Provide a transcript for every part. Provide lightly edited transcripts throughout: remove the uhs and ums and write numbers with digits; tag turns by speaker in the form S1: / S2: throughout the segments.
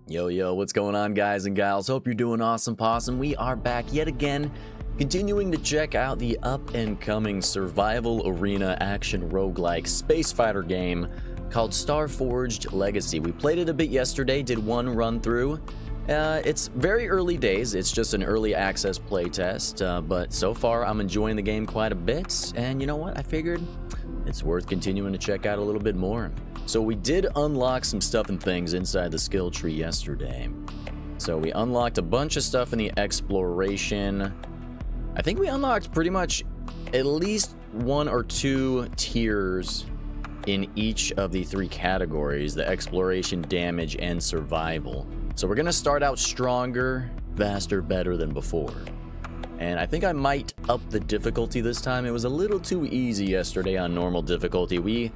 S1: Yo, yo, what's going on, guys and gals? Hope you're doing awesome, possum. We are back yet again, continuing to check out the up-and-coming survival arena action roguelike space fighter game called Starforged Legacy. We played it a bit yesterday, did one run through. It's very early days, it's just an early access playtest, but so far I'm enjoying the game quite a bit, and you know what? I figured it's worth continuing to check out a little bit more. So we did unlock some stuff and things inside the skill tree yesterday. So we unlocked a bunch of stuff in the exploration. I think we unlocked pretty much at least 1 or 2 tiers in each of the 3 categories, the exploration, damage, and survival. So we're gonna start out stronger, faster, better than before. And I think I might up the difficulty this time. It was a little too easy yesterday on normal difficulty. We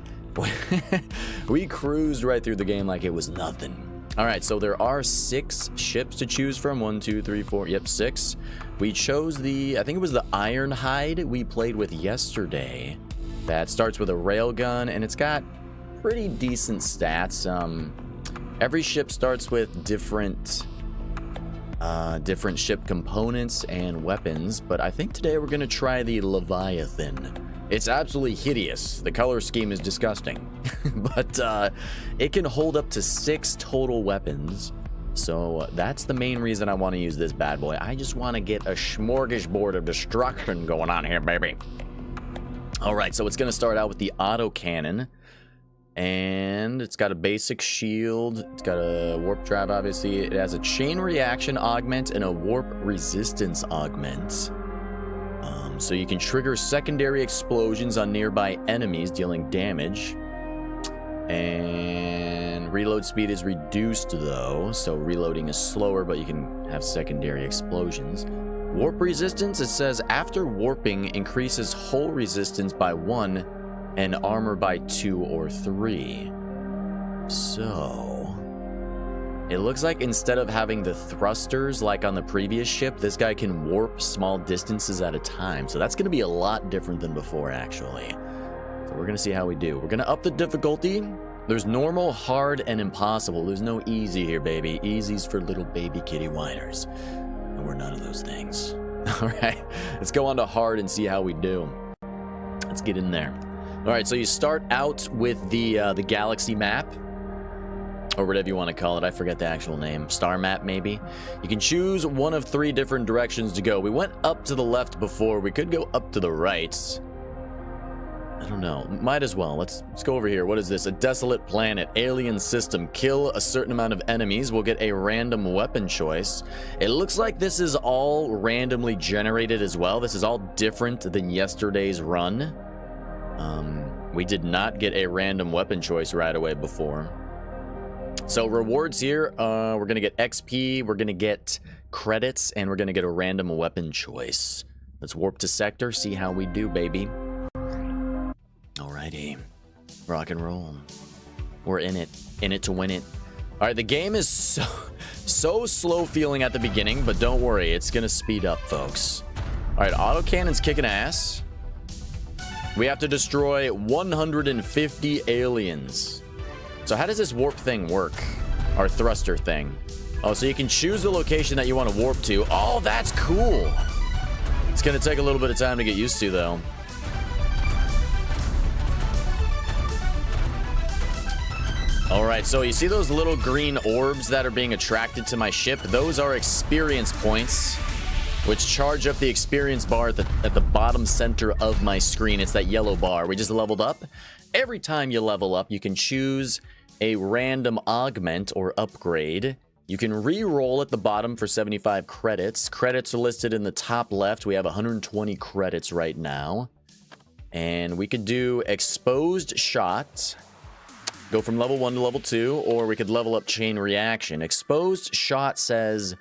S1: cruised right through the game like it was nothing. All right, so there are 6 ships to choose from. 1, 2, 3, 4, yep, 6. We chose I think it was the Ironhide we played with yesterday. That starts with a railgun, and it's got pretty decent stats. Every ship starts with different ship components and weapons, but I think today we're gonna try the Leviathan. It's absolutely hideous. The color scheme is disgusting, but it can hold up to 6 total weapons. So that's the main reason I want to use this bad boy. I just want to get a smorgasbord of destruction going on here, baby. All right, so it's going to start out with the autocannon, and it's got a basic shield. It's got a warp drive, obviously. It has a chain reaction augment and a warp resistance augment. So you can trigger secondary explosions on nearby enemies, dealing damage. And reload speed is reduced, though, so reloading is slower, but you can have secondary explosions. Warp resistance, it says, after warping, increases hull resistance by 1 and armor by 2 or 3. So it looks like instead of having the thrusters like on the previous ship, this guy can warp small distances at a time. So that's going to be a lot different than before, actually. So we're going to see how we do. We're going to up the difficulty. There's normal, hard, and impossible. There's no easy here, baby. Easy's for little baby kitty whiners. And we're none of those things. All right, let's go on to hard and see how we do. Let's get in there. All right, so you start out with the galaxy map, or whatever you want to call it. I forget the actual name. Star map, maybe. You can choose one of 3 different directions to go. We went up to the left before. We could go up to the right. I don't know. Might as well. Let's go over here. What is this? A desolate planet. Alien system. Kill a certain amount of enemies. We'll get a random weapon choice. It looks like this is all randomly generated as well. This is all different than yesterday's run. We did not get a random weapon choice right away before. So rewards here, we're going to get XP, we're going to get credits, and we're going to get a random weapon choice. Let's warp to sector, see how we do, baby. Alrighty. Rock and roll. We're in it to win it. Alright, the game is so slow feeling at the beginning, but don't worry, it's going to speed up, folks. Alright, autocannon's kicking ass. We have to destroy 150 aliens. So how does this warp thing work? Our thruster thing. Oh, so you can choose the location that you want to warp to. Oh, that's cool. It's going to take a little bit of time to get used to, though. All right, so you see those little green orbs that are being attracted to my ship? Those are experience points, which charge up the experience bar at the bottom center of my screen. It's that yellow bar. We just leveled up. Every time you level up, you can choose a random augment or upgrade. You can re-roll at the bottom for 75 credits. Credits are listed in the top left. We have 120 credits right now. And we could do exposed shot, go from level 1 to level 2, or we could level up chain reaction. Exposed shot says,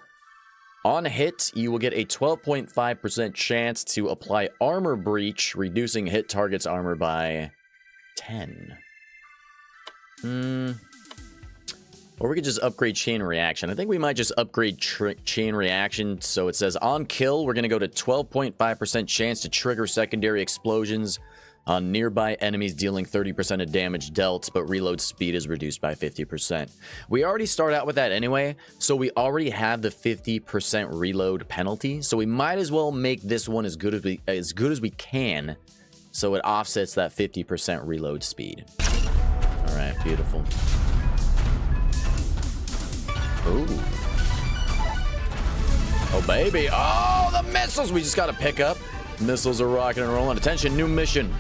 S1: on hit, you will get a 12.5% chance to apply armor breach, reducing hit target's armor by 10. Or we could just upgrade chain reaction. I think we might just upgrade chain reaction. So it says on kill, we're going to go to 12.5% chance to trigger secondary explosions On nearby enemies dealing 30% of damage dealt, but reload speed is reduced by 50%. We already start out with that anyway, so we already have the 50% reload penalty, so we might as well make this one as good as we can, so it offsets that 50% reload speed. All right, beautiful. Ooh. Oh, baby. Oh, the missiles we just got to pick up. Missiles are rocking and rolling. Attention, new mission.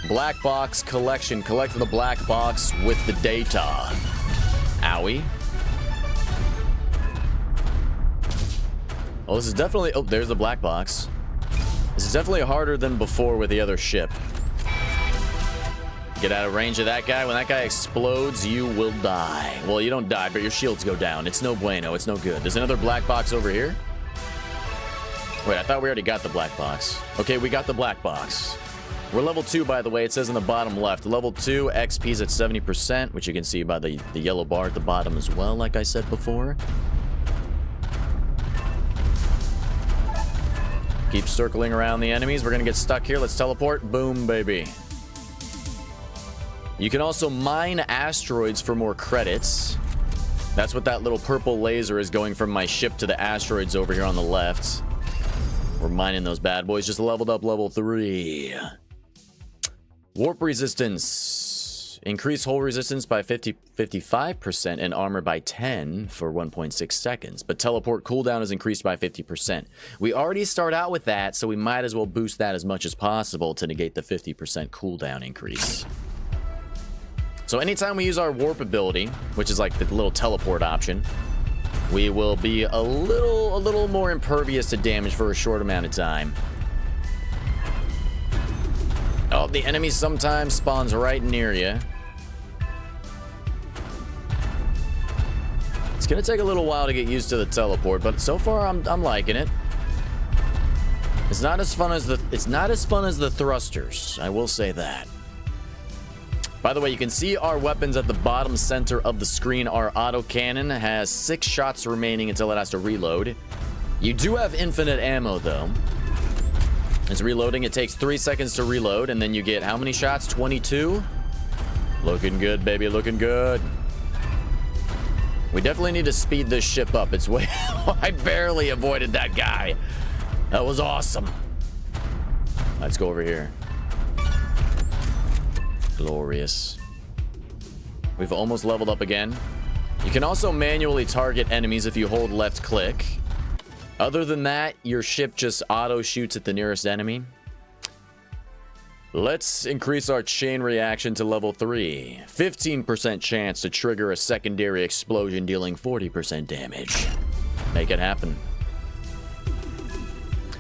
S1: Black box collection. Collect the black box with the data. Owie. Oh, this is definitely... Oh, there's the black box. This is definitely harder than before with the other ship. Get out of range of that guy. When that guy explodes, you will die. Well, you don't die, but your shields go down. It's no bueno. It's no good. There's another black box over here. Wait, I thought we already got the black box. Okay, we got the black box. We're level 2, by the way. It says in the bottom left. Level 2, XP's at 70%, which you can see by the yellow bar at the bottom as well, like I said before. Keep circling around the enemies. We're going to get stuck here. Let's teleport. Boom, baby. You can also mine asteroids for more credits. That's what that little purple laser is going from my ship to the asteroids over here on the left. We're mining those bad boys. Just leveled up level 3. Warp resistance. Increase hull resistance by 55% and armor by 10 for 1.6 seconds. But teleport cooldown is increased by 50%. We already start out with that, so we might as well boost that as much as possible to negate the 50% cooldown increase. So anytime we use our warp ability, which is like the little teleport option, we will be a little more impervious to damage for a short amount of time. Oh, the enemy sometimes spawns right near you. It's gonna take a little while to get used to the teleport, but so far I'm liking it. It's not as fun as the thrusters, I will say that. By the way, you can see our weapons at the bottom center of the screen. Our autocannon has 6 shots remaining until it has to reload. You do have infinite ammo, though. It's reloading. It takes 3 seconds to reload, and then you get how many shots? 22? Looking good, baby. Looking good. We definitely need to speed this ship up. It's way... I barely avoided that guy. That was awesome. Let's go over here. Glorious. We've almost leveled up again. You can also manually target enemies if you hold left click. Other than that, your ship just auto shoots at the nearest enemy. Let's increase our chain reaction to level 3. 15% chance to trigger a secondary explosion dealing 40% damage. Make it happen.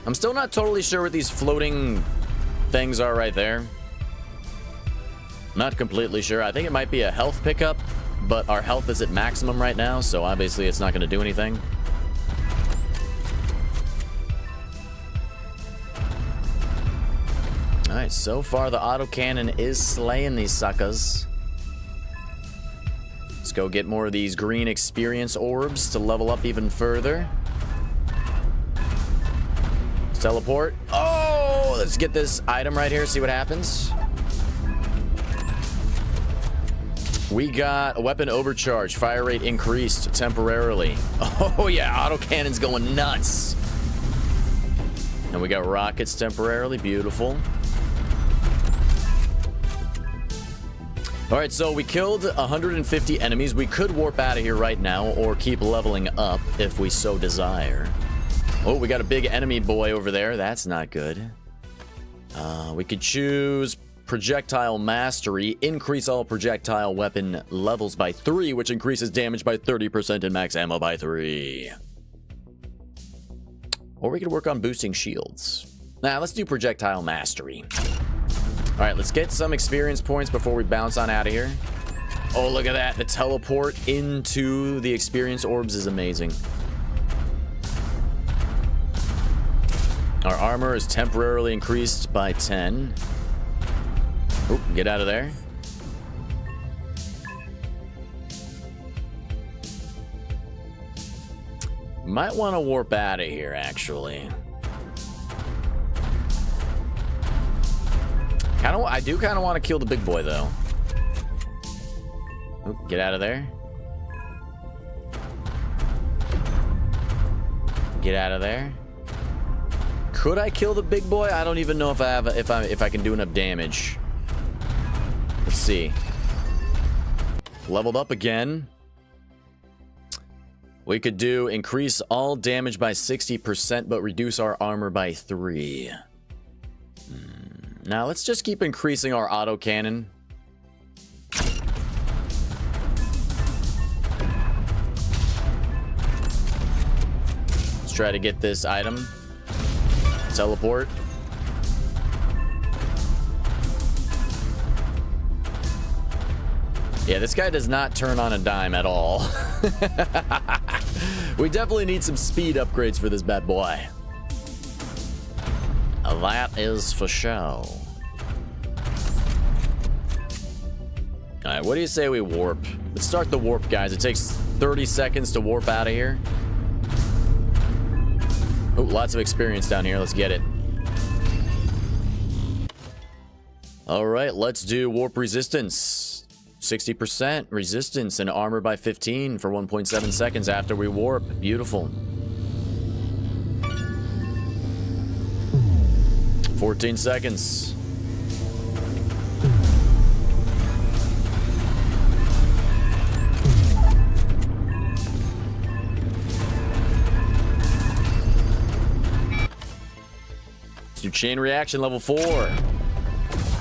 S1: I'm still not totally sure what these floating things are right there. Not completely sure. I think it might be a health pickup, but our health is at maximum right now, so obviously it's not going to do anything. Alright, so far the autocannon is slaying these suckers. Let's go get more of these green experience orbs to level up even further. Let's teleport. Oh, let's get this item right here, see what happens. We got a weapon overcharge. Fire rate increased temporarily. Oh yeah, autocannon's going nuts. And we got rockets temporarily. Beautiful. Alright, so we killed 150 enemies. We could warp out of here right now or keep leveling up if we so desire. Oh, we got a big enemy boy over there. That's not good. We could choose projectile mastery. Increase all projectile weapon levels by 3, which increases damage by 30% and max ammo by 3. Or we could work on boosting shields. Nah, let's do projectile mastery. All right, let's get some experience points before we bounce on out of here. Oh, look at that. The teleport into the experience orbs is amazing. Our armor is temporarily increased by 10. Oop, get out of there. Might want to warp out of here, actually. I do kind of want to kill the big boy, though. Oop, get out of there. Get out of there. Could I kill the big boy? I don't even know if I have if I can do enough damage. Let's see. Leveled up again. We could do increase all damage by 60%, but reduce our armor by 3. Now let's just keep increasing our autocannon. Let's try to get this item. Teleport. Yeah, this guy does not turn on a dime at all. We definitely need some speed upgrades for this bad boy. That is for show. Alright, what do you say we warp? Let's start the warp, guys. It takes 30 seconds to warp out of here. Oh, lots of experience down here. Let's get it. Alright, let's do warp resistance. 60% resistance and armor by 15 for 1.7 seconds after we warp. Beautiful. 14 seconds. Let's do chain reaction level 4.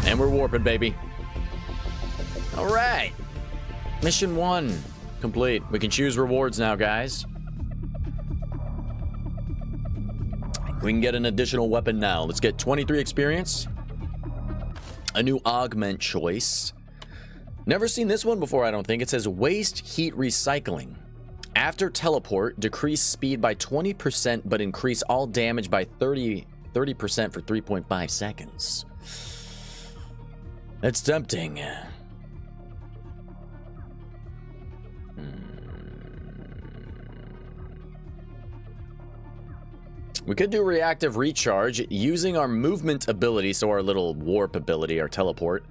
S1: And we're warping, baby. All right. Mission 1 complete. We can choose rewards now, guys. We can get an additional weapon now. Let's get 23 experience. A new augment choice. Never seen this one before, I don't think. It says waste heat recycling. After teleport, decrease speed by 20%, but increase all damage by 30% for 3.5 seconds. That's tempting. We could do reactive recharge using our movement ability, so our little warp ability, our teleport.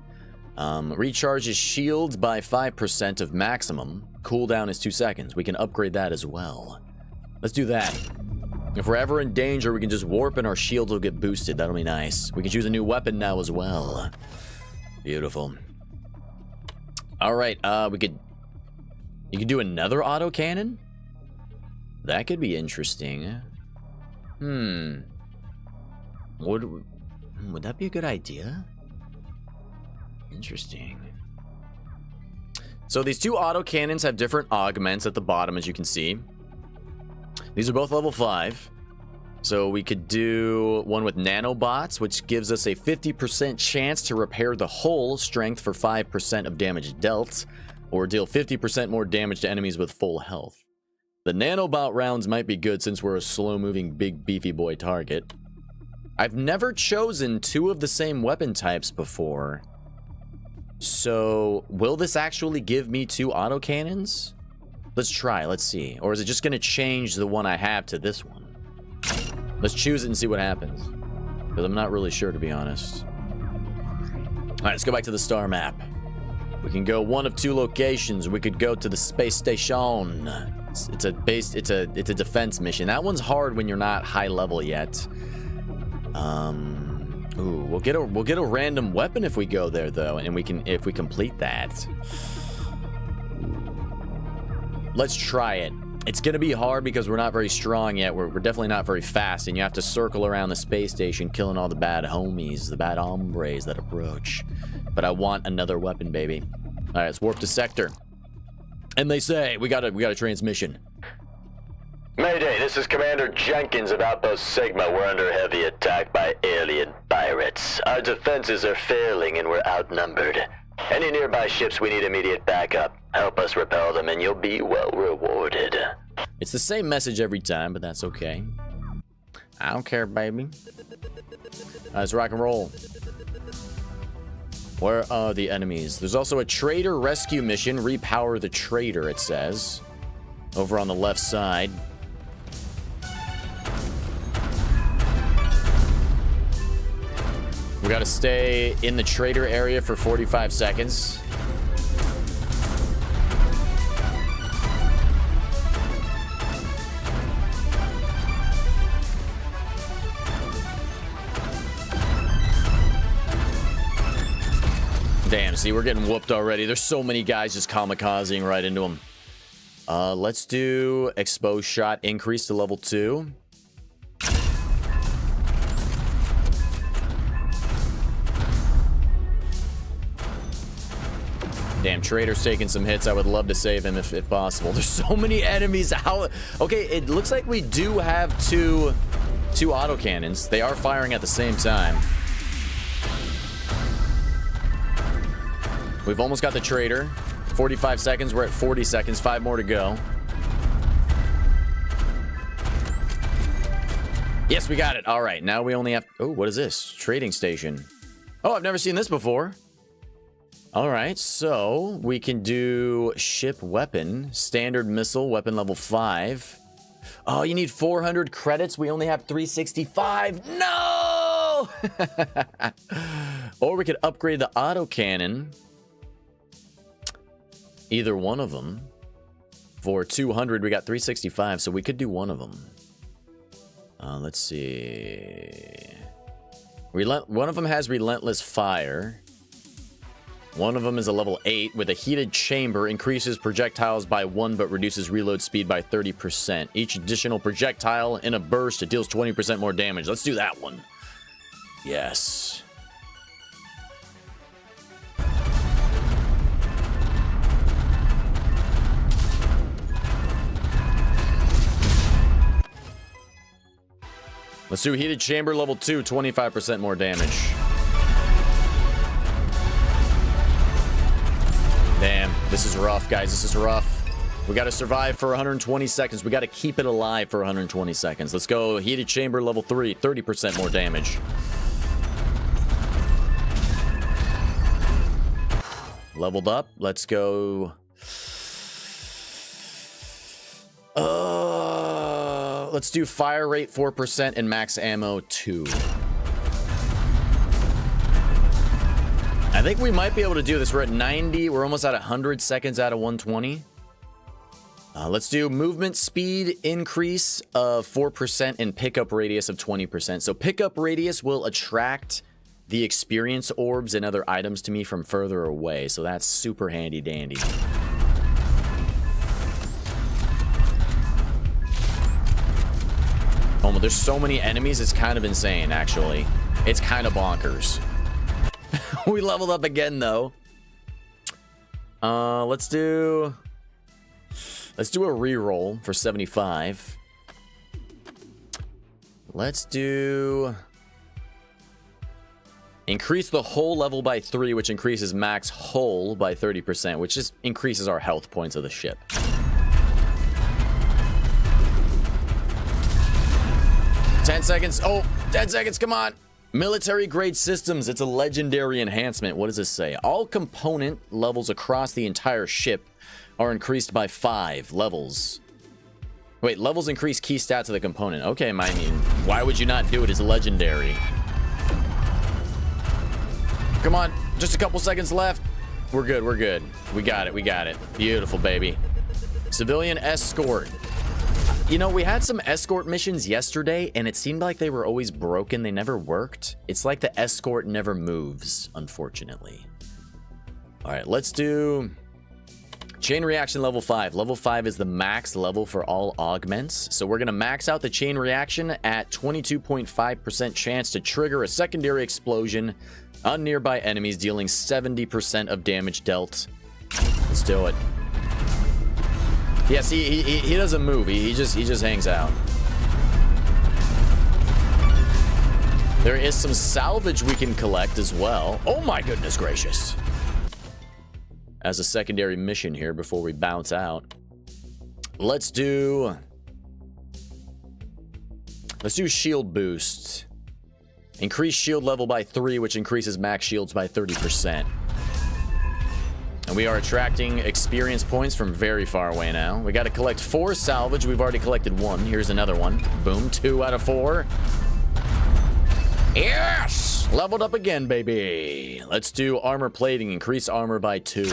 S1: Recharges shields by 5% of maximum. Cooldown is 2 seconds. We can upgrade that as well. Let's do that. If we're ever in danger, we can just warp and our shields will get boosted. That'll be nice. We can choose a new weapon now as well. Beautiful. All right, you could do another autocannon? That could be interesting. Would that be a good idea? Interesting. So these two autocannons have different augments at the bottom, as you can see. These are both level 5. So we could do one with nanobots, which gives us a 50% chance to repair the hull strength for 5% of damage dealt, or deal 50% more damage to enemies with full health. The nanobot rounds might be good since we're a slow-moving, big, beefy boy target. I've never chosen 2 of the same weapon types before. So, will this actually give me 2 autocannons? Let's try, let's see. Or is it just going to change the one I have to this one? Let's choose it and see what happens. Because I'm not really sure, to be honest. Alright, let's go back to the star map. We can go one of 2 locations. We could go to the space station. It's a defense mission. That one's hard when you're not high level yet. Ooh, we'll get a random weapon if we go there though, and if we complete that. Let's try it. It's gonna be hard because we're not very strong yet. We're definitely not very fast, and you have to circle around the space station, killing all the bad homies, the bad hombres that approach. But I want another weapon, baby. All right, let's warp to sector. And they say we got a transmission.
S2: Mayday, this is Commander Jenkins of Outpost Sigma. We're under heavy attack by alien pirates. Our defenses are failing and we're outnumbered. Any nearby ships, we need immediate backup. Help us repel them and you'll be well rewarded.
S1: It's the same message every time, but that's okay. I don't care, baby. Let's rock and roll. Where are the enemies? There's also a trader rescue mission. Repower the trader, it says. Over on the left side. We got to stay in the trader area for 45 seconds. Damn, see, we're getting whooped already. There's so many guys just kamikazing right into them. Let's do exposed shot increase to level 2. Damn, Trader's taking some hits. I would love to save him if possible. There's so many enemies. How? Okay, it looks like we do have two autocannons. They are firing at the same time. We've almost got the Trader. 45 seconds. We're at 40 seconds. 5 more to go. Yes, we got it. All right, now we only have... Oh, what is this? Trading station. Oh, I've never seen this before. All right, so we can do ship weapon, standard missile, weapon level 5. Oh, you need 400 credits. We only have 365. No! Or we could upgrade the autocannon. Either one of them. For 200, we got 365, so we could do one of them. Let's see. One of them has relentless fire. One of them is a level 8 with a heated chamber, increases projectiles by 1 but reduces reload speed by 30%. Each additional projectile in a burst, it deals 20% more damage. Let's do that one. Yes. Let's do heated chamber level 2, 25% more damage. Damn, this is rough, guys. This is rough. We got to survive for 120 seconds. We got to keep it alive for 120 seconds. Let's go heated chamber level 3, 30% more damage. Leveled up. Let's go. Let's do fire rate 4% and max ammo 2. I think we might be able to do this. We're at 90. We're almost at 100 seconds out of 120. Let's do movement speed increase of 4% and pickup radius of 20%. So pickup radius will attract the experience orbs and other items to me from further away. So that's super handy dandy. Oh, well, there's so many enemies. It's kind of insane, actually. It's kind of bonkers. We leveled up again, though. Let's do a reroll for 75. Let's do increase the hull level by 3, which increases max hull by 30%, which just increases our health points of the ship. 10 seconds. Oh, 10 seconds. Come on. Military grade systems. It's a legendary enhancement. What does this say? All component levels across the entire ship are increased by 5 levels. Wait, levels increase key stats of the component. Okay, I mean, why would you not do it? It's legendary. Come on, just a couple seconds left. We're good, we're good. We got it, we got it. Beautiful, baby. Civilian escort. You know, we had some escort missions yesterday, and it seemed like they were always broken. They never worked. It's like the escort never moves, unfortunately. All right, let's do chain reaction level 5. Level 5 is the max level for all augments. So we're going to max out the chain reaction at 22.5% chance to trigger a secondary explosion on nearby enemies, dealing 70% of damage dealt. Let's do it. Yeah, see, he doesn't move. He just hangs out. There is some salvage we can collect as well. Oh my goodness gracious. As a secondary mission here before we bounce out. Let's do shield boost. Increase shield level by 3, which increases max shields by 30%. And we are attracting experience points from very far away now. We got to collect 4 salvage. We've already collected 1. Here's another one. Boom, 2 out of 4. Yes! Leveled up again, baby. Let's do armor plating. Increase armor by 2.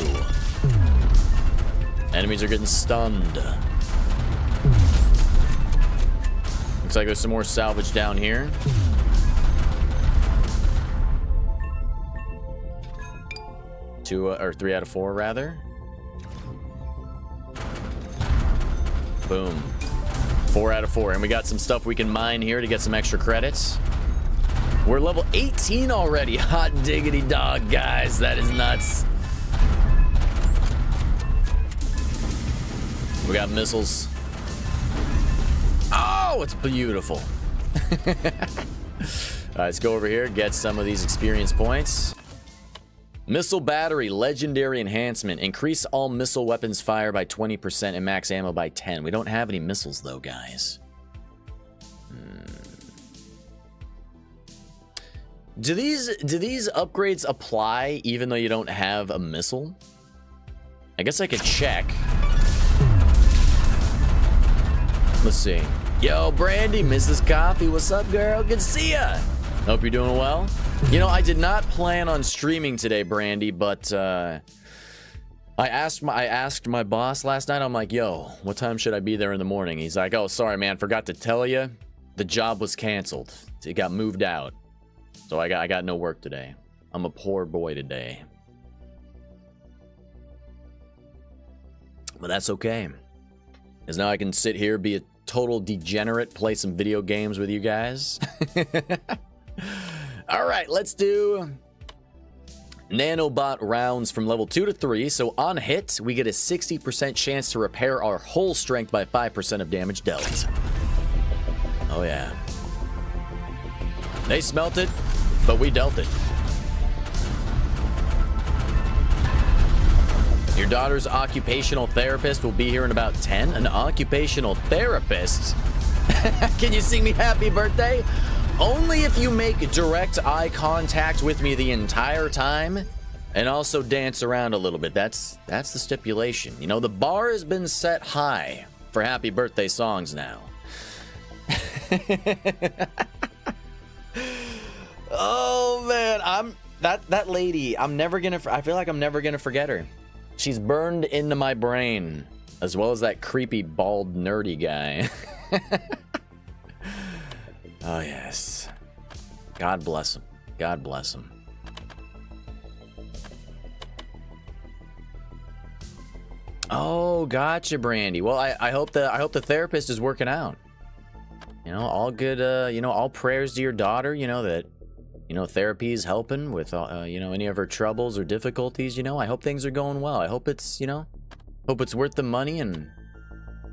S1: Enemies are getting stunned. Looks like there's some more salvage down here. Or 3 out of 4, rather. Boom. 4 out of 4. And we got some stuff we can mine here to get some extra credits. We're level 18 already. Hot diggity dog, guys. That is nuts. We got missiles. Oh, it's beautiful. All right, let's go over here, get some of these experience points. Missile battery, legendary enhancement. Increase all missile weapons fire by 20% and max ammo by 10. We don't have any missiles though, guys. Do these upgrades apply even though you don't have a missile? I guess I could check. Let's see. Yo, Brandy, Mrs. Coffee, what's up, girl? Good to see ya. Hope you're doing well. You know, I did not plan on streaming today, Brandy, but I asked my boss last night. I'm like, yo, what time should I be there in the morning? He's like, oh, sorry, man, forgot to tell you. The job was canceled. It got moved out. So I got no work today. I'm a poor boy today. But that's okay. Because now I can sit here, be a total degenerate, play some video games with you guys. All right, let's do nanobot rounds from level 2 to 3. So on hit, we get a 60% chance to repair our whole strength by 5% of damage dealt. Oh yeah. They smelt it, but we dealt it. Your daughter's occupational therapist will be here in about 10. An occupational therapist? Can you sing me happy birthday? Only if you make direct eye contact with me the entire time and also dance around a little bit. That's the stipulation. You know, the bar has been set high for happy birthday songs now. Oh man, that lady, I feel like I'm never gonna forget her. She's burned into my brain, as well as that creepy bald nerdy guy. Oh yes. God bless him. God bless him. Oh, gotcha, Brandy. Well, I hope the therapist is working out. You know, all good. You know, all prayers to your daughter. You know that. You know, therapy is helping with, you know, any of her troubles or difficulties, you know. I hope things are going well. I hope it's, you know, hope it's worth the money, and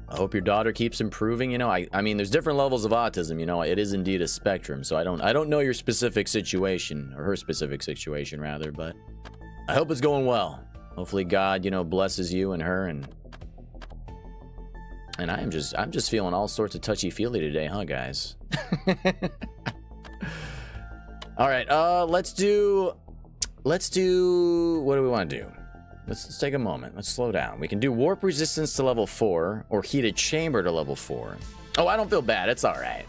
S1: I hope your daughter keeps improving, you know. I mean, there's different levels of autism, you know. It is indeed a spectrum, so I don't know your specific situation, or her specific situation, rather, but I hope it's going well. Hopefully God, you know, blesses you and her, and I'm just feeling all sorts of touchy-feely today, huh, guys? All right, let's do, what do we want to do? Let's take a moment. Let's slow down. We can do warp resistance to level 4 or heated chamber to level 4. Oh, I don't feel bad. It's all right.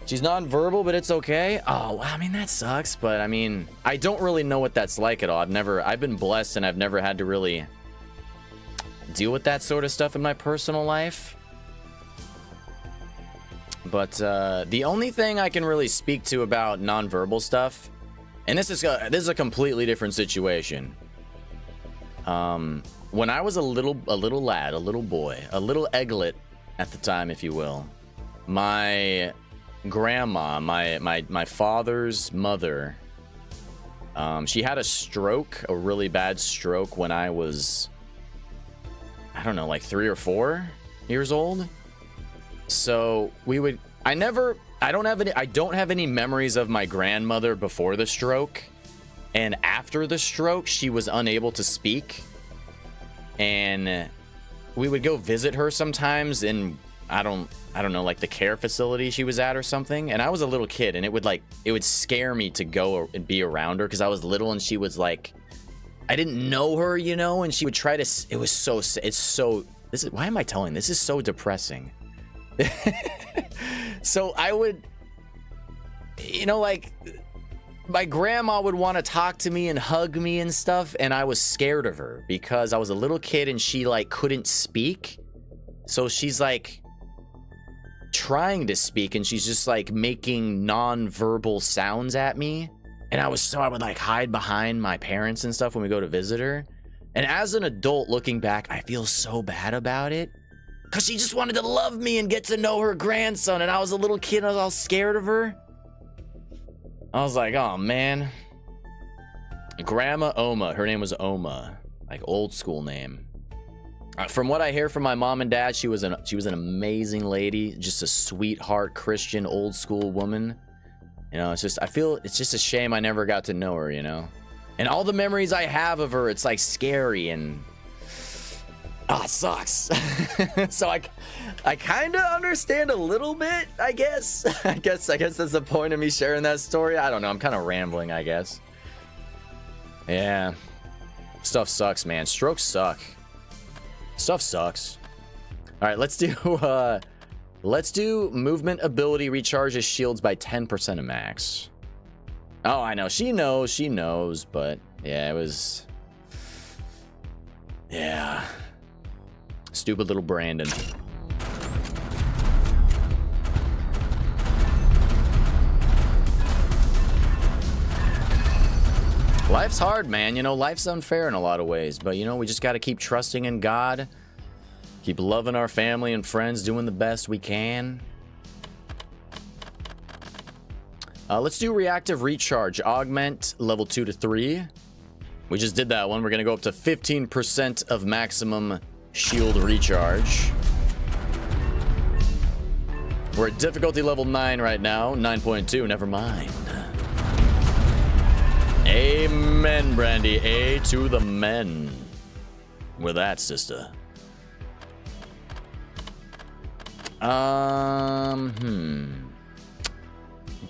S1: She's non-verbal, but it's okay. Oh, well, I mean, that sucks, but I mean, I don't really know what that's like at all. I've been blessed and I've never had to really deal with that sort of stuff in my personal life. But the only thing I can really speak to about nonverbal stuff, and this is a completely different situation. When I was a little lad, a little boy, a little egglet at the time, if you will, my grandma, my father's mother, she had a stroke, a really bad stroke when I was, I don't know, like 3 or 4 years old. So I don't have any memories of my grandmother before the stroke, and after the stroke she was unable to speak, and we would go visit her sometimes in, I don't know, like the care facility she was at or something, and I was a little kid, and it would scare me to go and be around her because I was little, and she was like, I didn't know her, you know, and she would try to, why am I telling this is so depressing. So you know, like, my grandma would want to talk to me and hug me and stuff, and I was scared of her because I was a little kid and she, like, couldn't speak. So she's, like, trying to speak, and she's just, like, making non-verbal sounds at me. And I would, like, hide behind my parents and stuff when we go to visit her. And as an adult looking back, I feel so bad about it. Because she just wanted to love me and get to know her grandson. And I was a little kid and I was all scared of her. I was like, oh, man. Grandma Oma. Her name was Oma. Like, old school name. From what I hear from my mom and dad, she was an amazing lady. Just a sweetheart, Christian, old school woman. You know, it's just, I feel it's just a shame I never got to know her, you know? And all the memories I have of her, it's like scary and, it sucks. So I kind of understand a little bit, I guess. I guess that's the point of me sharing that story. I don't know. I'm kind of rambling, I guess. Yeah. Stuff sucks, man. Strokes suck. Stuff sucks. All right, let's do movement ability recharges shields by 10% of max. Oh, I know. She knows, but yeah, it was... Yeah. Stupid little Brandon. Life's hard, man. You know, life's unfair in a lot of ways, but you know, we just got to keep trusting in God. Keep loving our family and friends, doing the best we can. Let's do reactive recharge. Augment level 2 to 3. We just did that one. We're going to go up to 15% of maximum shield recharge. We're at difficulty level 9 right now. 9.2, never mind. Amen, Brandy. A to the men. With that, sister.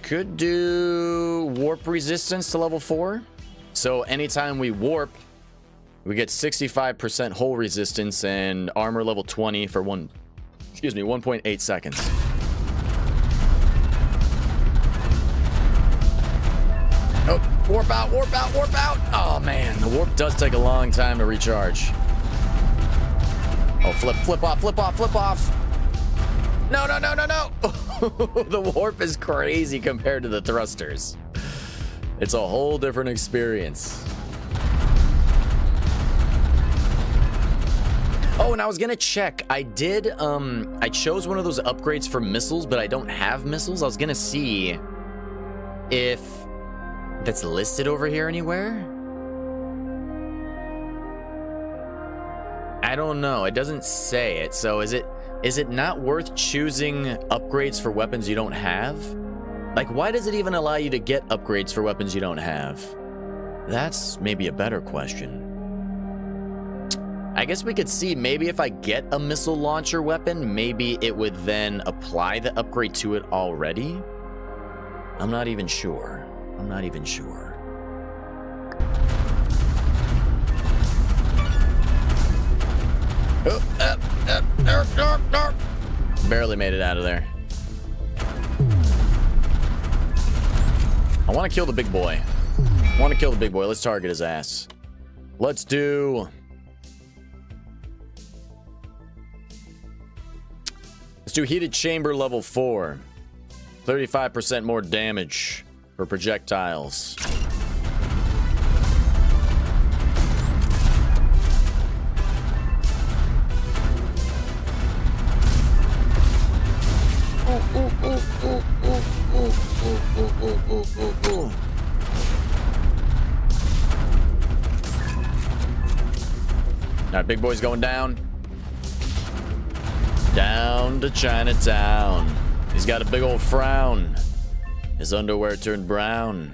S1: Could do warp resistance to level 4. So anytime we warp, we get 65% hull resistance and armor level 20 for 1.8 seconds. Oh, warp out, warp out, warp out. Oh man, the warp does take a long time to recharge. Oh, flip off, flip off, flip off. No, no, no, no, no. The warp is crazy compared to the thrusters. It's a whole different experience. Oh, and I was gonna check. I chose one of those upgrades for missiles, but I don't have missiles. I was gonna see if that's listed over here anywhere. I don't know. It doesn't say it. So is it not worth choosing upgrades for weapons you don't have? Like, why does it even allow you to get upgrades for weapons you don't have? That's maybe a better question. I guess we could see maybe if I get a missile launcher weapon, maybe it would then apply the upgrade to it already. I'm not even sure. I'm not even sure. Barely made it out of there. I want to kill the big boy. Let's target his ass. Let's do heated chamber level 4. 35% more damage for projectiles. All right, big boy's going down. Down to Chinatown. He's got a big old frown. His underwear turned brown.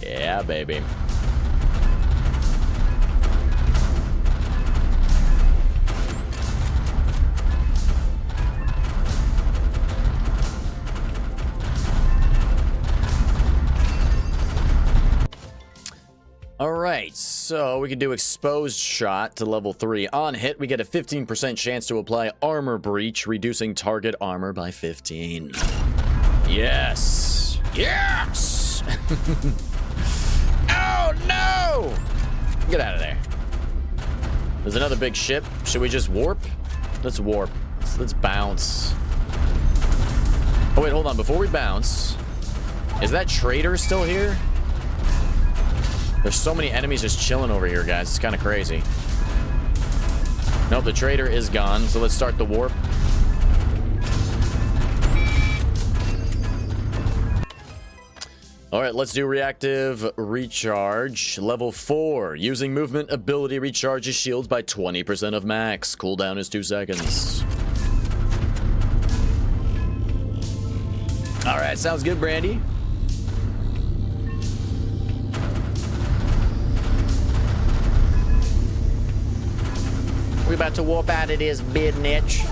S1: Yeah, baby. All right, so we can do exposed shot to level 3. On hit, we get a 15% chance to apply armor breach, reducing target armor by 15. Yes. Yes. Oh, no. Get out of there. There's another big ship. Should we just warp? Let's warp. Let's bounce. Oh, wait, hold on. Before we bounce, is that trader still here? There's so many enemies just chilling over here, guys. It's kind of crazy. Nope, the trader is gone. So let's start the warp. All right, let's do reactive recharge. Level 4. Using movement ability recharges shields by 20% of max. Cooldown is 2 seconds. All right, sounds good, Brandy. We about to warp out of this bitch.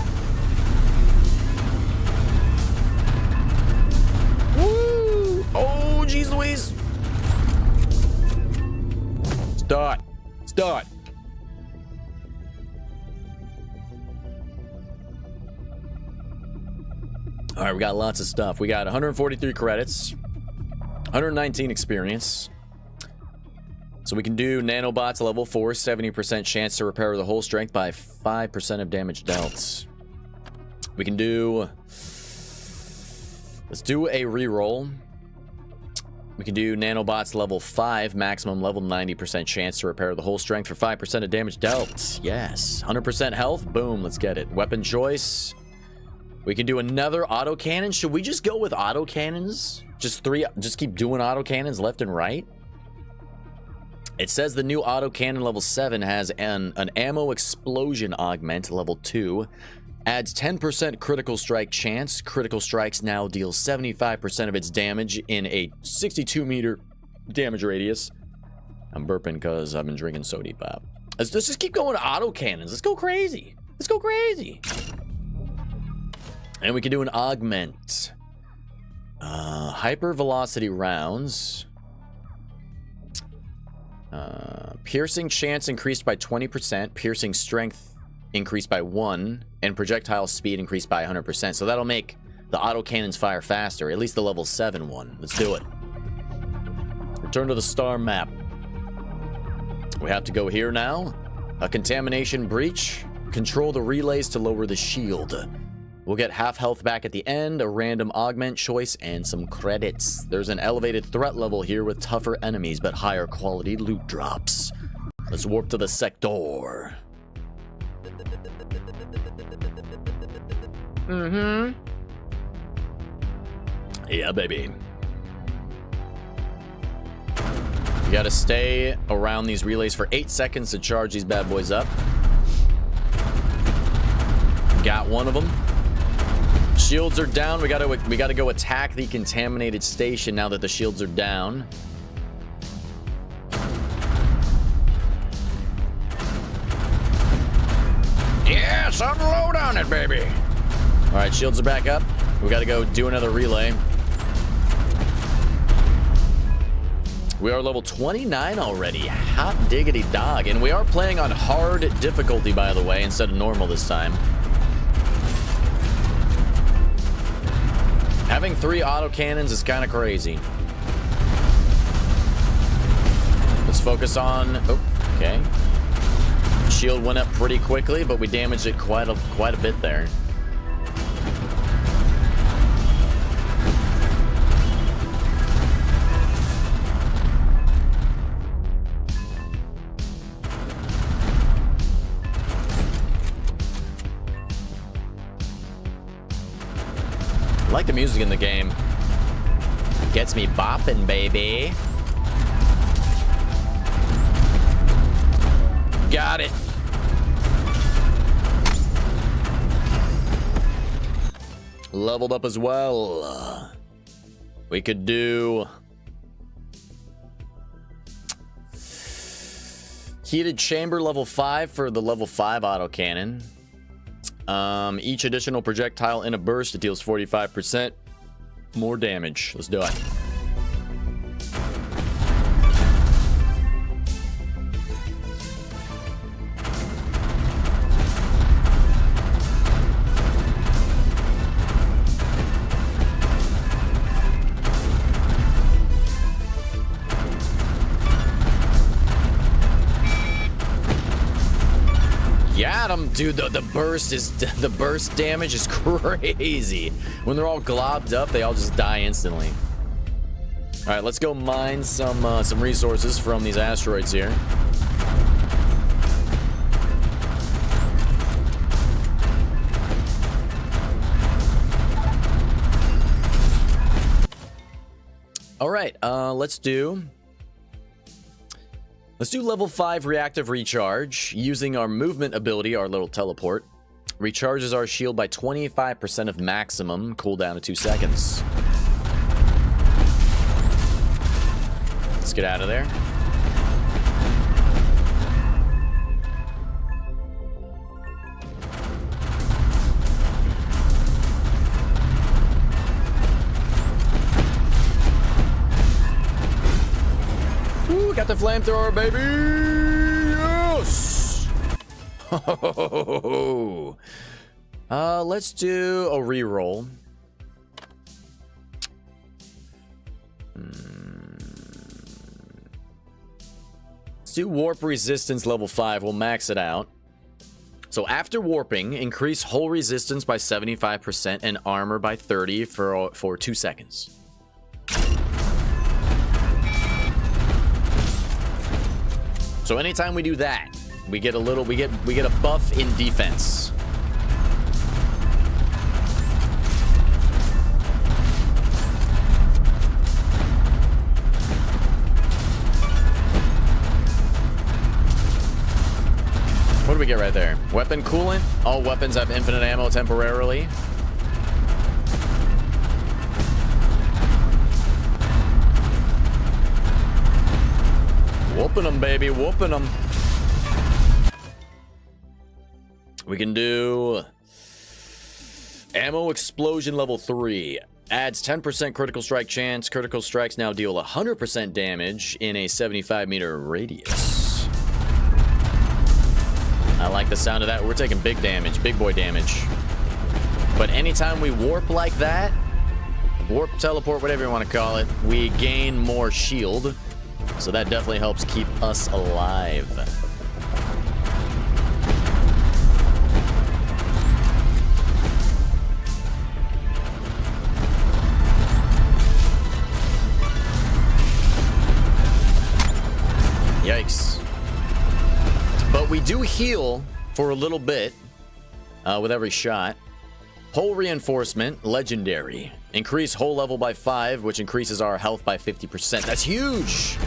S1: Woo! Oh, jeez Louise. Start. Start. All right, we got lots of stuff. We got 143 credits, 119 experience. So we can do nanobots level 4, 70% chance to repair the whole strength by 5% of damage dealt. We can do... Let's do a reroll. We can do nanobots level 5, maximum level 90% chance to repair the whole strength for 5% of damage dealt. Yes. 100% health. Boom, let's get it. Weapon choice. We can do another autocannon. Should we just go with autocannons? Just keep doing autocannons left and right? It says the new autocannon level 7 has an ammo explosion augment level 2. Adds 10% critical strike chance. Critical strikes now deal 75% of its damage in a 62-meter damage radius. I'm burping because I've been drinking soda pop. Let's just keep going to autocannons. Let's go crazy. Let's go crazy. And we can do an augment. Hyper velocity rounds. Piercing chance increased by 20%, piercing strength increased by 1, and projectile speed increased by 100%. So that'll make the autocannons fire faster, at least the level 7 one. Let's do it. Return to the star map. We have to go here now. A contamination breach. Control the relays to lower the shield. We'll get half health back at the end, a random augment choice, and some credits. There's an elevated threat level here with tougher enemies, but higher quality loot drops. Let's warp to the sector. Mm-hmm. Yeah, baby. You gotta stay around these relays for 8 seconds to charge these bad boys up. Got one of them. Shields are down. We gotta go attack the contaminated station now that the shields are down. Yes, unload on it, baby. All right, shields are back up. We gotta go do another relay. We are level 29 already. Hot diggity dog. And we are playing on hard difficulty, by the way, instead of normal this time. Having 3 autocannons is kind of crazy. Let's focus on... Oh, okay. Shield went up pretty quickly, but we damaged it quite a bit there. I like the music in the game. Gets me bopping, baby. Got it. Leveled up as well. We could do heated chamber level 5 for the level 5 autocannon. Each additional projectile in a burst, it deals 45% more damage. Let's do it. Got him, dude. The burst damage is crazy. When they're all globbed up, they all just die instantly. All right, let's go mine some resources from these asteroids here. All right, let's do level 5 reactive recharge. Using our movement ability, our little teleport recharges our shield by 25% of maximum, cooldown of 2 seconds. Let's get out of there. Ooh, got the flamethrower, baby! Yes! Let's do a reroll. Let's do warp resistance level 5. We'll max it out. So after warping, increase hull resistance by 75% and armor by 30 for 2 seconds. So anytime we do that, we get a buff in defense. What do we get right there? Weapon coolant. All weapons have infinite ammo temporarily. Whooping them, baby. Whooping them. We can do ammo explosion level 3. Adds 10% critical strike chance. Critical strikes now deal 100% damage in a 75-meter radius. I like the sound of that. We're taking big damage, big boy damage. But anytime we warp like that, warp, teleport, whatever you want to call it, we gain more shield. So that definitely helps keep us alive. Yikes. But we do heal for a little bit with every shot. Hull reinforcement, legendary. Increase hull level by 5, which increases our health by 50%. That's huge!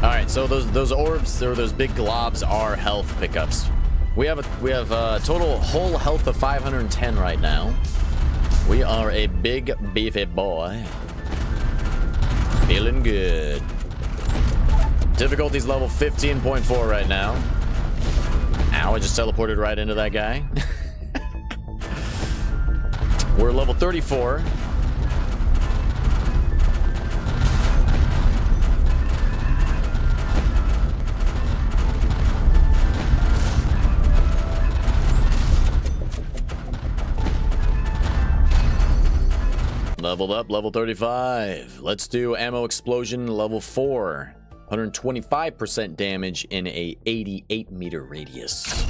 S1: Alright, so those orbs, or those big globs, are health pickups. We have a total whole health of 510 right now. We are a big beefy boy. Feeling good. Difficulty's level 15.4 right now. Ow, I just teleported right into that guy. We're level 34. Leveled up, level 35. Let's do ammo explosion level 4. 125% damage in a 88-meter radius.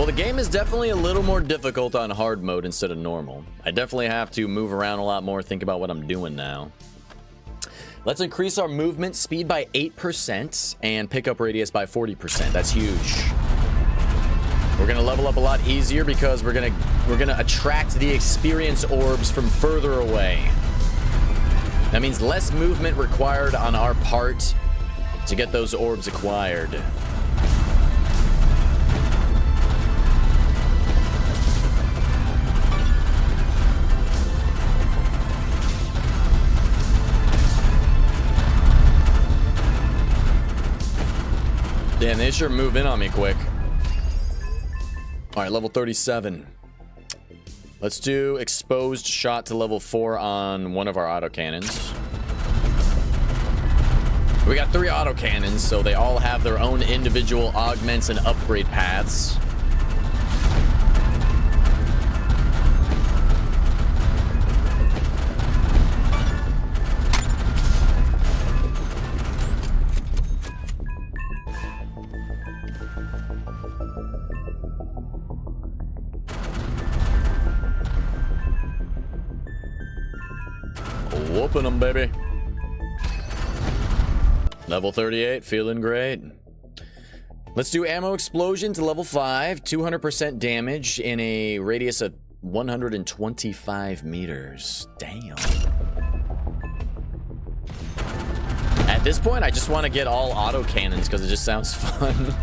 S1: The game is definitely a little more difficult on hard mode instead of normal. I definitely have to move around a lot more, think about what I'm doing now. Let's increase our movement speed by 8% and pickup radius by 40%. That's huge. We're gonna level up a lot easier because we're gonna attract the experience orbs from further away. That means less movement required on our part to get those orbs acquired. Man, they sure move in on me quick. All right, level 37. Let's do exposed shot to level 4 on one of our autocannons. We got 3 autocannons, so they all have their own individual augments and upgrade paths. Whooping them, baby. Level 38, feeling great. Let's do ammo explosion to level 5, 200% damage in a radius of 125 meters. Damn. At this point, I just want to get all auto cannons because it just sounds fun.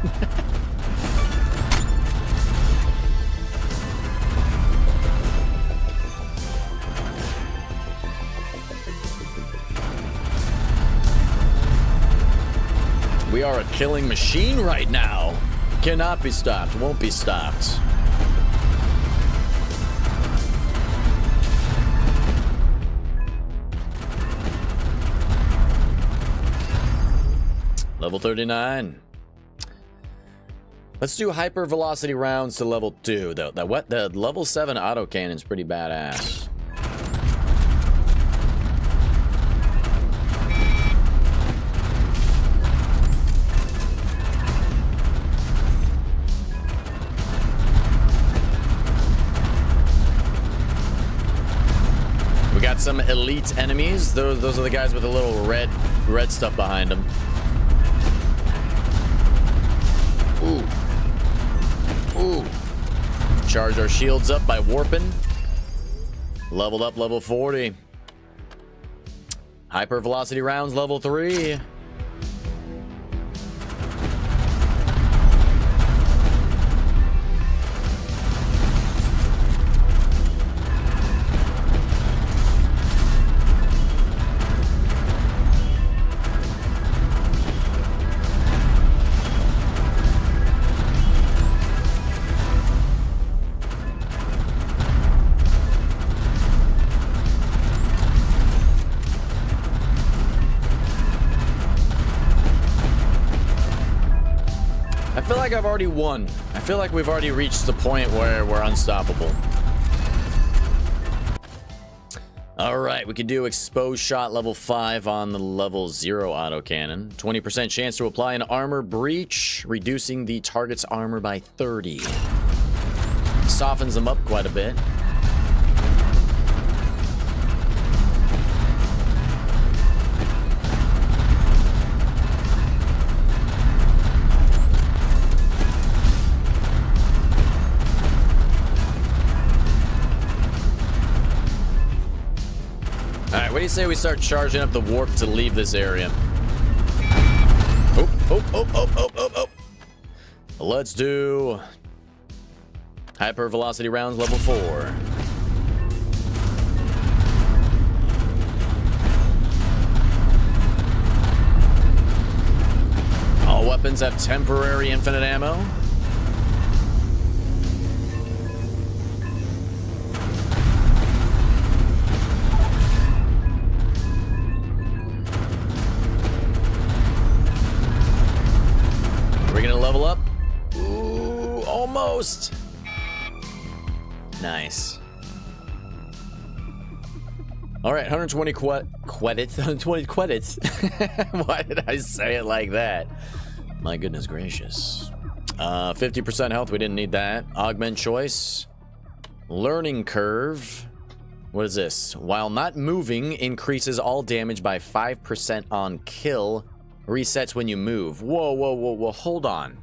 S1: We are a killing machine right now. Cannot be stopped. Won't be stopped. Level 39. Let's do hyper velocity rounds to level 2. The level 7 autocannon's pretty badass. Got some elite enemies. Those are the guys with the little red stuff behind them. Ooh. Charge our shields up by warping. Leveled up, level 40. Hyper velocity rounds, level 3. I feel like I've already won. I feel like we've already reached the point where we're unstoppable. All right, we can do exposed shot level 5 on the level 0 autocannon. 20% chance to apply an armor breach, reducing the target's armor by 30. Softens them up quite a bit. Alright, what do you say we start charging up the warp to leave this area? Oh. Let's do hyper velocity rounds level 4. All weapons have temporary infinite ammo. We're gonna level up. Ooh, almost. Nice. All right, 120 credits. 120 credits. Why did I say it like that? My goodness gracious. 50% health. We didn't need that. Augment choice. Learning curve. What is this? While not moving, increases all damage by 5% on kill. Resets when you move. Whoa. Hold on.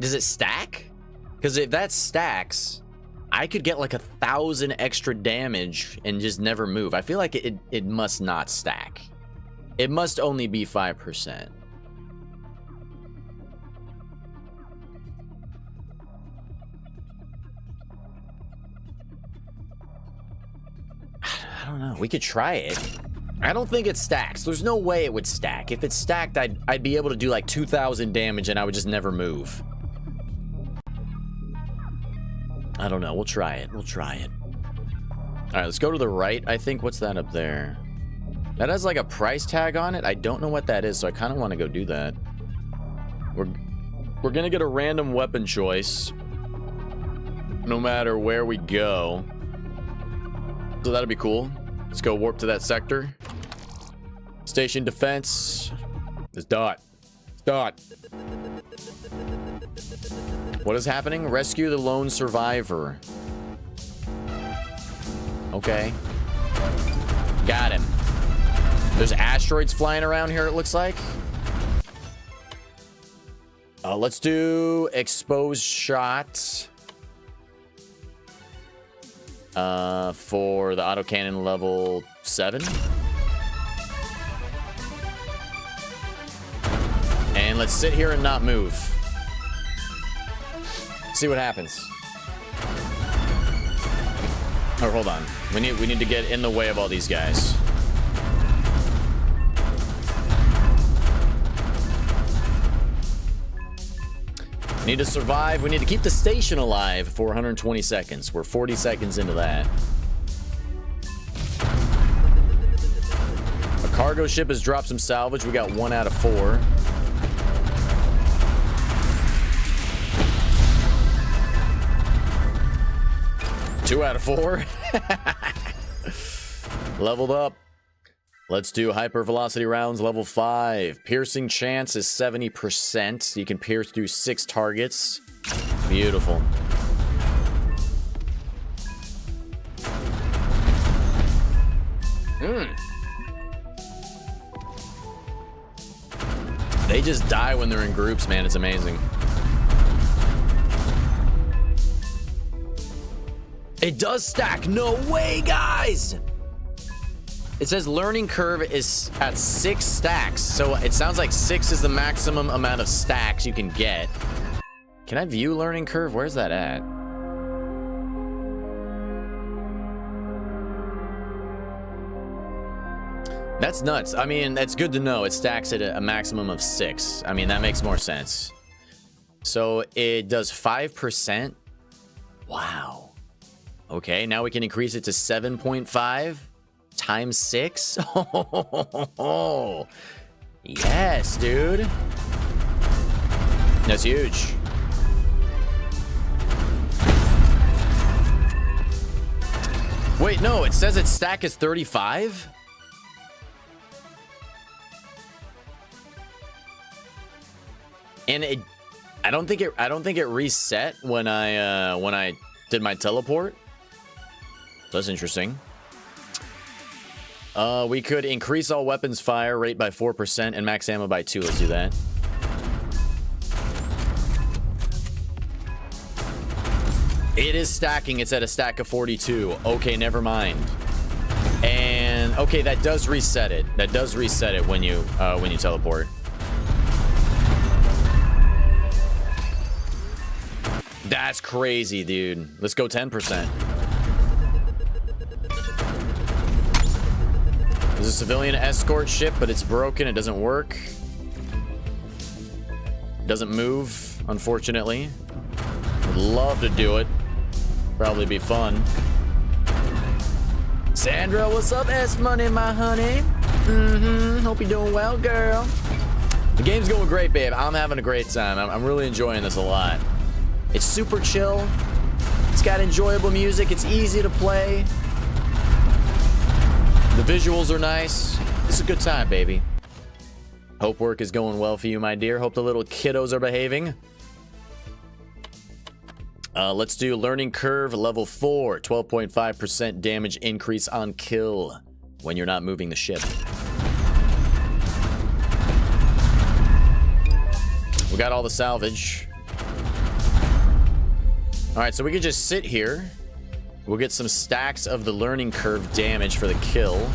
S1: Does it stack? Because if that stacks, I could get like 1,000 extra damage and just never move. I feel like it must not stack. It must only be 5%. I don't know. We could try it. I don't think it stacks. There's no way it would stack. If it stacked, I'd be able to do like 2,000 damage and I would just never move. I don't know. We'll try it. We'll try it. All right, let's go to the right. I think, what's that up there? That has like a price tag on it. I don't know what that is, so I kind of want to go do that. We're gonna get a random weapon choice no matter where we go. So that'll be cool. Let's go warp to that sector. Station defense. It's dot. It's dot. What is happening? Rescue the lone survivor. Okay. Got him. There's asteroids flying around here, it looks like. Let's do exposed shot. For the autocannon level 7. And let's sit here and not move. See what happens. Oh, hold on. We need to get in the way of all these guys. Need to survive. We need to keep the station alive for 120 seconds. We're 40 seconds into that. A cargo ship has dropped some salvage. We got 1 out of 4. Two out of 4. Leveled up. Let's do hypervelocity rounds, level 5. Piercing chance is 70%. You can pierce through 6 targets. Beautiful. They just die when they're in groups, man. It's amazing. It does stack. No way, guys! It says learning curve is at 6 stacks. So it sounds like 6 is the maximum amount of stacks you can get. Can I view learning curve? Where's that at? That's nuts. I mean, that's good to know. It stacks at a maximum of 6. I mean, that makes more sense. So it does 5%. Wow. Okay, now we can increase it to 7.5. Times 6? Oh, yes, dude. That's huge. Wait, no, it says its stack is 35? And I don't think it reset when I did my teleport. That's interesting. We could increase all weapons fire rate by 4% and max ammo by 2. Let's do that. It is stacking. It's at a stack of 42. Okay, never mind. And okay, that does reset it. That does reset it when you teleport. That's crazy, dude. Let's go 10%. There's a civilian escort ship, but it's broken. It doesn't work. It doesn't move, unfortunately. Would love to do it. Probably be fun. Sandra, what's up, S-Money, my honey? Hope you're doing well, girl. The game's going great, babe. I'm having a great time. I'm really enjoying this a lot. It's super chill. It's got enjoyable music. It's easy to play. The visuals are nice. It's a good time, baby. Hope work is going well for you, my dear. Hope the little kiddos are behaving. Let's do learning curve level 4. 12.5% damage increase on kill when you're not moving the ship. We got all the salvage. All right, so we could just sit here. We'll get some stacks of the learning curve damage for the kill.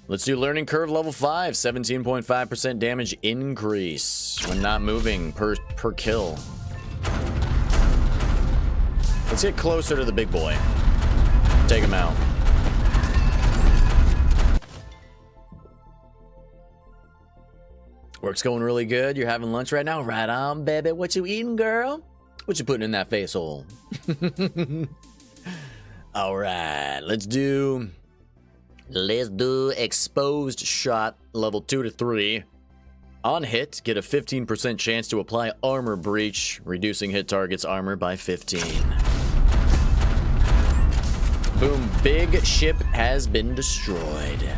S1: Let's do learning curve level 5. 17.5% damage increase when not moving per kill. Let's get closer to the big boy. Take him out. Work's going really good. You're having lunch right now? Right on, baby. What you eating, girl? What you putting in that face hole? All right, let's do exposed shot level 2 to 3. On hit, get a 15% chance to apply armor breach, reducing hit target's armor by 15. Boom, big ship has been destroyed.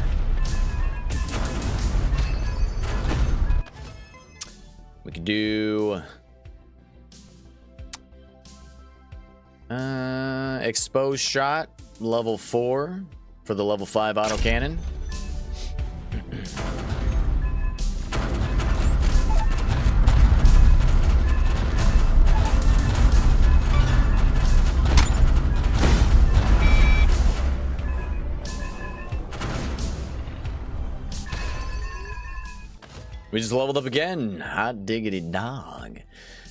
S1: We could do exposed shot level 4 for the level 5 autocannon. We just leveled up again. Hot diggity dog.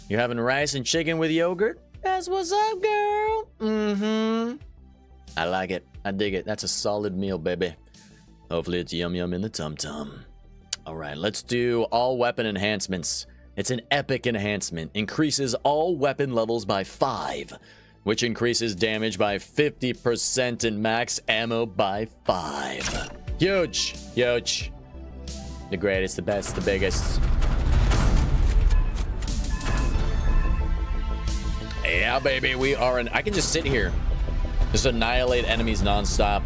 S1: You're having rice and chicken with yogurt? That's what's up, girl. Mm-hmm. I like it. I dig it. That's a solid meal, baby. Hopefully it's yum yum in the tum-tum. All right, let's do all weapon enhancements. It's an epic enhancement. Increases all weapon levels by 5, which increases damage by 50% and max ammo by 5. Huge. Huge. The greatest, the best, the biggest. Yeah, baby, we are I can just sit here. Just annihilate enemies non-stop.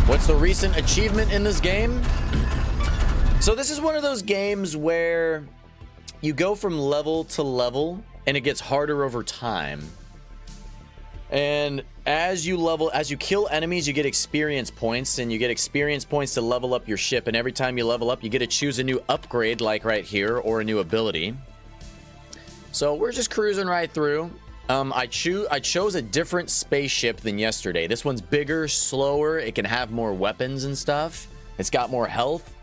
S1: What's the recent achievement in this game? So this is one of those games where you go from level to level and it gets harder over time. And as you kill enemies, you get experience points, and you get experience points to level up your ship. And every time you level up, you get to choose a new upgrade, like right here, or a new ability. So we're just cruising right through. I chose a different spaceship than yesterday. This one's bigger, slower. It can have more weapons and stuff. It's got more health.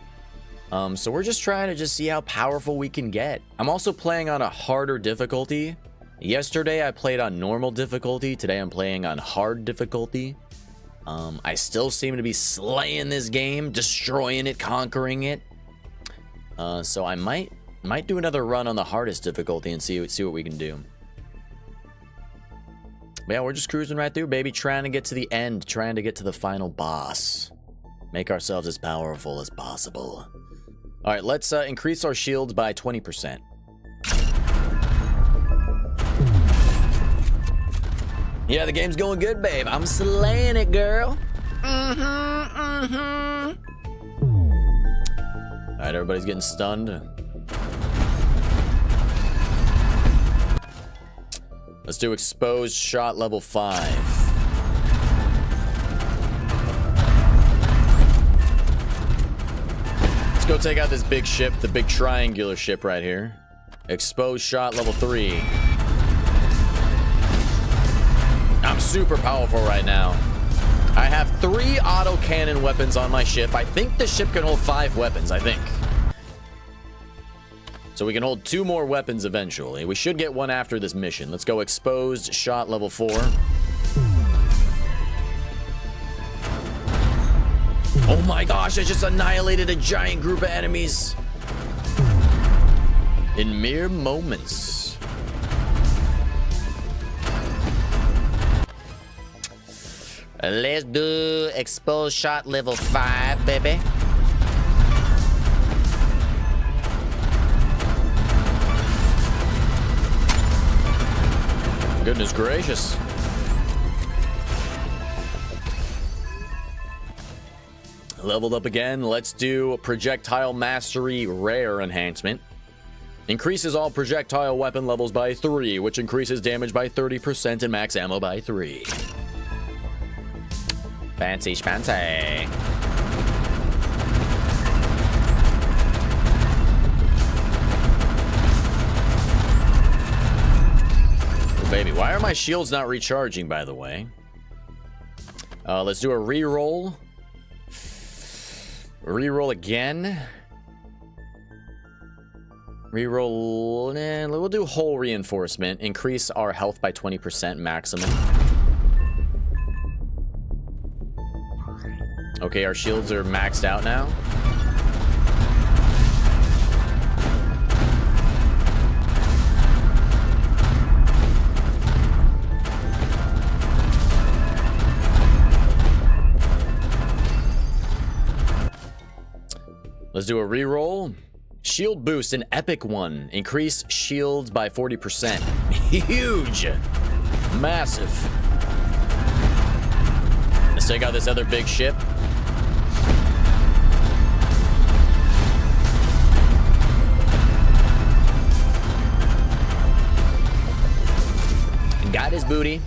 S1: So we're just trying to see how powerful we can get. I'm also playing on a harder difficulty. Yesterday I played on normal difficulty. Today I'm playing on hard difficulty. I still seem to be slaying this game, destroying it, conquering it. So I might do another run on the hardest difficulty and see what we can do. But yeah, we're just cruising right through, baby, trying to get to the end, trying to get to the final boss. Make ourselves as powerful as possible. All right, let's increase our shields by 20%. Yeah, the game's going good, babe. I'm slaying it, girl. All right, everybody's getting stunned. Let's do exposed shot level 5. Let's go take out this big ship, the big triangular ship right here. Exposed shot level 3. I'm super powerful right now. I have 3 autocannon weapons on my ship. I think the ship can hold 5 weapons, I think. So we can hold 2 more weapons eventually. We should get one after this mission. Let's go exposed shot level 4. Oh my gosh, I just annihilated a giant group of enemies in mere moments. Let's do exposed shot level 5, baby. Goodness gracious. Leveled up again. Let's do projectile mastery rare enhancement. Increases all projectile weapon levels by 3, which increases damage by 30% and max ammo by 3. Fancy schmancy. Oh, baby, why are my shields not recharging, by the way? Let's do a reroll. Reroll again. Reroll. We'll do hull reinforcement. Increase our health by 20% maximum. Okay, our shields are maxed out now. Let's do a reroll. Shield boost, an epic one. Increase shields by 40%. Huge. Massive. Let's take out this other big ship. Got his booty.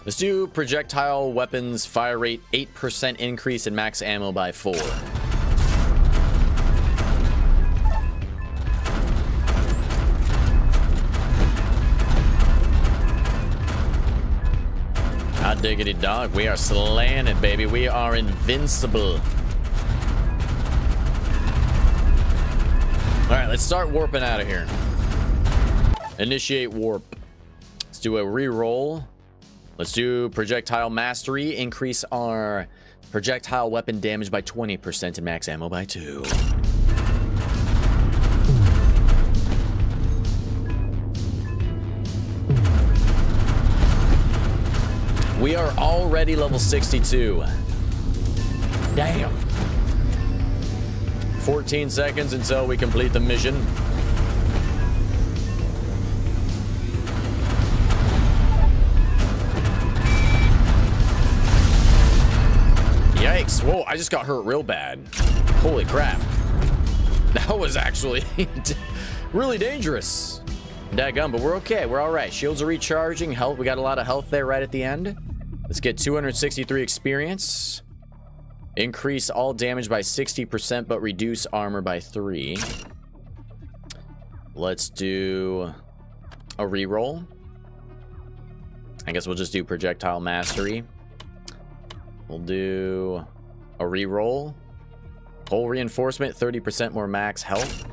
S1: Let's do projectile weapons fire rate 8% increase in max ammo by 4. Hot diggity dog, we are slaying it, baby. We are invincible. All right, let's start warping out of here. Initiate warp. Let's do a re-roll. Let's do projectile mastery. Increase our projectile weapon damage by 20% and max ammo by 2. We are already level 62. Damn. 14 seconds until we complete the mission. Yikes. Whoa, I just got hurt real bad. Holy crap. That was actually really dangerous. Daggum, but we're okay. We're all right. Shields are recharging. Health. We got a lot of health there right at the end. Let's get 263 experience. Increase all damage by 60%, but reduce armor by 3. Let's do a reroll. I guess we'll just do projectile mastery. We'll do a reroll. Hull reinforcement, 30% more max health.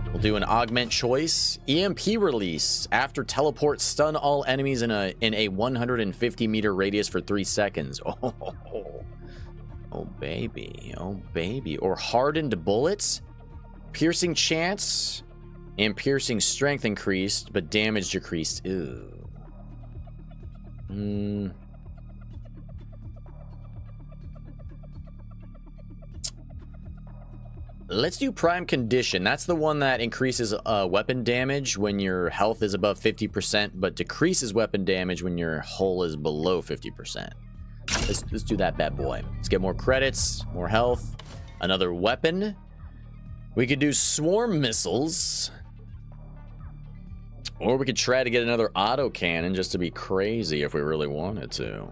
S1: We'll do an augment choice. EMP release. After teleport, stun all enemies in a 150 meter radius for 3 seconds. Oh baby. Oh baby. Or hardened bullets. Piercing chance and piercing strength increased, but damage decreased. Ew. Let's do prime condition. That's the one that increases weapon damage when your health is above 50%, but decreases weapon damage when your hull is below 50%. Let's do that bad boy. Let's get more credits, more health, another weapon. We could do swarm missiles, or we could try to get another auto cannon just to be crazy if we really wanted to.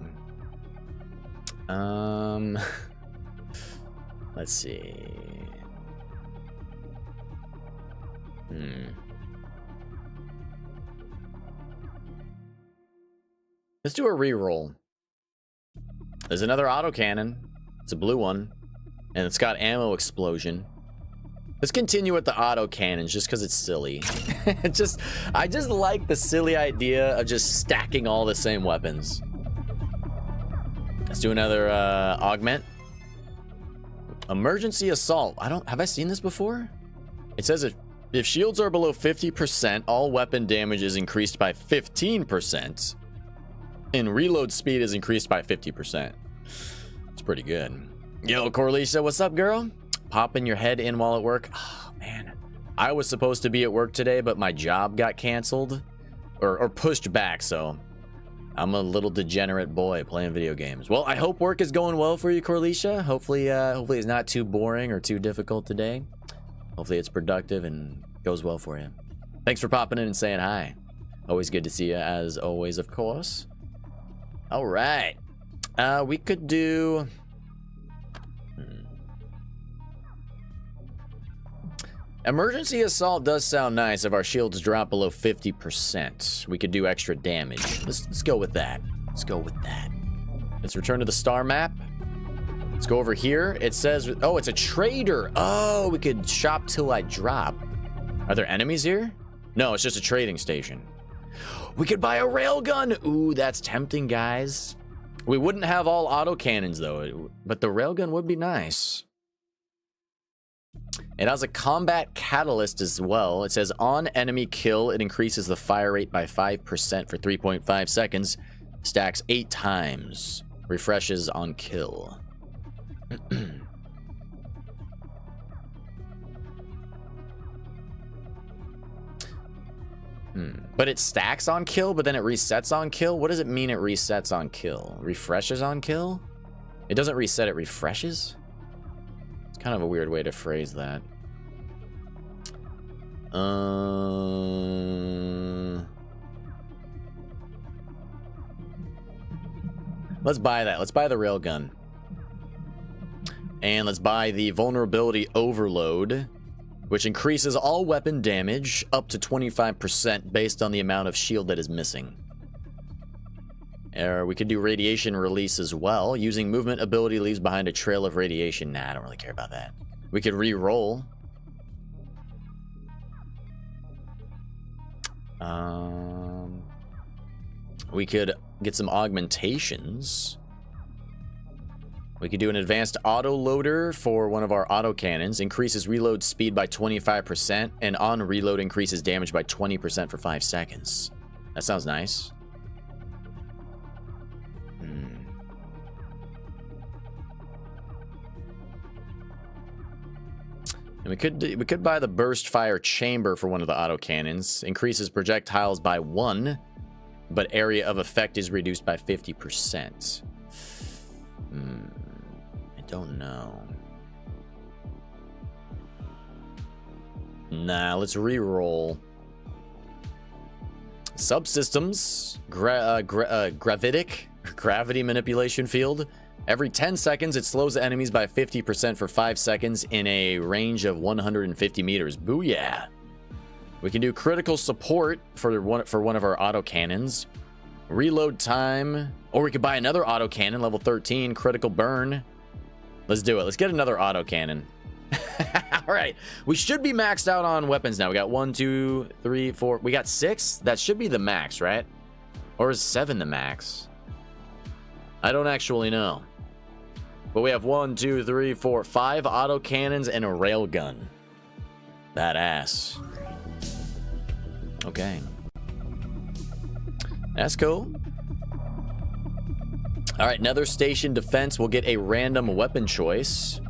S1: Let's see. Let's do a reroll. There's another autocannon. It's a blue one. And it's got ammo explosion. Let's continue with the autocannons just because it's silly. I just like the silly idea of just stacking all the same weapons. Let's do another augment. Emergency assault. Have I seen this before? It says if shields are below 50%, all weapon damage is increased by 15%. And reload speed is increased by 50%. It's pretty good. Yo, Corletia, what's up, girl? Popping your head in while at work. Oh, man. I was supposed to be at work today, but my job got canceled. Or pushed back, so I'm a little degenerate boy playing video games. Well, I hope work is going well for you, Corletia. Hopefully it's not too boring or too difficult today. Hopefully it's productive and goes well for you. Thanks for popping in and saying hi. Always good to see you, as always, of course. All right. We could do... Emergency assault does sound nice if our shields drop below 50%. We could do extra damage. Let's go with that. Let's go with that. Let's return to the star map. Let's go over here. It says, oh, it's a trader. Oh, we could shop till I drop. Are there enemies here? No, it's just a trading station. We could buy a railgun. Ooh, that's tempting, guys. We wouldn't have all autocannons, though, but the railgun would be nice. It has a combat catalyst as well. It says, on enemy kill, it increases the fire rate by 5% for 3.5 seconds. Stacks 8 times. Refreshes on kill. But it stacks on kill, but then it resets on kill? What does it mean it resets on kill? Refreshes on kill? It doesn't reset, it refreshes? It's kind of a weird way to phrase that. Let's buy that. Let's buy the railgun. And let's buy the vulnerability overload, which increases all weapon damage up to 25% based on the amount of shield that is missing. We could do radiation release as well. Using movement ability leaves behind a trail of radiation. Nah, I don't really care about that. We could re-roll. We could get some augmentations. We could do an advanced auto loader for one of our autocannons. Increases reload speed by 25%, and on reload increases damage by 20% for 5 seconds. That sounds nice. And we could buy the burst fire chamber for one of the autocannons. Increases projectiles by 1, but area of effect is reduced by 50%. I don't know. Nah, let's re-roll. Subsystems, gravity manipulation field. Every 10 seconds, it slows the enemies by 50% for 5 seconds in a range of 150 meters. Booyah! We can do critical support for one of our autocannons. Reload time, or we could buy another autocannon, level 13, critical burn. Let's do it. Let's get another autocannon. All right, we should be maxed out on weapons now. We got 1, 2, 3, 4. We got 6. That should be the max, right? Or is 7 the max? I don't actually know. But we have 1, 2, 3, 4, 5 autocannons and a railgun. Badass. Okay. That's cool. All right, Nether Station Defense will get a random weapon choice.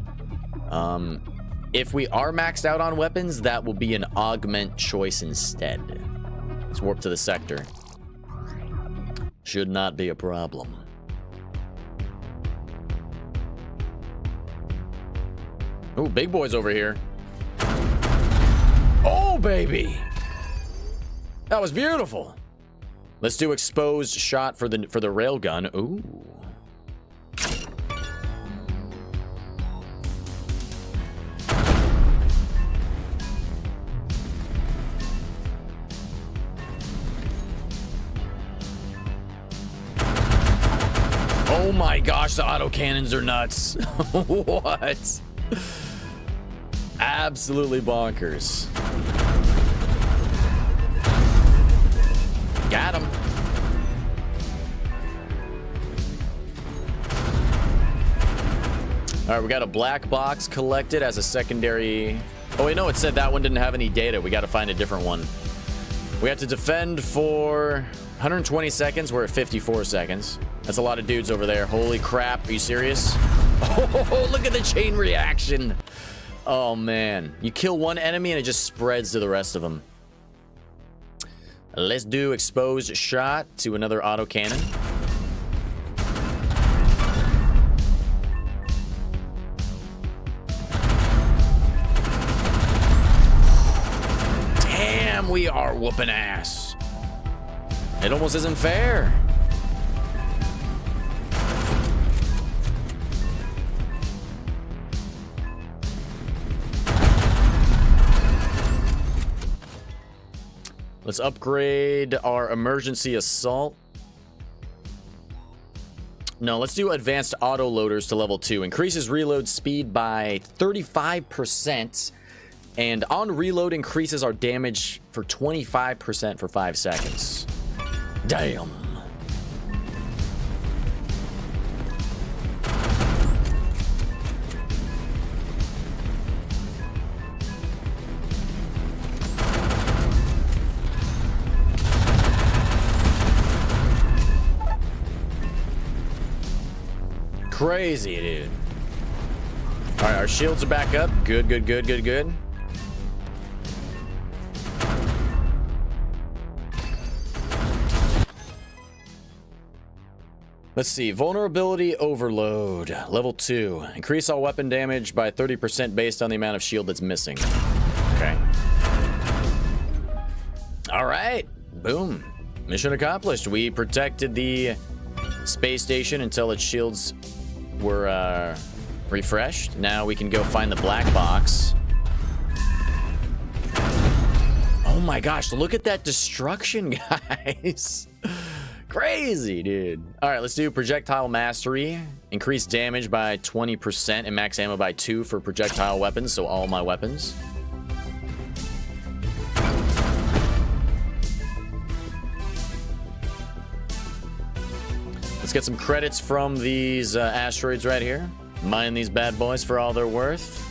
S1: If we are maxed out on weapons, that will be an augment choice instead. Let's warp to the sector. Should not be a problem. Oh, big boy's over here. Oh, baby. That was beautiful. Let's do exposed shot for the railgun. Ooh. Oh my gosh, the autocannons are nuts. What? Absolutely bonkers. Got him. All right, we got a black box collected as a secondary. Oh, wait, no, it said that one didn't have any data. We got to find a different one. We have to defend for 120 seconds. We're at 54 seconds. That's a lot of dudes over there. Holy crap. Are you serious? Oh, look at the chain reaction. Oh, man. You kill one enemy and it just spreads to the rest of them. Let's do exposed shot to another autocannon. Damn, we are whooping ass. It almost isn't fair. Let's upgrade our emergency assault. No, let's do advanced auto loaders to level 2. Increases reload speed by 35%. And on reload increases our damage for 25% for 5 seconds. Damn. Crazy, dude. All right, our shields are back up. Good, good, good, good, good. Let's see. Vulnerability overload. Level 2. Increase all weapon damage by 30% based on the amount of shield that's missing. Okay. All right. Boom. Mission accomplished. We protected the space station until its shields were refreshed. Now we can go find the black box. Oh my gosh, look at that destruction, guys. Crazy, dude. All right, let's do projectile mastery. Increase damage by 20% and max ammo by 2 for projectile weapons, so all my weapons. Let's get some credits from these asteroids right here. Mine these bad boys for all they're worth.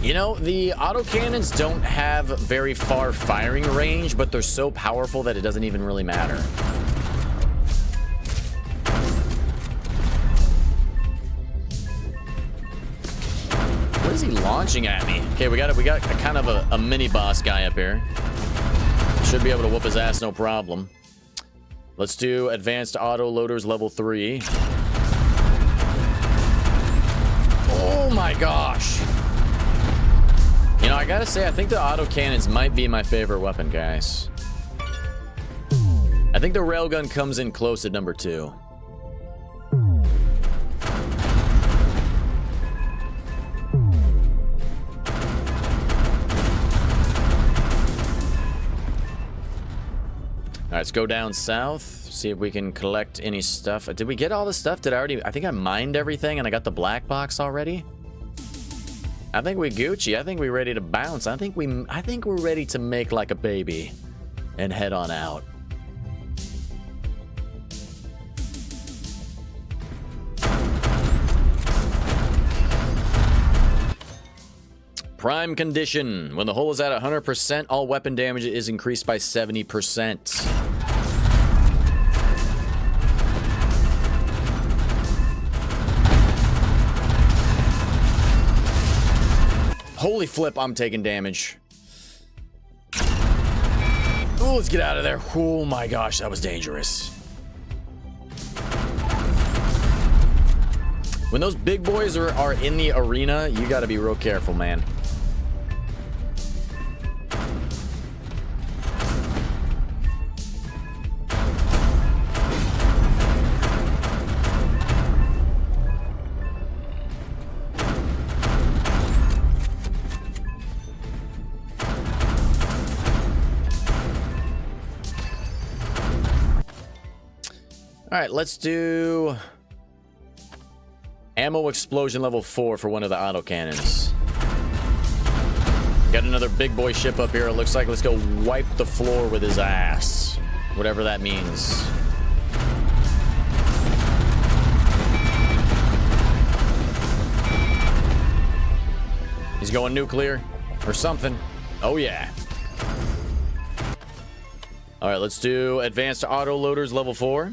S1: You know, the autocannons don't have very far firing range, but they're so powerful that it doesn't even really matter. What is he launching at me? Okay, we got a kind of a mini boss guy up here. Should be able to whoop his ass, no problem. Let's do advanced auto loaders level 3. Oh my gosh. You know, I gotta say, I think the autocannons might be my favorite weapon, guys. I think the railgun comes in close at number 2. All right, let's go down south, see if we can collect any stuff. Did we get all the stuff? Did I already? I think I mined everything and I got the black box already. I think we Gucci. I think we're ready to bounce. I think we're ready to make like a baby and head on out. Prime condition. When the hull is at 100%, all weapon damage is increased by 70%. Holy flip, I'm taking damage. Oh, let's get out of there. Oh my gosh, that was dangerous. When those big boys are in the arena, you gotta be real careful, man. All right, let's do ammo explosion level 4 for one of the autocannons. Got another big boy ship up here, it looks like. Let's go wipe the floor with his ass. Whatever that means. He's going nuclear or something. Oh, yeah. All right, let's do advanced auto loaders level 4.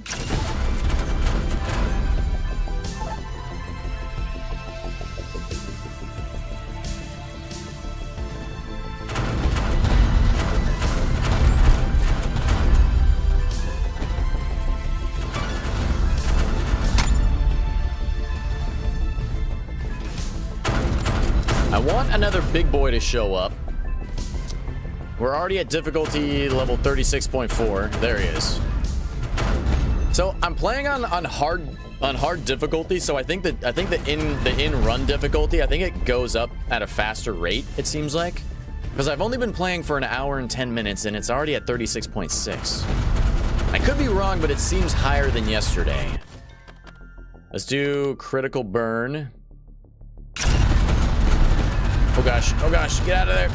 S1: I want another big boy to show up. We're already at difficulty level 36.4. There he is. So I'm playing on hard difficulty. So I think the in run difficulty, I think it goes up at a faster rate. It seems like. Because I've only been playing for an hour and 10 minutes, and it's already at 36.6. I could be wrong, but it seems higher than yesterday. Let's do critical burn. Oh gosh, get out of there.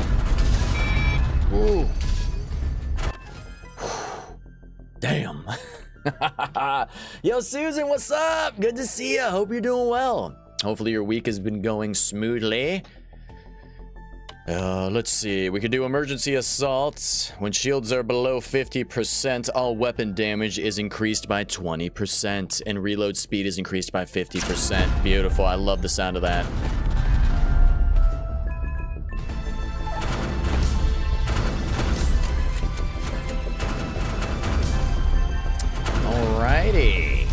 S1: Ooh. Damn. Yo, Susan, what's up? Good to see you. Hope you're doing well. Hopefully your week has been going smoothly. Let's see. We could do emergency assaults. When shields are below 50%, all weapon damage is increased by 20%, and reload speed is increased by 50%. Beautiful. I love the sound of that. Alrighty.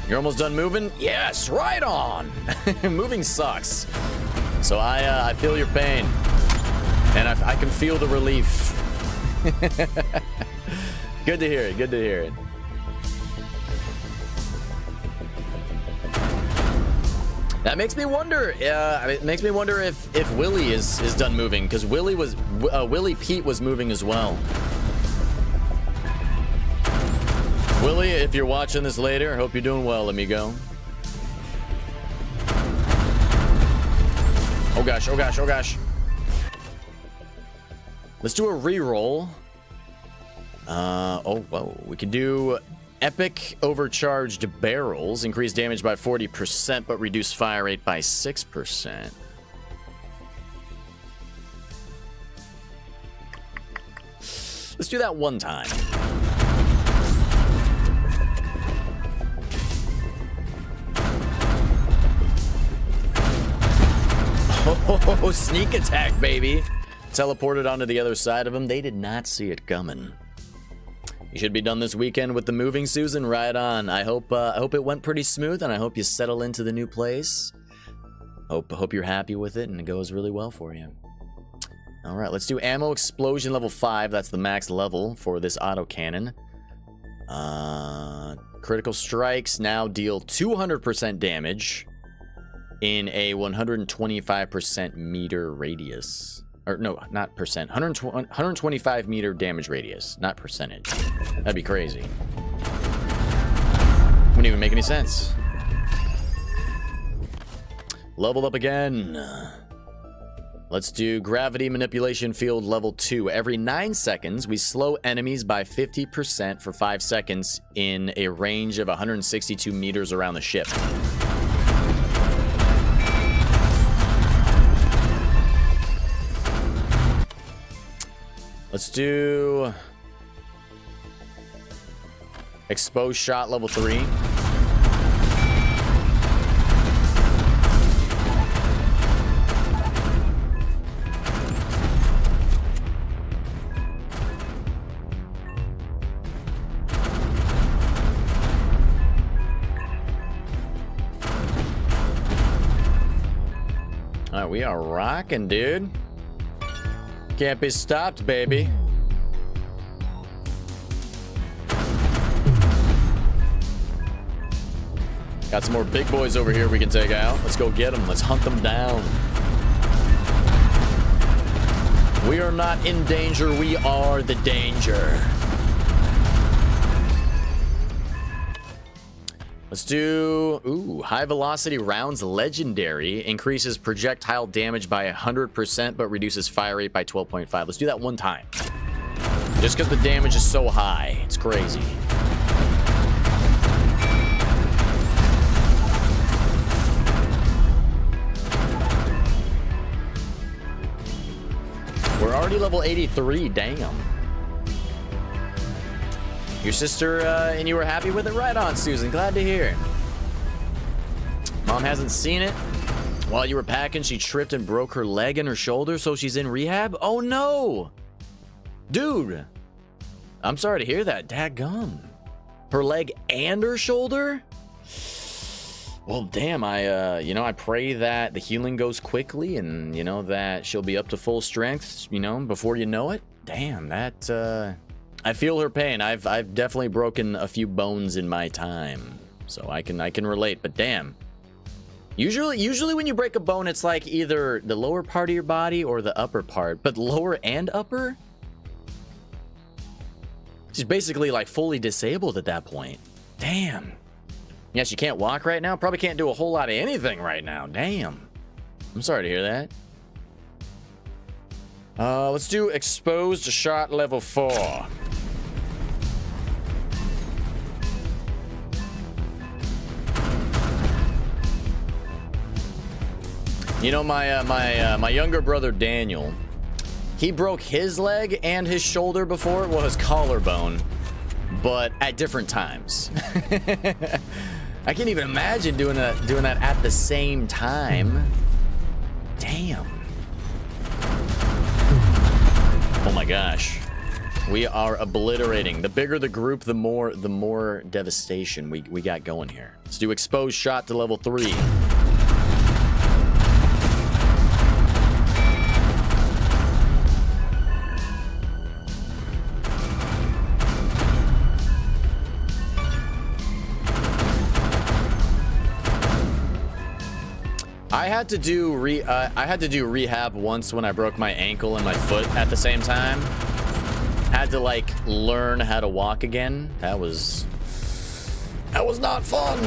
S1: You're almost done moving? Yes, right on. Moving sucks. So I feel your pain, and I can feel the relief. Good to hear it. Good to hear it. That makes me wonder. It makes me wonder if Willie is done moving, because WilliePete was moving as well. Willie, if you're watching this later, I hope you're doing well, amigo. Oh gosh, oh gosh, oh gosh. Let's do a reroll. Oh, whoa. We could do epic overcharged barrels. Increase damage by 40%, but reduce fire rate by 6%. Let's do that one time. Oh, sneak attack, baby. Teleported onto the other side of him. They did not see it coming. You should be done this weekend with the moving, Susan. Right on. I hope it went pretty smooth, and I hope you settle into the new place. Hope you're happy with it, and it goes really well for you. All right, let's do ammo explosion level 5. That's the max level for this autocannon. Critical strikes now deal 200% damage in a 125% meter radius. Or no, not percent. 125 meter damage radius, not percentage. That'd be crazy. Wouldn't even make any sense. Leveled up again. Let's do gravity manipulation field level 2. Every 9 seconds, we slow enemies by 50% for 5 seconds in a range of 162 meters around the ship. Let's do exposed shot level 3. All right, we are rocking, dude. Can't be stopped, baby. Got some more big boys over here we can take out. Let's go get them. Let's hunt them down. We are not in danger. We are the danger. Let's do, high velocity rounds legendary. Increases projectile damage by 100%, but reduces fire rate by 12.5. Let's do that one time. Just because the damage is so high. It's crazy. We're already level 83, damn. Your sister and you were happy with it? Right on, Susan. Glad to hear. Mom hasn't seen it. While you were packing, she tripped and broke her leg and her shoulder, so she's in rehab? Oh, no. Dude. I'm sorry to hear that. Dadgum. Her leg and her shoulder? Well, damn, I pray that the healing goes quickly and, that she'll be up to full strength, before you know it. Damn, that, I feel her pain. I've definitely broken a few bones in my time, so I can relate. But damn, Usually when you break a bone, it's like either the lower part of your body or the upper part. But lower and upper? She's basically like fully disabled at that point. Damn. Yeah, she can't walk right now. Probably can't do a whole lot of anything right now. Damn. I'm sorry to hear that. Let's do exposed shot level 4. You know, my younger brother Daniel, he broke his leg and his shoulder before. Well, his collarbone, but at different times. I can't even imagine doing that at the same time. Damn. Oh my gosh. We are obliterating. The bigger the group, the more devastation we got going here. Let's do exposed shot to level 3. I had to do rehab once when I broke my ankle and my foot at the same time. Had to like learn how to walk again. That was not fun.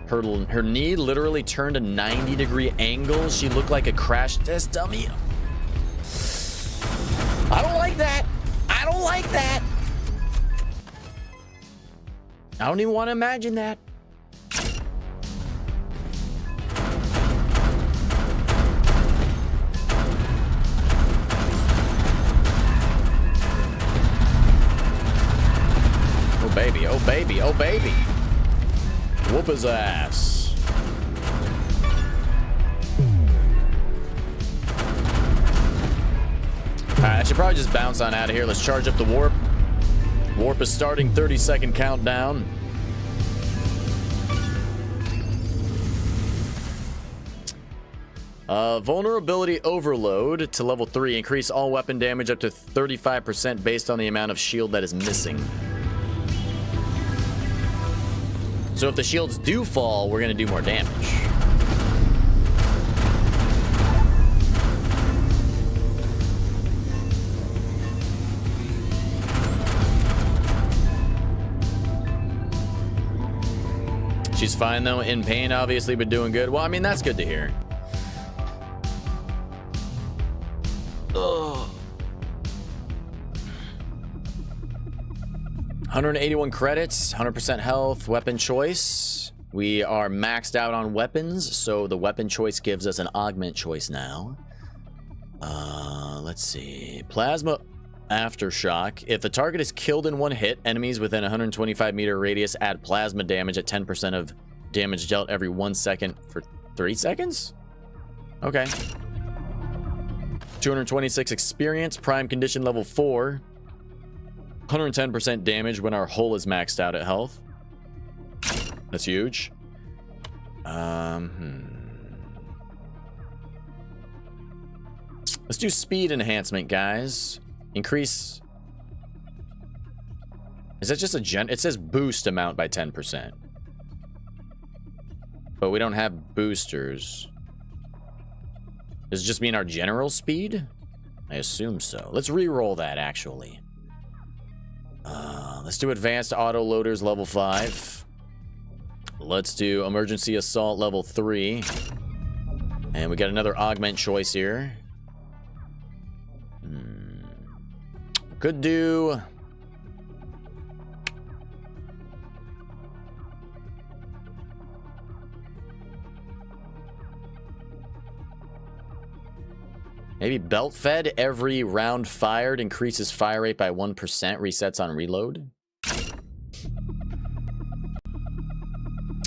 S1: Her knee literally turned a 90-degree angle. She looked like a crash test dummy. I don't like that. I don't like that. I don't even want to imagine that. Oh baby, oh baby, oh baby. Whoop his ass. Alright, I should probably just bounce on out of here. Let's charge up the warp. Warp is starting, 30-second countdown. Vulnerability overload to level 3. Increase all weapon damage up to 35% based on the amount of shield that is missing. So if the shields do fall, we're going to do more damage. She's fine though, in pain obviously, but doing good. Well, I mean, that's good to hear. Ugh. 181 credits, 100% health, weapon choice. We are maxed out on weapons, so the weapon choice gives us an augment choice now. Let's see. Plasma Aftershock. If the target is killed in one hit, enemies within 125 meter radius add plasma damage at 10% of damage dealt every 1 second for 3 seconds? Okay. 226 experience, prime condition level 4. 110% damage when our hull is maxed out at health. That's huge. Let's do speed enhancement, guys. Increase. Is that just a it says boost amount by 10%. But we don't have boosters. Does it just mean our general speed? I assume so. Let's re-roll that, actually. Let's do advanced auto loaders level 5. Let's do emergency assault level 3. And we got another augment choice here. Could do... maybe belt fed. Every round fired increases fire rate by 1%, resets on reload.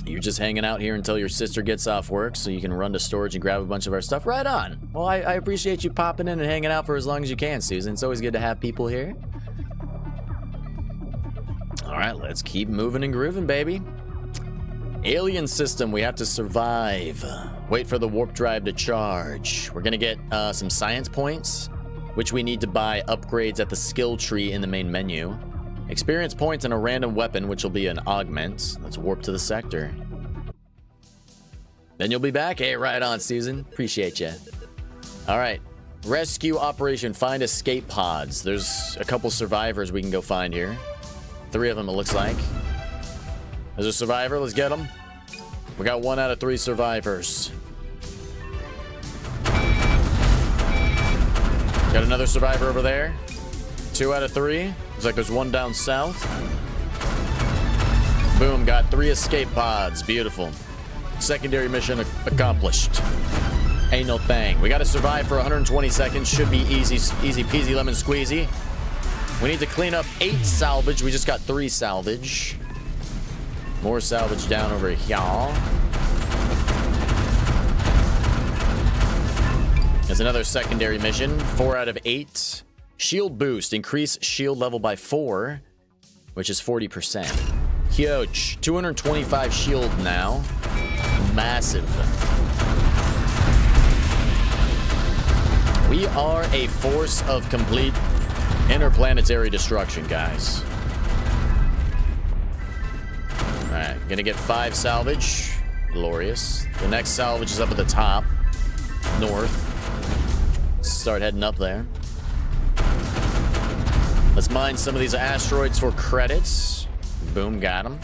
S1: You're just hanging out here until your sister gets off work so you can run to storage and grab a bunch of our stuff. Right on. Well, I appreciate you popping in and hanging out for as long as you can, Susan. It's always good to have people here. All right, let's keep moving and grooving, baby. Alien system, we have to survive. Wait for the warp drive to charge. We're gonna get some science points, which we need to buy upgrades at the skill tree in the main menu. Experience points and a random weapon, which will be an augment. Let's warp to the sector. Then you'll be back. Hey, right on, Susan. Appreciate you. All right. Rescue operation. Find escape pods. There's a couple survivors we can go find here. 3 of them, it looks like. There's a survivor. Let's get them. We got 1 out of 3 survivors. Got another survivor over there. 2 out of 3. Looks like there's 1 down south. Boom, got 3 escape pods. Beautiful. Secondary mission accomplished. Ain't no thing. We got to survive for 120 seconds. Should be easy peasy lemon squeezy. We need to clean up 8 salvage. We just got 3 salvage. More salvage down over here. There's another secondary mission. 4 out of 8. Shield boost. Increase shield level by 4, which is 40%. Huge. 225 shield now. Massive. We are a force of complete interplanetary destruction, guys. Alright, gonna get 5 salvage. Glorious. The next salvage is up at the top. North. Start heading up there. Let's mine some of these asteroids for credits. Boom, got them.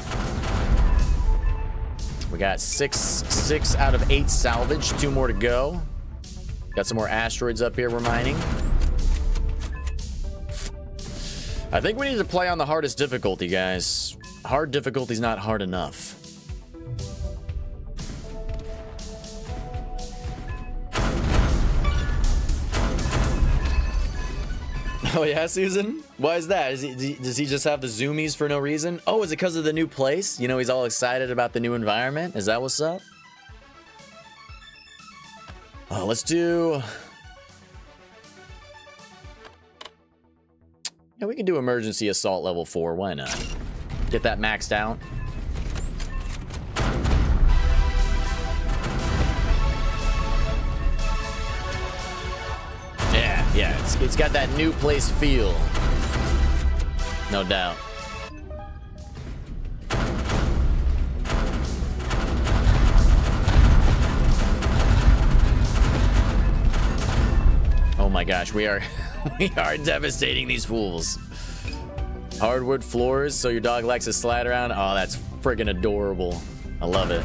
S1: We got 6 out of 8 salvage. 2 more to go. Got some more asteroids up here we're mining. I think we need to play on the hardest difficulty, guys. Hard difficulty's not hard enough. Oh yeah, Susan? Why is that? Does he just have the zoomies for no reason? Oh, is it because of the new place? You know, he's all excited about the new environment? Is that what's up? Oh, let's do... Yeah, we can do emergency assault level 4. Why not? Get that maxed out. Yeah, it's got that new place feel. No doubt. Oh my gosh, we are devastating these fools. Hardwood floors, so your dog likes to slide around. Oh, that's friggin' adorable. I love it.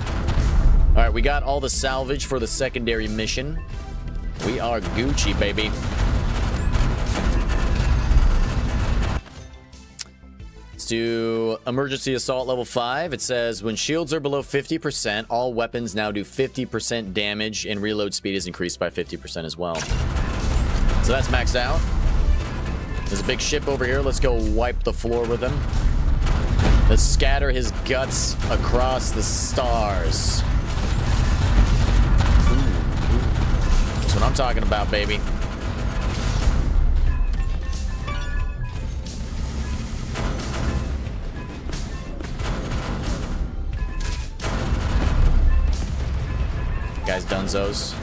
S1: All right, we got all the salvage for the secondary mission. We are Gucci, baby. Let's do emergency assault level 5. It says when shields are below 50%, all weapons now do 50% damage, and reload speed is increased by 50% as well. So that's maxed out. There's a big ship over here. Let's go wipe the floor with him. Let's scatter his guts across the stars. That's what I'm talking about, baby. Guys, dunzos.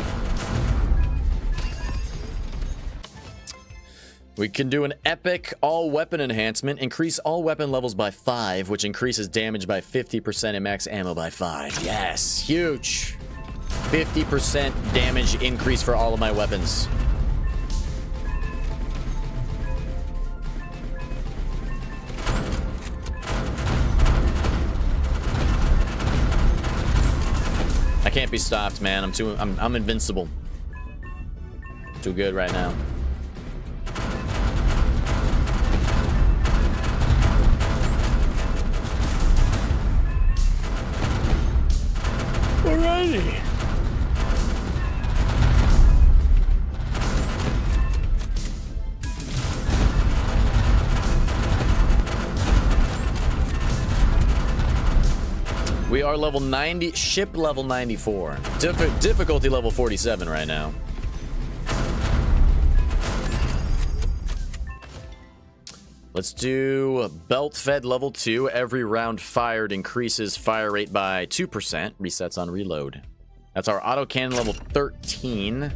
S1: We can do an epic all-weapon enhancement. Increase all weapon levels by 5, which increases damage by 50% and max ammo by 5. Yes, huge. 50% damage increase for all of my weapons. I can't be stopped, man. I'm invincible. Too good right now. Alrighty. We are level 90, ship level 94. Difficulty level 47 right now. Let's do belt fed level 2. Every round fired increases fire rate by 2%. Resets on reload. That's our autocannon level 13.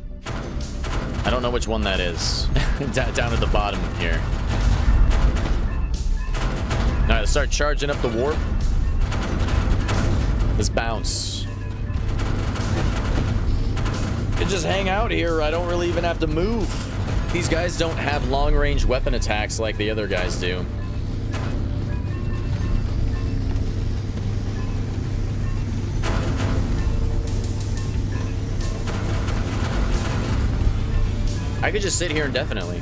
S1: I don't know which one that is. Down at the bottom here. All right, let's start charging up the warp. Let's bounce. Could just hang out here. I don't really even have to move. These guys don't have long-range weapon attacks like the other guys do. I could just sit here indefinitely.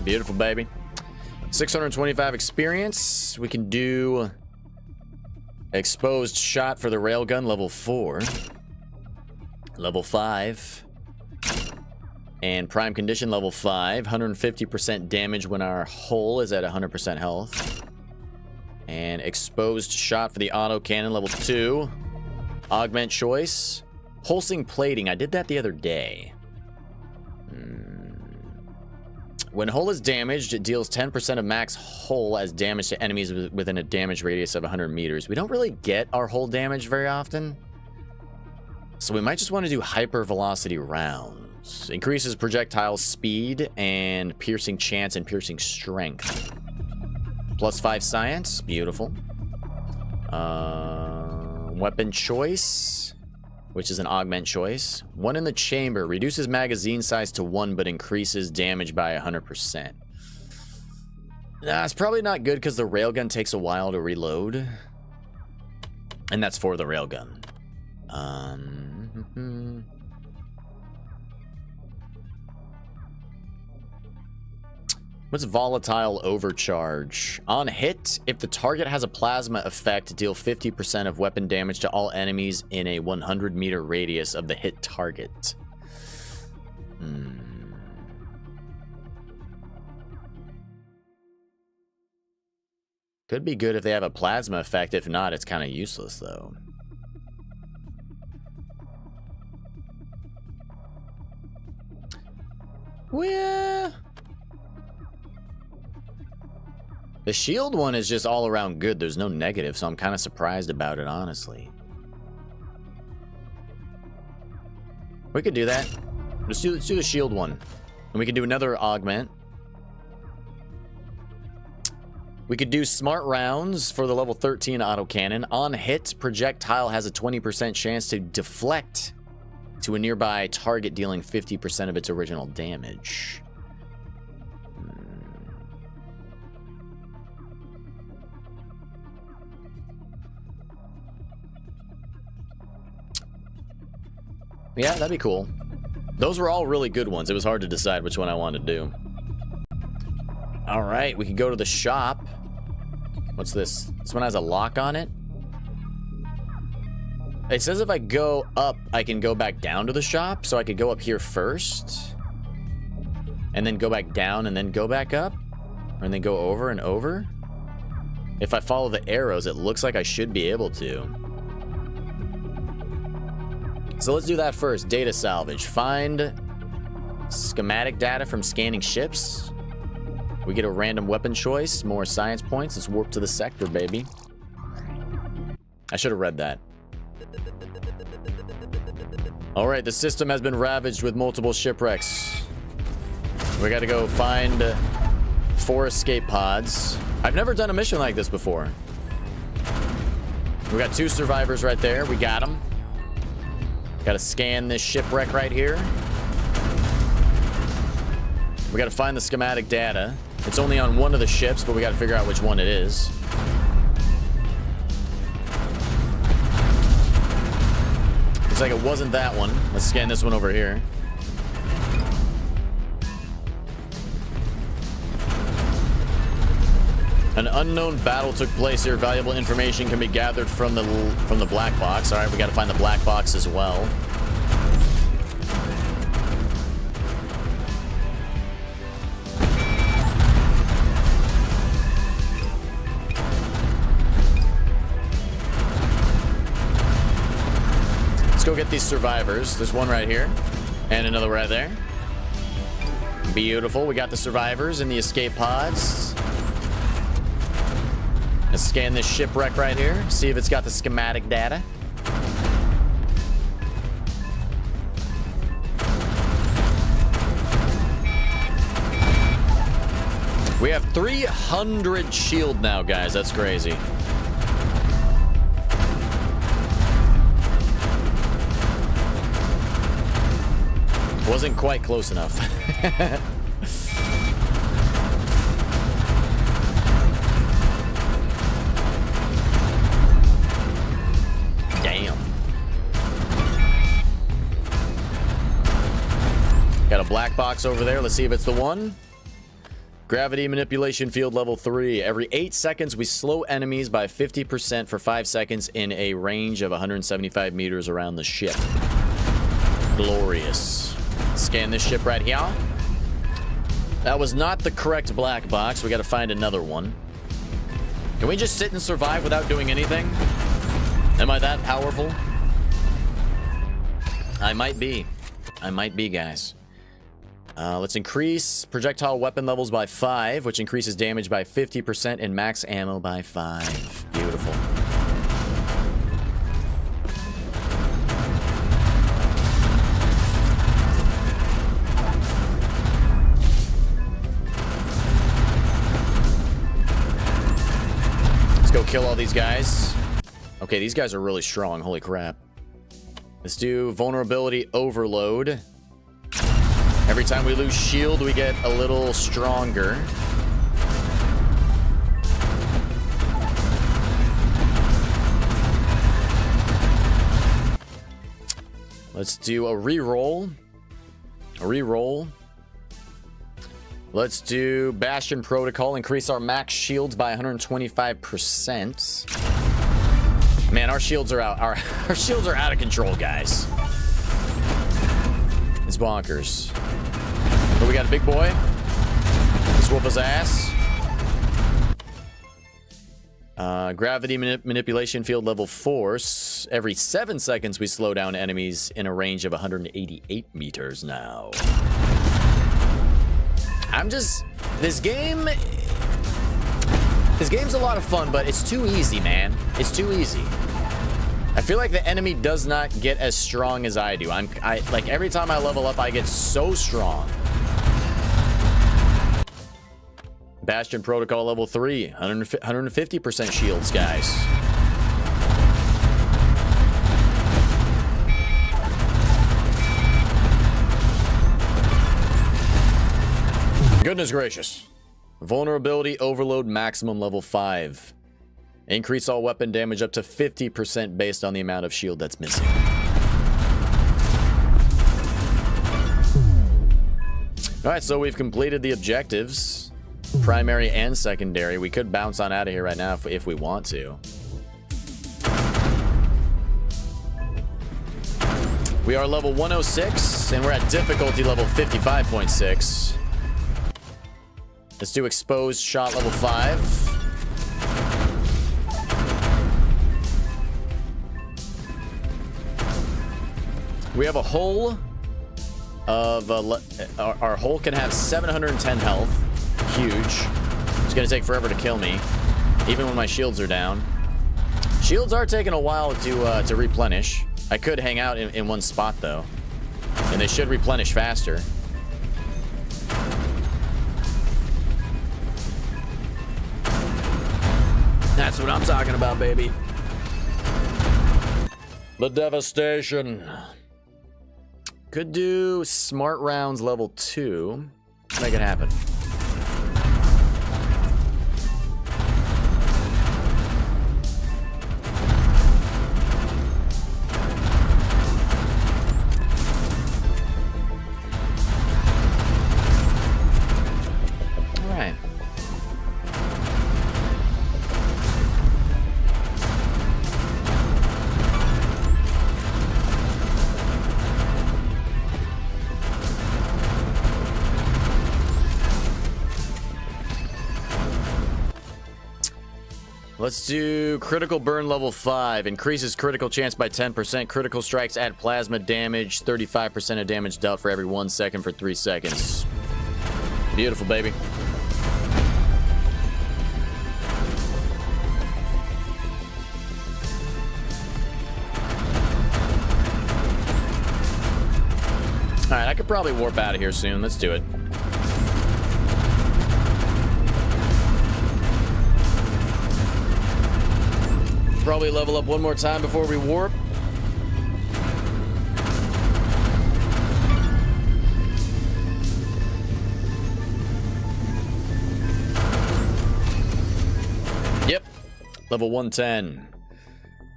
S1: Beautiful, baby. 625 experience. We can do exposed shot for the railgun, level 4. Level 5. And prime condition, level 5. 150% damage when our hull is at 100% health. And exposed shot for the auto cannon, level 2. Augment choice. Pulsing plating. I did that the other day. When hull is damaged, it deals 10% of max hull as damage to enemies within a damage radius of 100 meters. We don't really get our hull damage very often. So we might just want to do hyper velocity rounds. Increases projectile speed and piercing chance and piercing strength. Plus 5 science. Beautiful. Weapon choice, which is an augment choice. 1 in the chamber. Reduces magazine size to 1, but increases damage by 100%. Nah, it's probably not good because the railgun takes a while to reload. And that's for the railgun. What's volatile overcharge? On hit, if the target has a plasma effect, deal 50% of weapon damage to all enemies in a 100-meter radius of the hit target. Could be good if they have a plasma effect. If not, it's kind of useless, though. Well, the shield one is just all around good. There's no negative, so I'm kind of surprised about it, honestly. We could do that. Let's do the shield one. And we can do another augment. We could do smart rounds for the level 13 autocannon. On hit, projectile has a 20% chance to deflect to a nearby target, dealing 50% of its original damage. Yeah, that'd be cool. Those were all really good ones. It was hard to decide which one I wanted to do. All right, we can go to the shop. What's this? This one has a lock on it. It says if I go up, I can go back down to the shop. So I could go up here first. And then go back down and then go back up. And then go over and over. If I follow the arrows, it looks like I should be able to. So let's do that first. Data salvage. Find schematic data from scanning ships. We get a random weapon choice. More science points. Let's warp to the sector, baby. I should have read that. Alright, the system has been ravaged with multiple shipwrecks. We gotta go find 4 escape pods. I've never done a mission like this before. We got 2 survivors right there. We got them. Gotta scan this shipwreck right here. We gotta find the schematic data. It's only on one of the ships, but we gotta figure out which one it is. Looks like it wasn't that one. Let's scan this one over here. An unknown battle took place here. Valuable information can be gathered from the black box. All right, we got to find the black box as well. Let's go get these survivors. There's one right here and another right there. Beautiful. We got the survivors in the escape pods. Let's scan this shipwreck right here. See if it's got the schematic data. We have 300 shield now, guys. That's crazy. Wasn't quite close enough. Damn. Got a black box over there. Let's see if it's the one. Gravity manipulation field level 3. Every 8 seconds, we slow enemies by 50% for 5 seconds in a range of 175 meters around the ship. Glorious. Scan this ship right here. That was not the correct black box. We got to find another one. Can we just sit and survive without doing anything? Am I that powerful? I might be. I might be, guys. Let's increase projectile weapon levels by 5, which increases damage by 50% and max ammo by 5. Beautiful. Let's go kill all these guys. Okay, these guys are really strong. Holy crap. Let's do vulnerability overload. Every time we lose shield, we get a little stronger. Let's do a reroll. A reroll. Let's do Bastion Protocol. Increase our max shields by 125%. Man, our shields are out. Our shields are out of control, guys. It's bonkers. But we got a big boy. Let's whoop his ass. Gravity manipulation field level 4. Every 7 seconds, we slow down enemies in a range of 188 meters now. This game's a lot of fun, but it's too easy, man. It's too easy. I feel like the enemy does not get as strong as I do. Like every time I level up, I get so strong. Bastion Protocol level 3, 150% shields, guys. Goodness gracious. Vulnerability overload maximum level 5. Increase all weapon damage up to 50% based on the amount of shield that's missing. Alright, so we've completed the objectives. Primary and secondary. We could bounce on out of here right now if we want to. We are level 106, and we're at difficulty level 55.6. Let's do exposed shot level 5. We have a hull of... our hull can have 710 health. Huge. It's gonna take forever to kill me, even when my shields are down. Shields are taking a while to replenish. I could hang out in one spot though, and they should replenish faster. That's what I'm talking about, baby. The devastation. Could do smart rounds level 2. Make it happen. Let's do critical burn level 5. Increases critical chance by 10%. Critical strikes add plasma damage. 35% of damage dealt for every 1 second for 3 seconds. Beautiful, baby. Alright, I could probably warp out of here soon. Let's do it. probably level up one more time before we warp. Yep, level 110.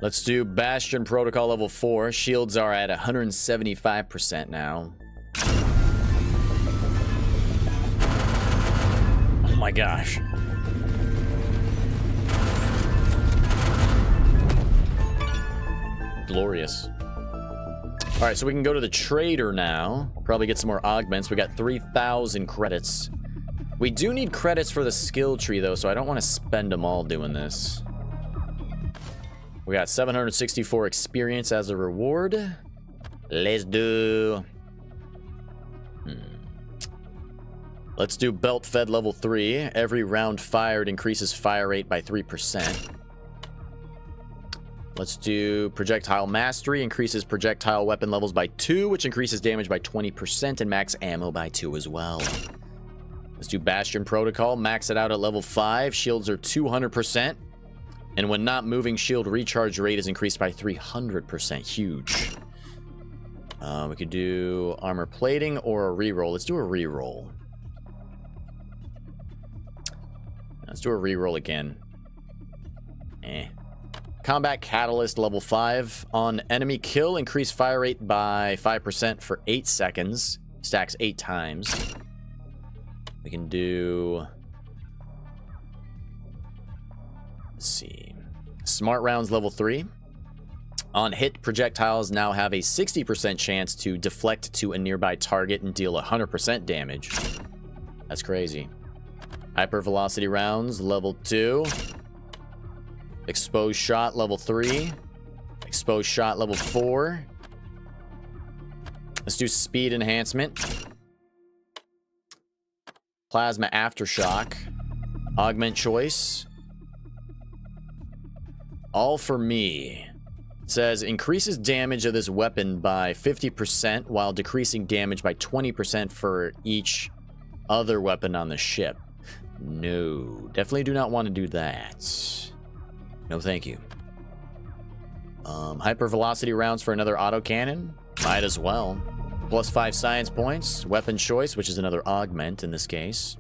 S1: Let's do Bastion Protocol level 4. Shields are at 175% now. Oh my gosh. Glorious. All right, so we can go to the trader now. Probably get some more augments. We got 3,000 credits. We do need credits for the skill tree, though, so I don't want to spend them all doing this. We got 764 experience as a reward. Let's do... Let's do Belt Fed level 3. Every round fired increases fire rate by 3%. Let's do Projectile Mastery. Increases projectile weapon levels by 2, which increases damage by 20% and max ammo by 2 as well. Let's do Bastion Protocol. Max it out at level 5. Shields are 200%. And when not moving, shield recharge rate is increased by 300%. Huge. We could do Armor Plating or a reroll. Let's do a reroll. Let's do a reroll again. Combat Catalyst level 5. On enemy kill, increase fire rate by 5% for 8 seconds. Stacks 8 times. We can do... Let's see. Smart Rounds level 3. On hit, projectiles now have a 60% chance to deflect to a nearby target and deal 100% damage. That's crazy. Hypervelocity rounds level 2. Exposed Shot level 3. Exposed Shot level 4. Let's do Speed Enhancement. Plasma Aftershock. Augment Choice. All for me. It says increases damage of this weapon by 50% while decreasing damage by 20% for each other weapon on the ship. No, definitely do not want to do that. No, thank you. Hypervelocity rounds for another autocannon. Might as well. Plus 5 science points. Weapon choice, which is another augment in this case.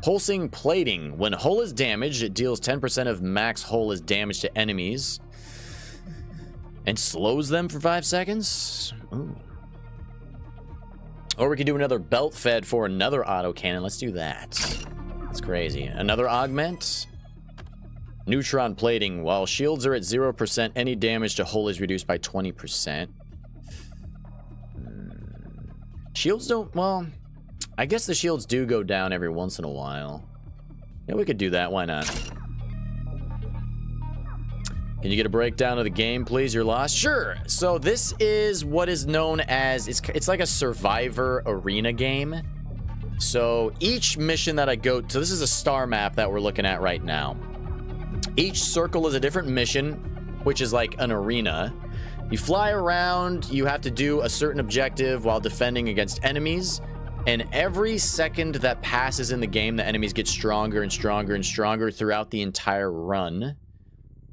S1: Pulsing Plating. When hull is damaged, it deals 10% of max hull as damage to enemies. And slows them for 5 seconds. Ooh. Or we could do another belt fed for another autocannon. Let's do that. That's crazy. Another augment. Neutron Plating. While shields are at 0%, any damage to hull is reduced by 20%. Shields don't... Well, I guess the shields do go down every once in a while. Yeah, we could do that. Why not? Can you get a breakdown of the game, please? You're lost? Sure. So this is what is known as... It's like a Survivor arena game. So each mission that I go... So this is a star map that we're looking at right now. Each circle is a different mission, which is like an arena. You fly around, you have to do a certain objective while defending against enemies, and every second that passes in the game, the enemies get stronger and stronger and stronger throughout the entire run.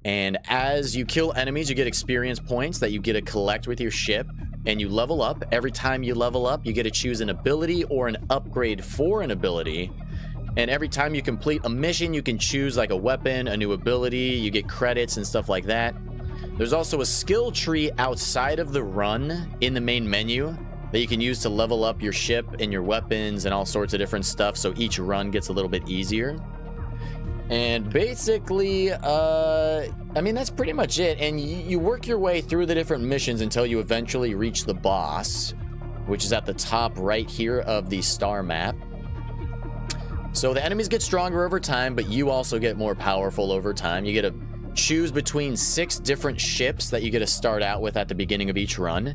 S1: And as you kill enemies, you get experience points that you get to collect with your ship, and you level up. Every time you level up, you get to choose an ability or an upgrade for an ability. And every time you complete a mission, you can choose like a weapon, a new ability, you get credits and stuff like that. There's also a skill tree outside of the run in the main menu that you can use to level up your ship and your weapons and all sorts of different stuff, so each run gets a little bit easier. And basically, I mean, that's pretty much it. And you work your way through the different missions until you eventually reach the boss, which is at the top right here of the star map. So the enemies get stronger over time, but you also get more powerful over time. You get to choose between 6 different ships that you get to start out with at the beginning of each run.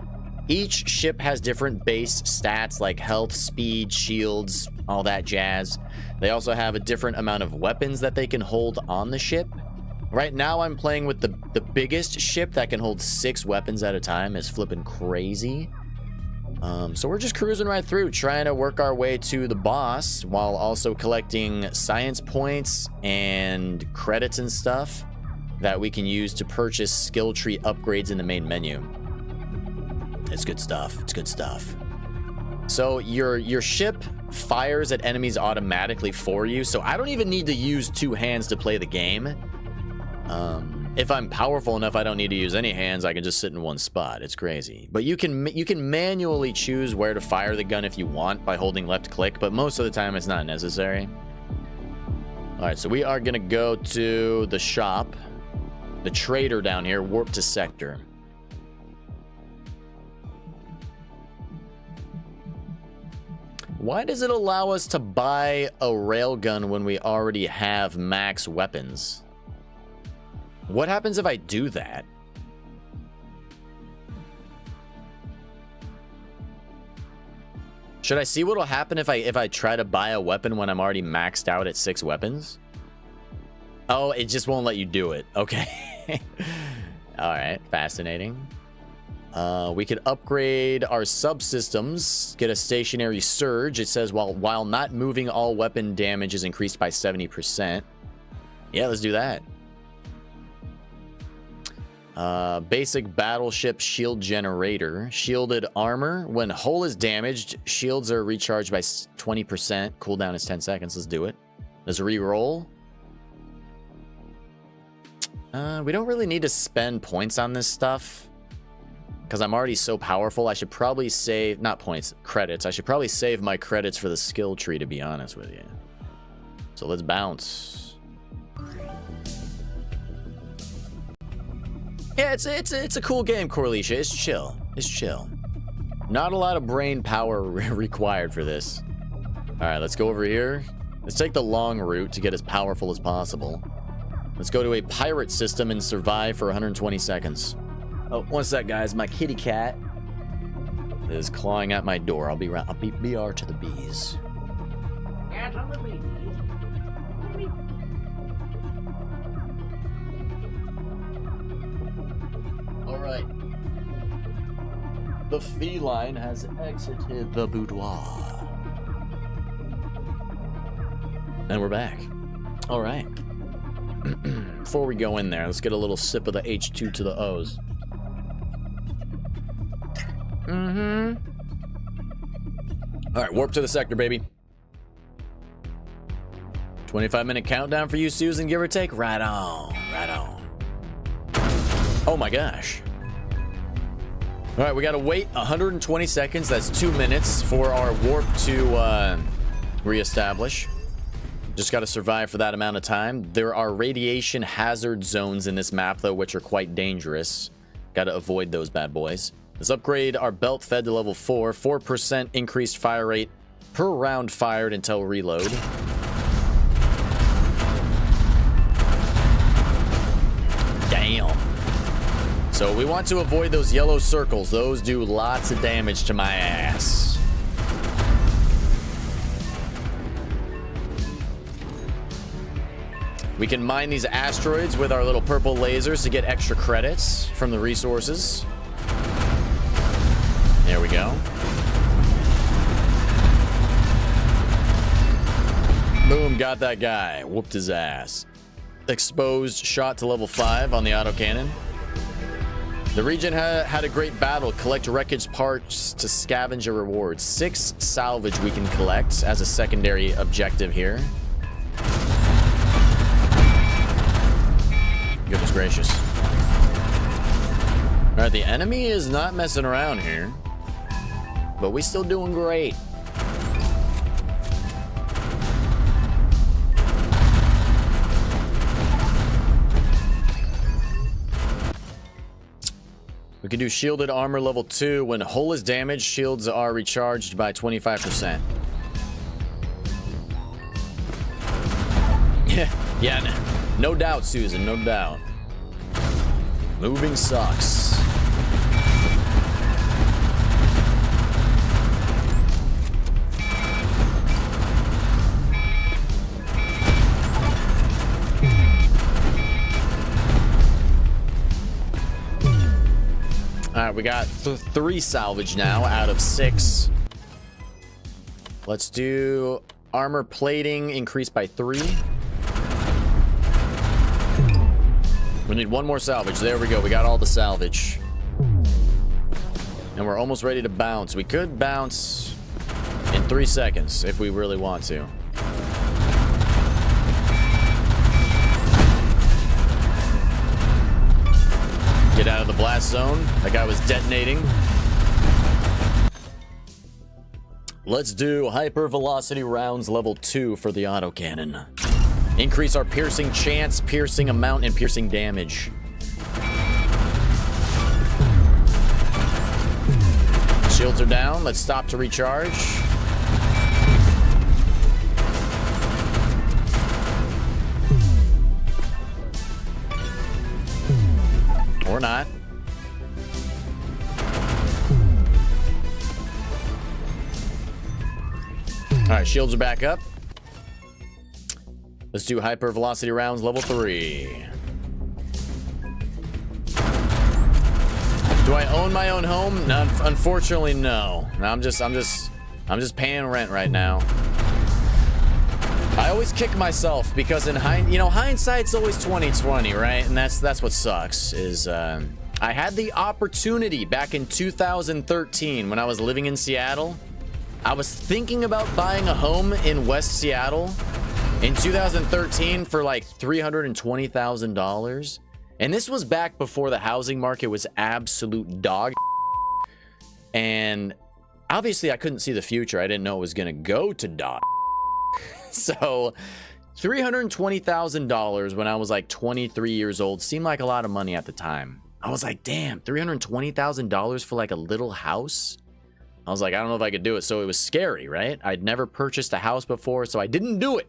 S1: Each ship has different base stats like health, speed, shields, all that jazz. They also have a different amount of weapons that they can hold on the ship. Right now I'm playing with the biggest ship that can hold 6 weapons at a time. Is flipping crazy. So we're just cruising right through, trying to work our way to the boss while also collecting science points and credits and stuff. that we can use to purchase skill tree upgrades in the main menu. It's good stuff. It's good stuff. So your ship fires at enemies automatically for you, so I don't even need to use two hands to play the game. If I'm powerful enough, I don't need to use any hands. I can just sit in one spot. It's crazy. But you can manually choose where to fire the gun if you want by holding left click, but most of the time it's not necessary. All right, so we are gonna go to the shop, the trader down here, warp to sector. Why does it allow us to buy a railgun when we already have max weapons? What happens if I do that? Should I see what'll happen if I try to buy a weapon when I'm already maxed out at 6 weapons? Oh, it just won't let you do it. Okay. All right, fascinating. We could upgrade our subsystems, get a stationary surge. It says while not moving, all weapon damage is increased by 70%. Yeah, let's do that. Basic battleship shield generator. Shielded armor. When hull is damaged, shields are recharged by 20%. Cooldown is 10 seconds. Let's do it. Let's re-roll. We don't really need to spend points on this stuff, because I'm already so powerful. I should probably save, not points, credits. I should probably save my credits for the skill tree, to be honest with you. So let's bounce. Yeah, it's a cool game, Corletia. It's chill. It's chill. Not a lot of brain power required for this. All right, let's go over here. Let's take the long route to get as powerful as possible. Let's go to a pirate system and survive for 120 seconds. Oh, one sec, guys. My kitty cat is clawing at my door. I'll be right. I'll be BR to the bees. All right. The feline has exited the boudoir, and we're back. All right. Before we go in there, let's get a little sip of the H2 to the O's. Mm-hmm. All right, warp to the sector, baby. 25-minute countdown for you, Susan, give or take. Right on, right on. Oh my gosh. All right, we gotta wait 120 seconds. That's 2 minutes for our warp to reestablish. Just gotta survive for that amount of time. There are radiation hazard zones in this map, though, which are quite dangerous. Gotta avoid those bad boys. Let's upgrade our belt fed to level 4. 4% increased fire rate per round fired until reload. Damn. So we want to avoid those yellow circles. Those do lots of damage to my ass. We can mine these asteroids with our little purple lasers to get extra credits from the resources. There we go. Boom, got that guy. Whooped his ass. Exposed shot to level 5 on the autocannon. The region had a great battle. Collect wreckage parts to scavenge a reward. 6 salvage we can collect as a secondary objective here. Goodness gracious. All right, the enemy is not messing around here, but we still doing great. We can do shielded armor level 2. When hull is damaged, shields are recharged by 25%. Yeah, no doubt, Susan, no doubt. Moving sucks. All right, we got 3 salvage now out of 6. Let's do armor plating increased by 3. We need one more salvage. There we go. We got all the salvage. And we're almost ready to bounce. We could bounce in 3 seconds if we really want to. Get out of the blast zone. That guy was detonating. Let's do hyper velocity rounds level 2 for the autocannon. Increase our piercing chance, piercing amount, and piercing damage. Shields are down. Let's stop to recharge. Or not. All right, shields are back up. Let's do hyper velocity rounds level 3. Do I own my own home? No, unfortunately, no. I'm just paying rent right now. I always kick myself because hindsight's always 20/20, right? And that's what sucks is I had the opportunity back in 2013 when I was living in Seattle. I was thinking about buying a home in West Seattle in 2013 for like $320,000. And this was back before the housing market was absolute dog. And obviously I couldn't see the future. I didn't know it was going to go to dog. So $320,000 when I was like 23 years old seemed like a lot of money at the time. I was like, damn, $320,000 for like a little house? I was like, I don't know if I could do it. So it was scary, right? I'd never purchased a house before, so I didn't do it.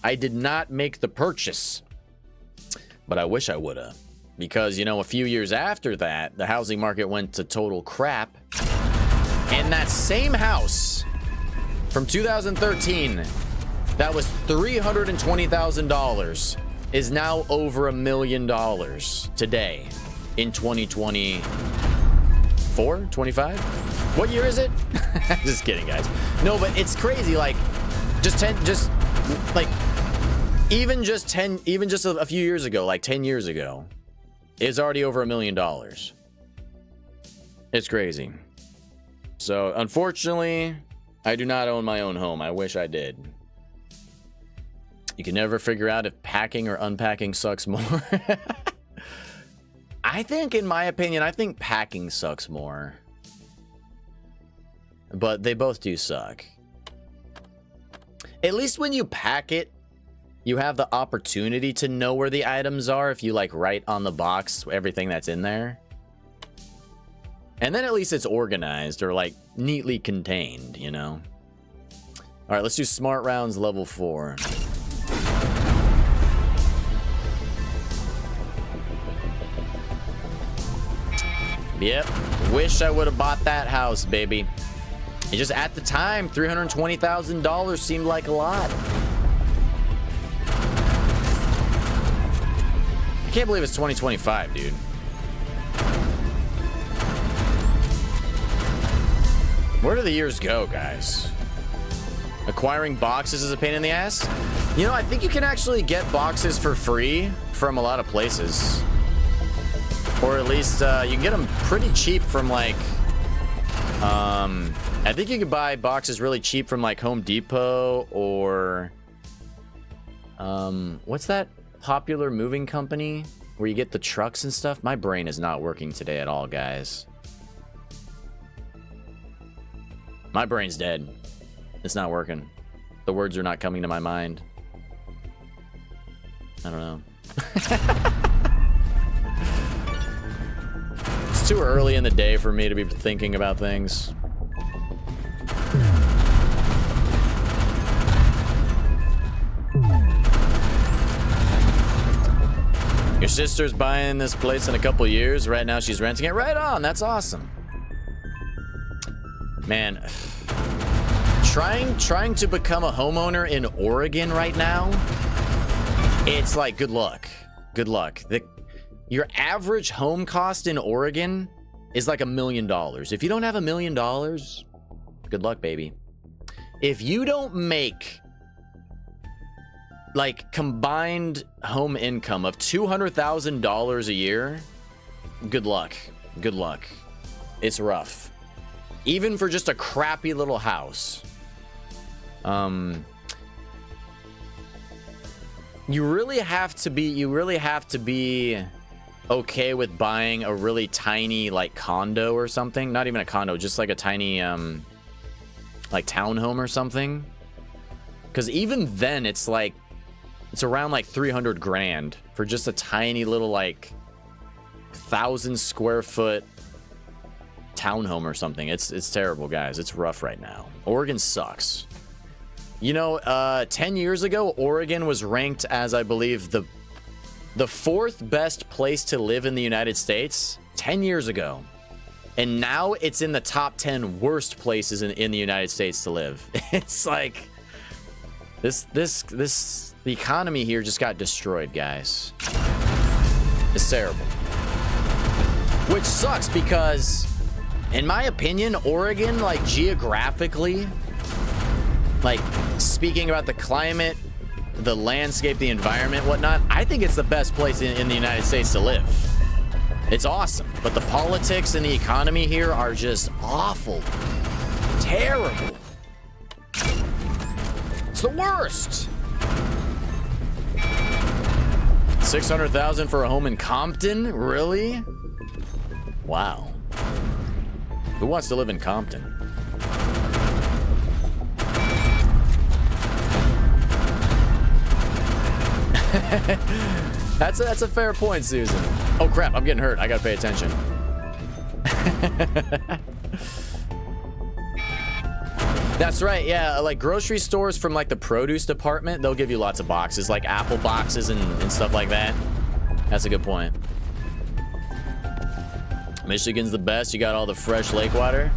S1: I did not make the purchase. But I wish I would have. Because, a few years after that, the housing market went to total crap. And that same house from 2013, that was $320,000, is now over $1 million today in 2024, 25? What year is it? Just kidding, guys. No, but it's crazy. Like, even just a few years ago, like 10 years ago, it's already over $1 million. It's crazy. So, unfortunately, I do not own my own home. I wish I did. You can never figure out if packing or unpacking sucks more. I think, in my opinion, I think packing sucks more. But they both do suck. At least when you pack it, you have the opportunity to know where the items are if you like write on the box everything that's in there. And then at least it's organized or like neatly contained, All right, let's do smart rounds level 4. Yep, wish I would have bought that house, baby. It just at the time, $320,000 seemed like a lot. I can't believe it's 2025, dude. Where do the years go, guys? Acquiring boxes is a pain in the ass? I think you can actually get boxes for free from a lot of places. Or at least you can get them pretty cheap from like... I think you can buy boxes really cheap from like Home Depot or... what's that popular moving company where you get the trucks and stuff? My brain is not working today at all, guys. My brain's dead. It's not working. The words are not coming to my mind. I don't know. It's too early in the day for me to be thinking about things. Your sister's buying this place in a couple years. Right now she's renting it. Right on. That's awesome. Man, trying to become a homeowner in Oregon right now, it's like good luck. Good luck. Your average home cost in Oregon is like $1 million. If you don't have $1 million, good luck, baby. If you don't make like combined home income of $200,000 a year, good luck. Good luck. It's rough. Even for just a crappy little house. You really have to be okay with buying a really tiny like condo or something. Not even a condo, just like a tiny like townhome or something. Because even then it's like it's around like 300 grand for just a tiny little like 1,000 square foot townhome or something. It's terrible, guys. It's rough right now. Oregon sucks. You know, 10 years ago, Oregon was ranked as, I believe, the 4th best place to live in the United States 10 years ago. And now it's in the top 10 worst places in the United States to live. It's like the economy here just got destroyed, guys. It's terrible. Which sucks because, in my opinion, Oregon, like geographically, like speaking about the climate, the landscape, the environment, whatnot, I think it's the best place in the United States to live. It's awesome. But the politics and the economy here are just awful. Terrible. It's the worst. $600,000 for a home in Compton? Really? Wow. Who wants to live in Compton? That's a fair point, Susan. Oh crap, I'm getting hurt. I gotta pay attention. That's right, yeah, like grocery stores from like the produce department, they'll give you lots of boxes, like apple boxes and stuff like that. That's a good point. Michigan's the best. You got all the fresh lake water.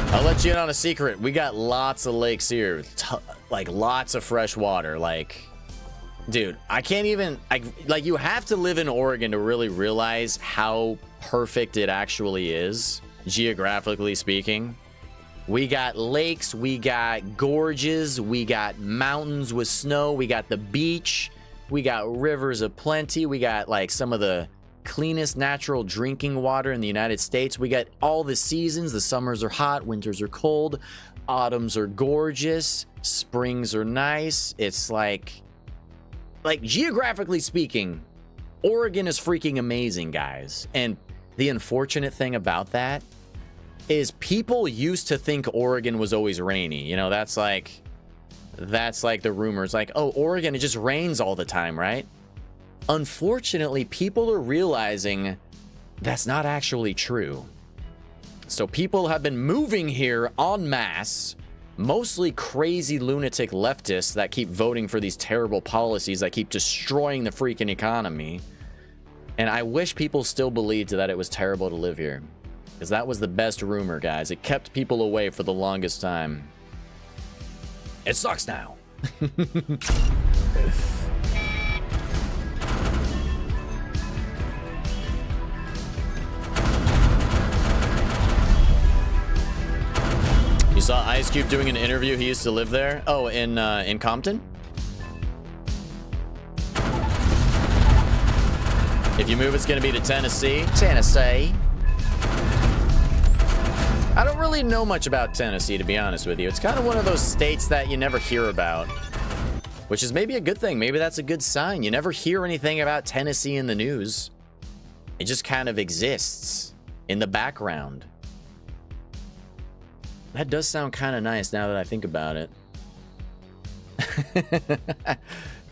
S1: I'll let you in on a secret. We got lots of lakes here. Like lots of fresh water. Like, dude, I can't even, like, you have to live in Oregon to really realize how perfect it actually is, geographically speaking. We got lakes, we got gorges, we got mountains with snow, we got the beach, we got rivers aplenty, we got like some of the cleanest natural drinking water in the United States. We got all the seasons. The summers are hot, winters are cold, autumns are gorgeous, springs are nice. It's like geographically speaking, Oregon is freaking amazing, guys. And the unfortunate thing about that is people used to think Oregon was always rainy. You know, that's like the rumors, like, oh, Oregon, it just rains all the time, right? Unfortunately, people are realizing that's not actually true. So people have been moving here en masse, mostly crazy lunatic leftists that keep voting for these terrible policies that keep destroying the freaking economy. And I wish people still believed that it was terrible to live here, because that was the best rumor, guys. It kept people away for the longest time. It sucks now. You saw Ice Cube doing an interview. He used to live there. Oh, in Compton? If you move, it's going to be to Tennessee. Tennessee. I don't really know much about Tennessee, to be honest with you. It's kind of one of those states that you never hear about, which is maybe a good thing. Maybe that's a good sign. You never hear anything about Tennessee in the news. It just kind of exists in the background. That does sound kind of nice now that I think about it.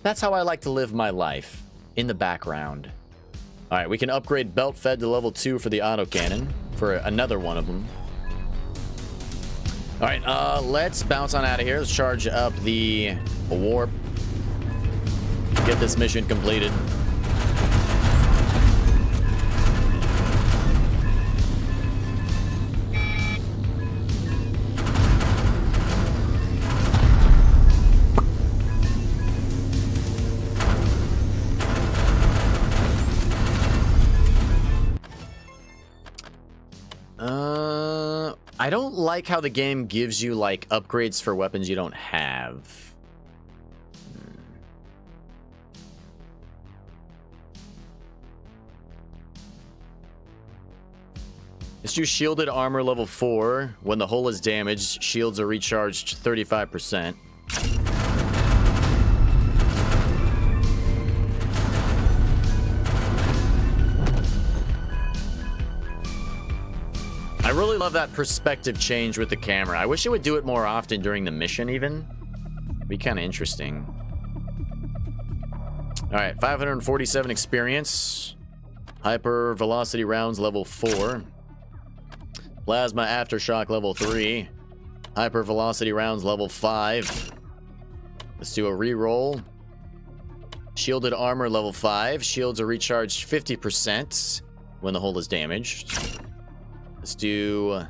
S1: That's how I like to live my life, in the background. All right, we can upgrade belt fed to level 2 for the autocannon, for another one of them. All right, let's bounce on out of here. Let's charge up the warp. Get this mission completed. I don't like how the game gives you like upgrades for weapons you don't have. Let's do shielded armor level 4. When the hull is damaged, shields are recharged 35%. I really love that perspective change with the camera. I wish it would do it more often during the mission even. It'd be kind of interesting. Alright, 547 experience. Hyper velocity rounds level 4. Plasma aftershock level 3. Hyper velocity rounds level 5. Let's do a reroll. Shielded armor level 5. Shields are recharged 50% when the hull is damaged. Let's do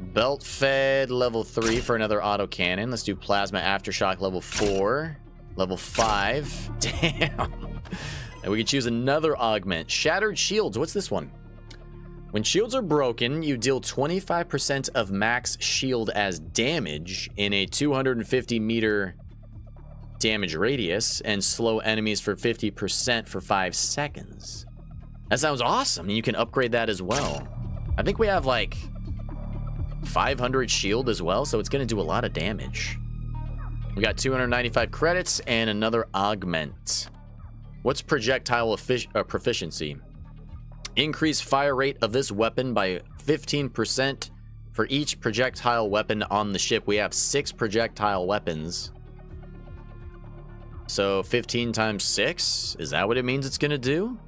S1: belt fed level 3 for another autocannon. Let's do plasma aftershock level 4. Level 5. Damn. And we can choose another augment. Shattered shields. What's this one? When shields are broken, you deal 25% of max shield as damage in a 250 meter damage radius and slow enemies for 50% for 5 seconds. That sounds awesome. You can upgrade that as well. I think we have like 500 shield as well, so it's going to do a lot of damage. We got 295 credits and another augment. What's projectile proficiency? Increase fire rate of this weapon by 15% for each projectile weapon on the ship. We have 6 projectile weapons. So 15 times 6? Is that what it means it's going to do?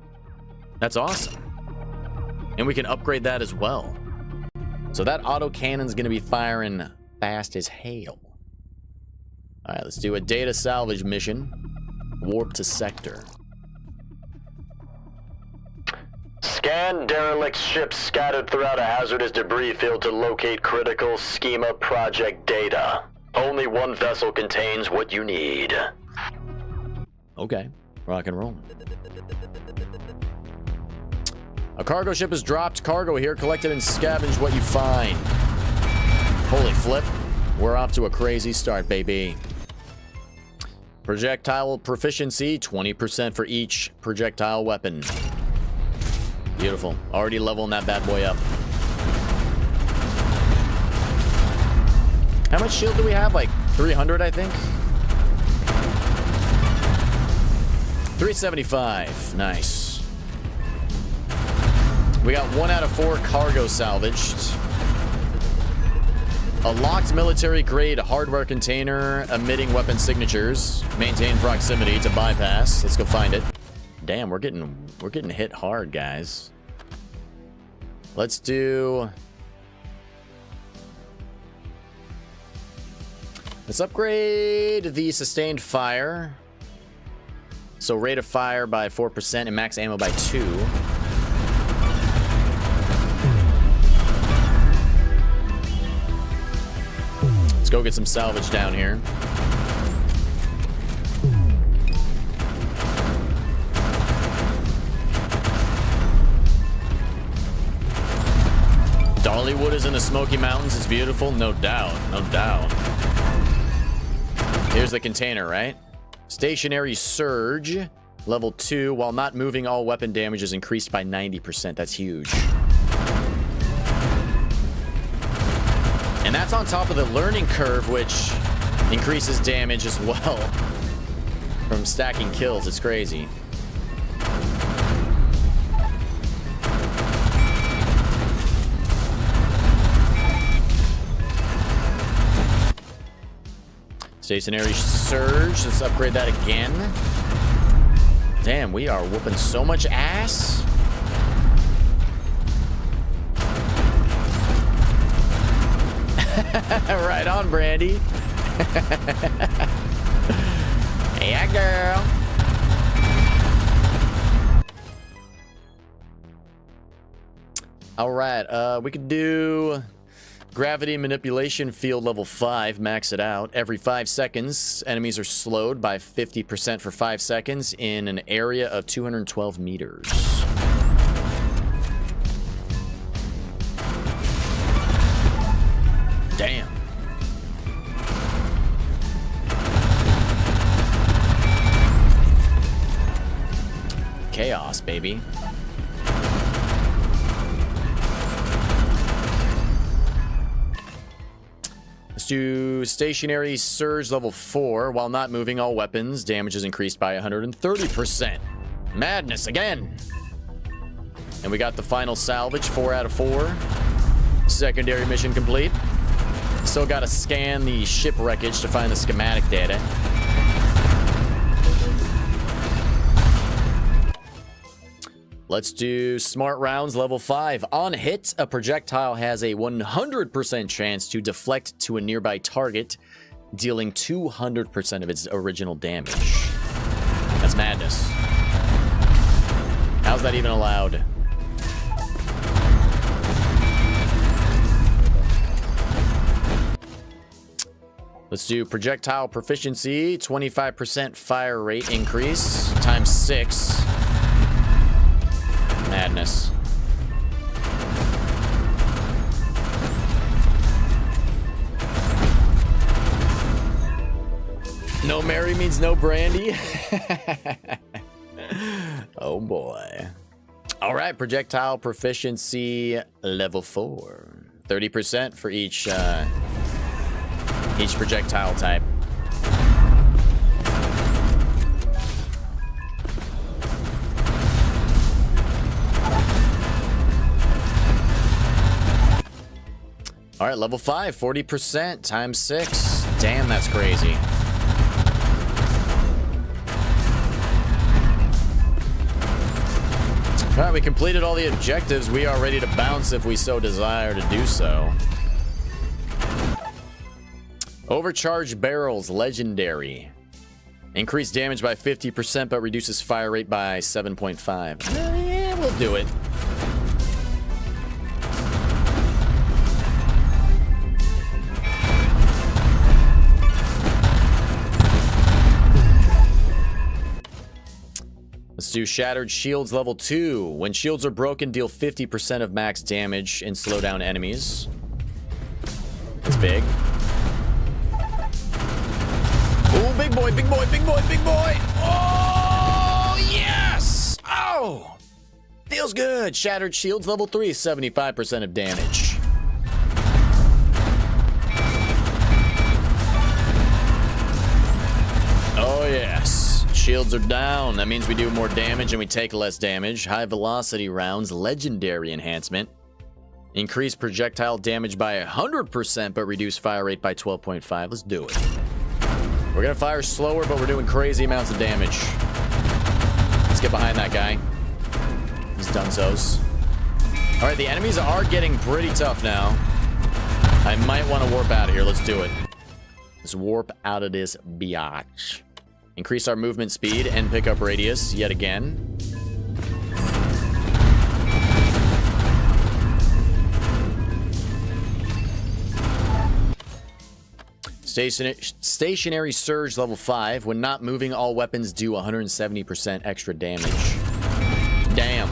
S1: That's awesome. And we can upgrade that as well. So that autocannon's going to be firing fast as hell. Alright, let's do a data salvage mission. Warp to sector.
S2: Scan derelict ships scattered throughout a hazardous debris field to locate critical schema project data. Only one vessel contains what you need.
S1: Okay, rock and roll. A cargo ship has dropped cargo here. Collect it and scavenge what you find. Holy flip. We're off to a crazy start, baby. Projectile proficiency, 20% for each projectile weapon. Beautiful. Already leveling that bad boy up. How much shield do we have? Like 300, I think? 375. Nice. We got 1 out of 4 cargo salvaged. A locked military-grade hardware container emitting weapon signatures. Maintain proximity to bypass. Let's go find it. Damn, we're getting hit hard, guys. Let's upgrade the sustained fire. So rate of fire by 4% and max ammo by 2. Let's go get some salvage down here. Dollywood is in the Smoky Mountains. It's beautiful. No doubt. No doubt. Here's the container, right? Stationary surge. Level 2. While not moving, all weapon damage is increased by 90%. That's huge. And that's on top of the learning curve, which increases damage as well from stacking kills. It's crazy. Stationary surge. Let's upgrade that again. Damn, we are whooping so much ass. Right on, Brandy. Yeah, girl. All right, we could do gravity manipulation field level 5, max it out. Every 5 seconds, enemies are slowed by 50% for 5 seconds in an area of 212 meters. Damn. Chaos, baby. do stationary surge level 4. While not moving, all weapons damage is increased by 130%. Madness again. And we got the final salvage, 4 out of 4. Secondary mission complete. Still got to scan the ship wreckage to find the schematic data. Let's do smart rounds level 5. On hit, a projectile has a 100% chance to deflect to a nearby target, dealing 200% of its original damage. That's madness. How's that even allowed? Let's do projectile proficiency, 25% fire rate increase, times 6. Madness. No Mary means no Brandy. Oh boy. All right, projectile proficiency level 4. 30% for each projectile type. All right, level 5, 40% times 6. Damn, that's crazy. All right, we completed all the objectives. We are ready to bounce if we so desire to do so. Overcharged barrels, legendary. Increased damage by 50%, but reduces fire rate by 7.5. Yeah, we'll do it. Let's do Shattered Shields level 2. When shields are broken, deal 50% of max damage and slow down enemies. That's big. Oh, big boy, big boy, big boy, big boy. Oh, yes. Oh, feels good. Shattered Shields level 3, 75% of damage. Oh, yes. Shields are down. That means we do more damage and we take less damage. High velocity rounds, legendary enhancement. Increase projectile damage by 100%, but reduce fire rate by 12.5. Let's do it. We're gonna fire slower, but we're doing crazy amounts of damage. Let's get behind that guy. He's dunzos. All right, the enemies are getting pretty tough now. I might want to warp out of here. Let's do it. Let's warp out of this biatch. Increase our movement speed and pickup radius yet again. Stationary Surge level 5. When not moving, all weapons do 170% extra damage. Damn.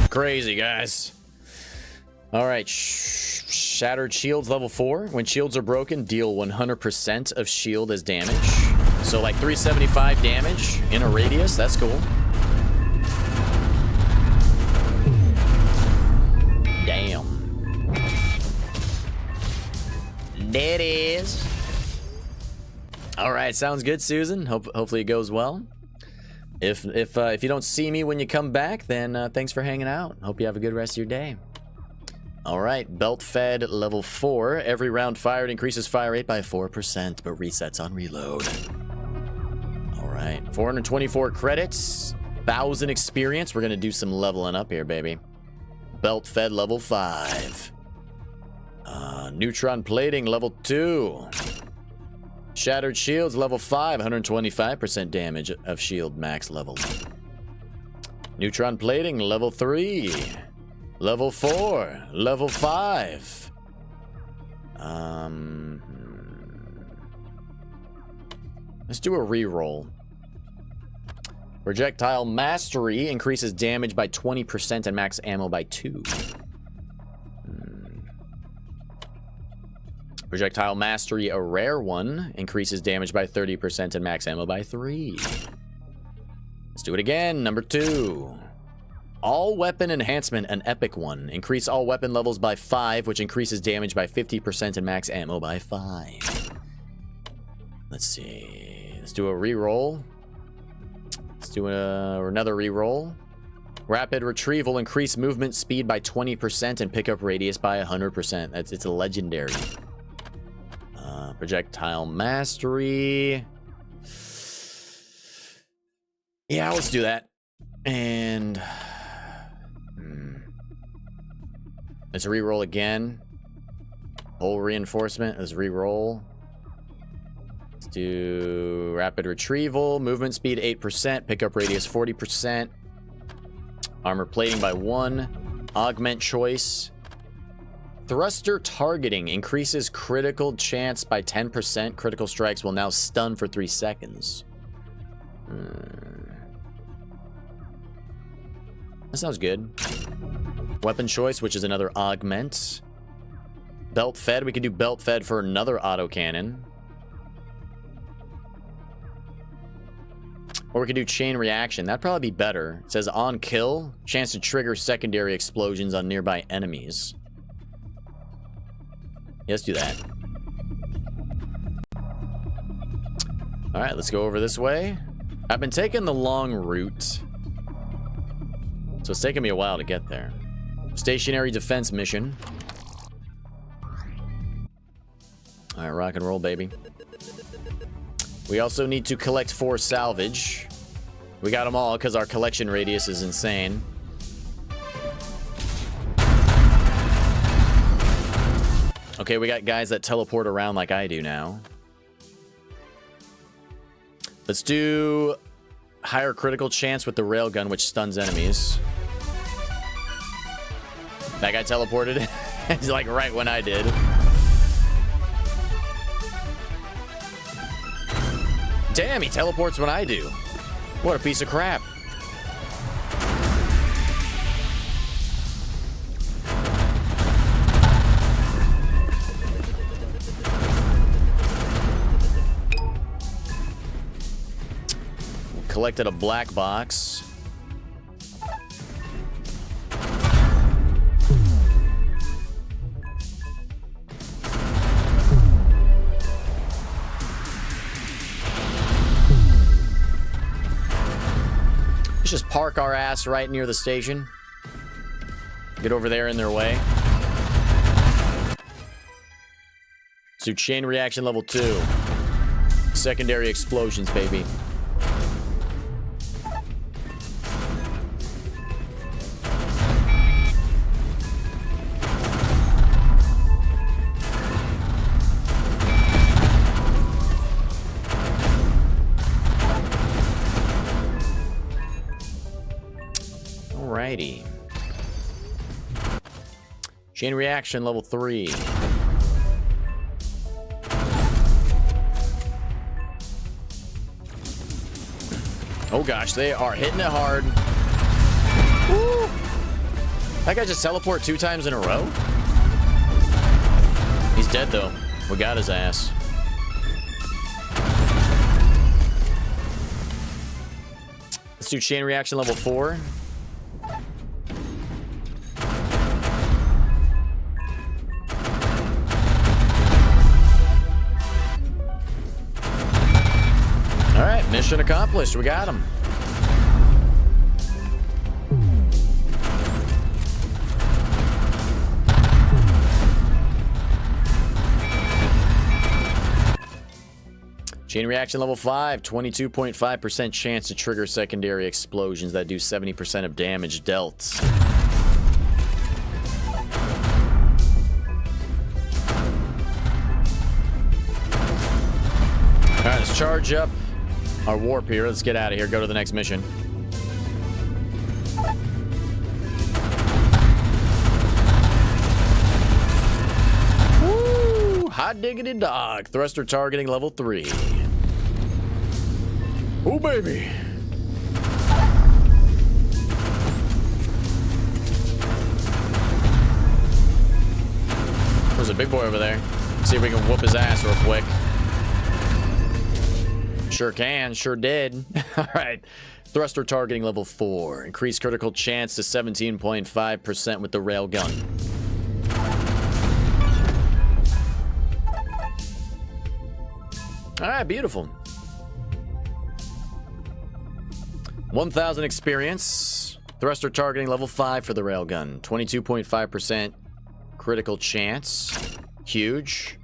S1: Crazy, guys. All right, Shattered Shields level 4. When shields are broken, deal 100% of shield as damage. So like 375 damage in a radius. That's cool. Damn. There it is. All right, sounds good, Susan. Hopefully it goes well. If you don't see me when you come back, then thanks for hanging out. Hope you have a good rest of your day. All right, Belt Fed level 4. Every round fired increases fire rate by 4%, but resets on reload. All right, 424 credits, 1,000 experience. We're gonna do some leveling up here, baby. Belt Fed level 5. Neutron Plating level 2. Shattered Shields level 5, 125% damage of shield max level. Neutron Plating level 3. Level 4, level 5. Let's do a reroll. Projectile Mastery increases damage by 20% and max ammo by 2. Projectile Mastery, a rare one, increases damage by 30% and max ammo by 3. Let's do it again, number 2. all weapon enhancement, an epic one. Increase all weapon levels by 5, which increases damage by 50% and max ammo by 5. Let's see. Let's do a reroll. Let's do another reroll. Rapid retrieval, increase movement speed by 20% and pickup radius by 100%. It's a legendary. Projectile mastery. Yeah, let's do that. And let's reroll again. Whole reinforcement. Let's reroll. Let's do rapid retrieval. Movement speed 8%. Pickup radius 40%. Armor plating by 1. Augment choice. Thruster targeting increases critical chance by 10%. Critical strikes will now stun for 3 seconds. That sounds good. Weapon choice, which is another augment. Belt fed. We could do belt fed for another autocannon. Or we could do chain reaction. That'd probably be better. It says on kill, chance to trigger secondary explosions on nearby enemies. Yeah, let's do that. Alright, let's go over this way. I've been taking the long route, so it's taking me a while to get there. Stationary defense mission. Alright, rock and roll, baby. We also need to collect 4 salvage. We got them all because our collection radius is insane. Okay, we got guys that teleport around like I do now. Let's do higher critical chance with the railgun, which stuns enemies. That guy teleported. He's like right when I did. Damn, he teleports when I do. What a piece of crap. Collected a black box. Let's just park our ass right near the station. Get over there in their way. Let's do chain reaction level 2. Secondary explosions, baby. Alrighty. Chain reaction level 3. Oh gosh, they are hitting it hard. Woo! That guy just teleported 2 times in a row? He's dead though. We got his ass. Let's do chain reaction level 4. Alright, mission accomplished. We got him. Chain reaction level 5, 22.5% chance to trigger secondary explosions that do 70% of damage dealt. Alright, let's charge up our warp here. Let's get out of here. Go to the next mission. Woo! Hot diggity dog. Thruster targeting level 3. Oh, baby. There's a big boy over there. See if we can whoop his ass real quick. Sure can. Sure did. All right. Thruster targeting level 4. Increase critical chance to 17.5% with the railgun. Alright, beautiful. 1,000 experience. Thruster targeting level 5 for the railgun. 22.5% critical chance. Huge.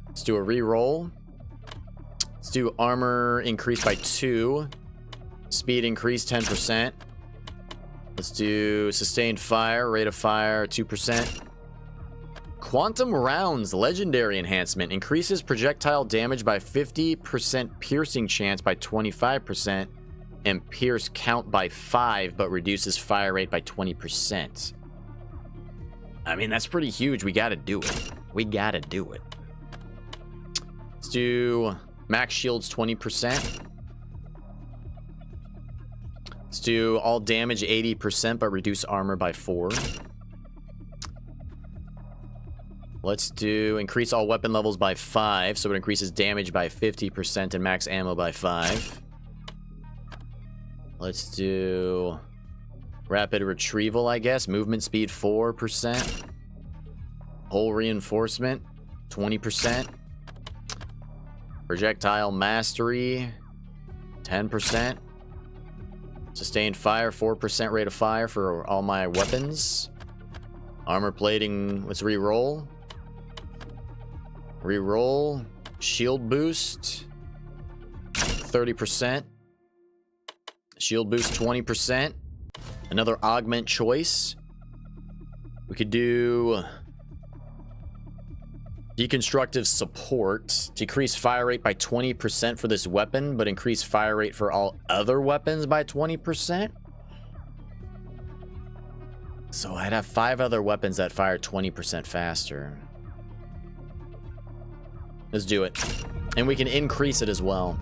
S1: Let's do a reroll. Let's do armor increase by 2. Speed increase 10%. Let's do sustained fire, rate of fire 2%. Quantum rounds, legendary enhancement. Increases projectile damage by 50%, piercing chance by 25%, and pierce count by 5, but reduces fire rate by 20%. I mean, that's pretty huge. We gotta do it. We gotta do it. Let's do max shields 20%. Let's do all damage 80%, but reduce armor by 4. Let's do increase all weapon levels by 5, so it increases damage by 50% and max ammo by 5. Let's do rapid retrieval, I guess. Movement speed 4%. Hull reinforcement 20%. Projectile mastery 10%. Sustained fire 4% rate of fire for all my weapons. Armor plating, let's re-roll. Reroll. Shield boost 30%. Shield boost 20%. Another augment choice. We could do deconstructive support. Decrease fire rate by 20% for this weapon, but increase fire rate for all other weapons by 20%. So I'd have 5 other weapons that fire 20% faster. Let's do it. And we can increase it as well.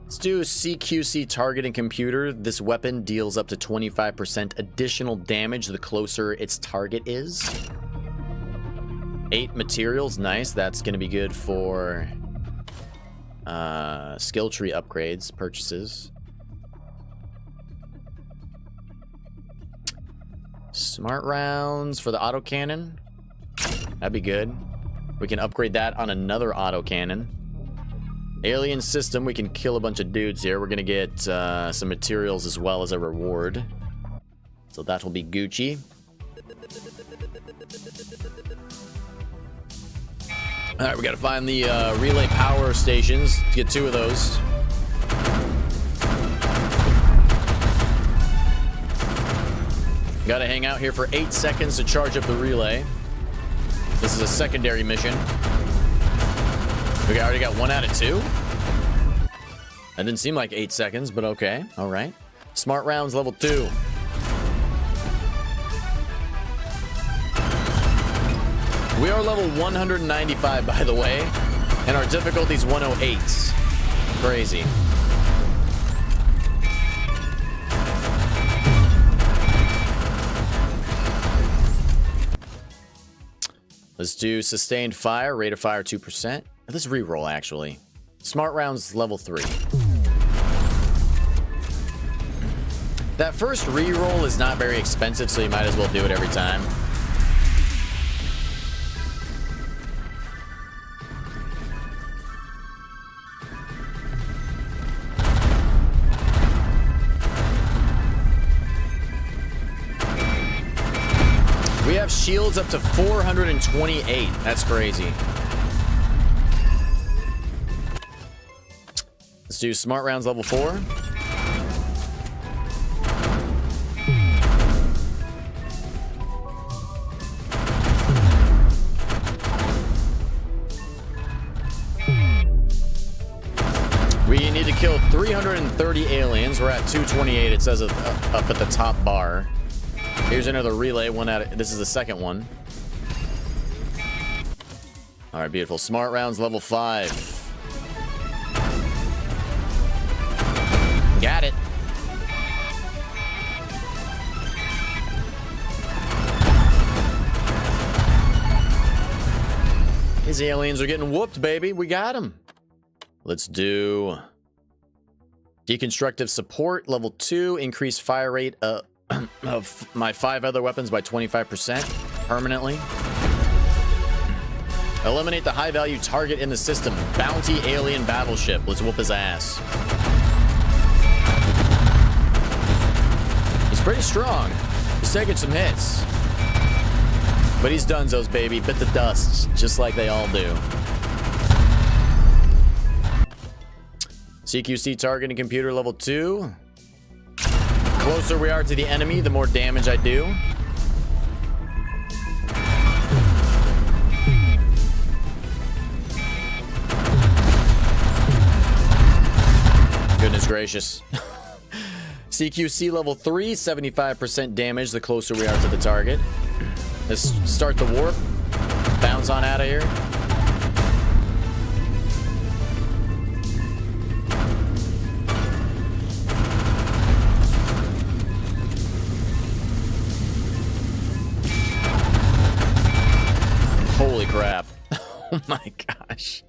S1: Let's do CQC targeting computer. This weapon deals up to 25% additional damage the closer its target is. 8 materials, nice. That's going to be good for skill tree upgrades, purchases. Smart rounds for the autocannon. That'd be good. We can upgrade that on another autocannon. Alien system, we can kill a bunch of dudes here. We're gonna get some materials as well as a reward. So that will be Gucci. Alright, we gotta find the relay power stations to get 2 of those. Gotta hang out here for 8 seconds to charge up the relay. This is a secondary mission. We already got 1 out of 2. That didn't seem like 8 seconds, but okay. All right. Smart rounds level 2. We are level 195, by the way, and our difficulty's 108. Crazy. Let's do sustained fire, rate of fire 2%. Let's reroll, actually. Smart rounds level 3. That first reroll is not very expensive, so you might as well do it every time. We have shields up to 428. That's crazy. Let's do smart rounds level 4. We need to kill 330 aliens. We're at 228. It says up at the top bar. Here's another relay. This is the second one. All right, beautiful. Smart rounds level 5. Got it. These aliens are getting whooped, baby. We got them. Let's do deconstructive support, level 2. Increase fire rate of my 5 other weapons by 25% permanently. Eliminate the high-value target in the system. Bounty alien battleship. Let's whoop his ass. He's pretty strong. He's taking some hits. But he's donezo's, baby. Bit the dust, just like they all do. CQC targeting computer level 2. Closer we are to the enemy, the more damage I do. Goodness gracious. CQC level 3, 75% damage the closer we are to the target. Let's start the warp. Bounce on out of here. Holy crap. Oh my gosh.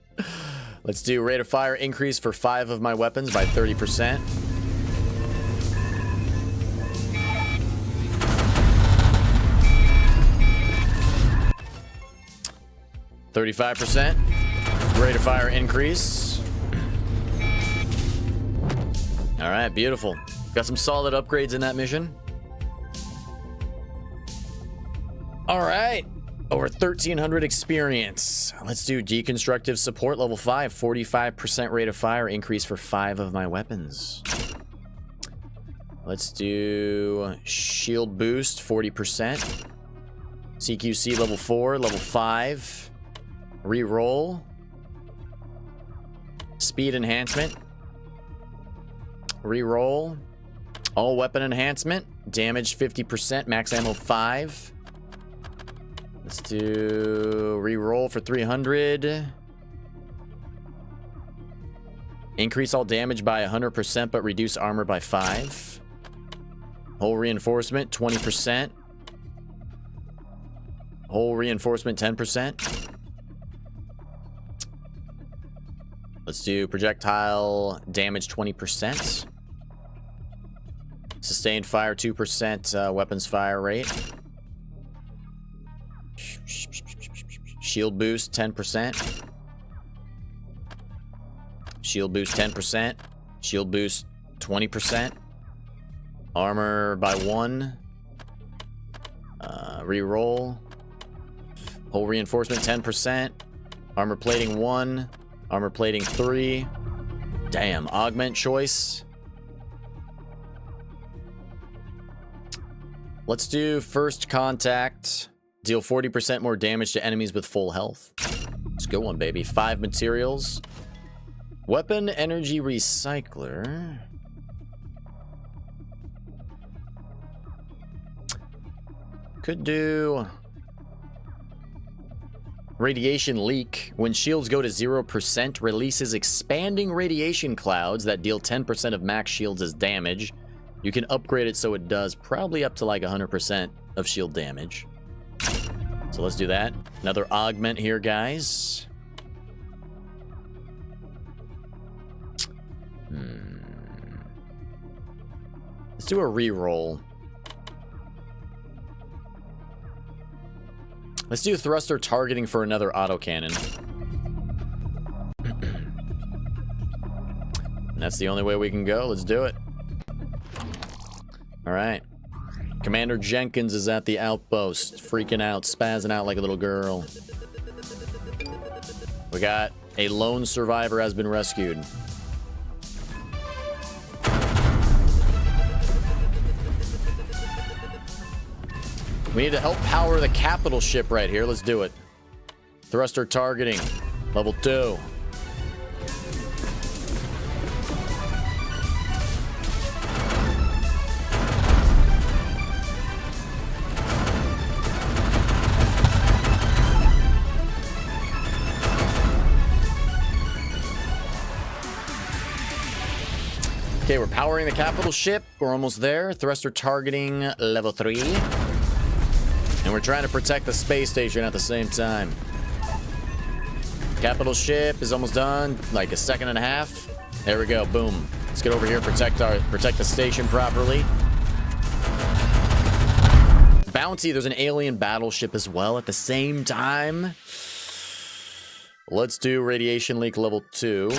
S1: Let's do rate of fire increase for 5 of my weapons by 30%. Rate of fire increase. All right, beautiful. Got some solid upgrades in that mission. All right, over 1,300 experience. Let's do deconstructive support level 5. 45% rate of fire increase for 5 of my weapons. Let's do shield boost 40%. CQC level 4, level 5. Reroll. Speed enhancement. Reroll. All weapon enhancement. Damage 50%. Max ammo 5. Let's do reroll for 300. Increase all damage by 100%, but reduce armor by 5. Hull reinforcement 20%. Hull reinforcement 10%. Let's do projectile damage 20%. Sustained fire 2%, weapons fire rate. Shield boost 10%. Shield boost 10%. Shield boost 20%. Armor by 1. Reroll. Hull reinforcement 10%. Armor plating 1. Armor plating 3. Damn, augment choice. Let's do first contact. Deal 40% more damage to enemies with full health. It's a good one, baby. 5 materials. Weapon energy recycler. Could do radiation leak. When shields go to 0%, releases expanding radiation clouds that deal 10% of max shields as damage. You can upgrade it so it does probably up to like 100% of shield damage. So let's do that. Another augment here, guys. Let's do a reroll. Let's do thruster targeting for another autocannon. And that's the only way we can go. Let's do it. All right. Commander Jenkins is at the outpost, freaking out, spazzing out like a little girl. We got a lone survivor has been rescued. We need to help power the capital ship right here. Let's do it. Thruster targeting, level 2. Okay, we're powering the capital ship. We're almost there. Thruster targeting, level 3. And we're trying to protect the space station at the same time. Capital ship is almost done. Like a second and a half. There we go. Boom. Let's get over here. Protect the station properly. Bounty. There's an alien battleship as well at the same time. Let's do radiation leak level 2.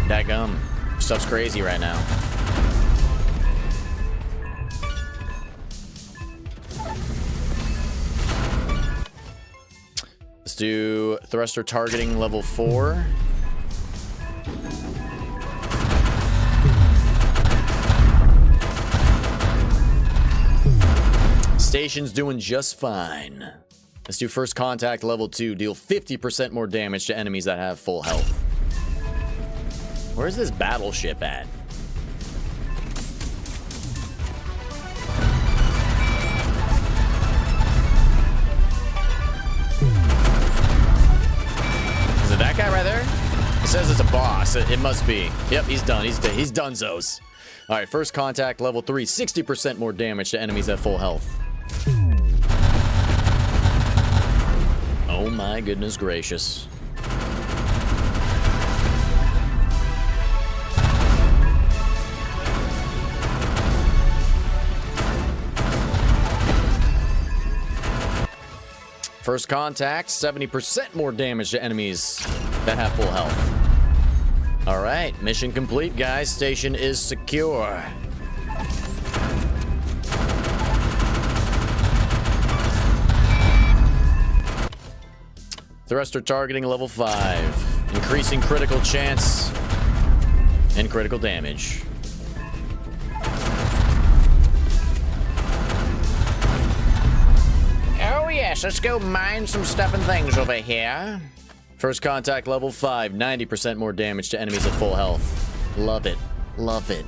S1: Dadgum. Stuff's crazy right now. Let's do thruster targeting level 4. Station's doing just fine. Let's do first contact level 2. Deal 50% more damage to enemies that have full health. Where's this battleship at? Is it that guy right there? It says it's a boss. It must be. Yep, he's done. He's donezo's. All right, first contact level 3. 60% more damage to enemies at full health. Oh my goodness gracious. First contact, 70% more damage to enemies that have full health. All right, mission complete, guys. Station is secure. Thruster targeting level 5. Increasing critical chance and critical damage. Oh yes, let's go mine some stuff and things over here. First contact level 5. 90% more damage to enemies at full health. Love it. Love it.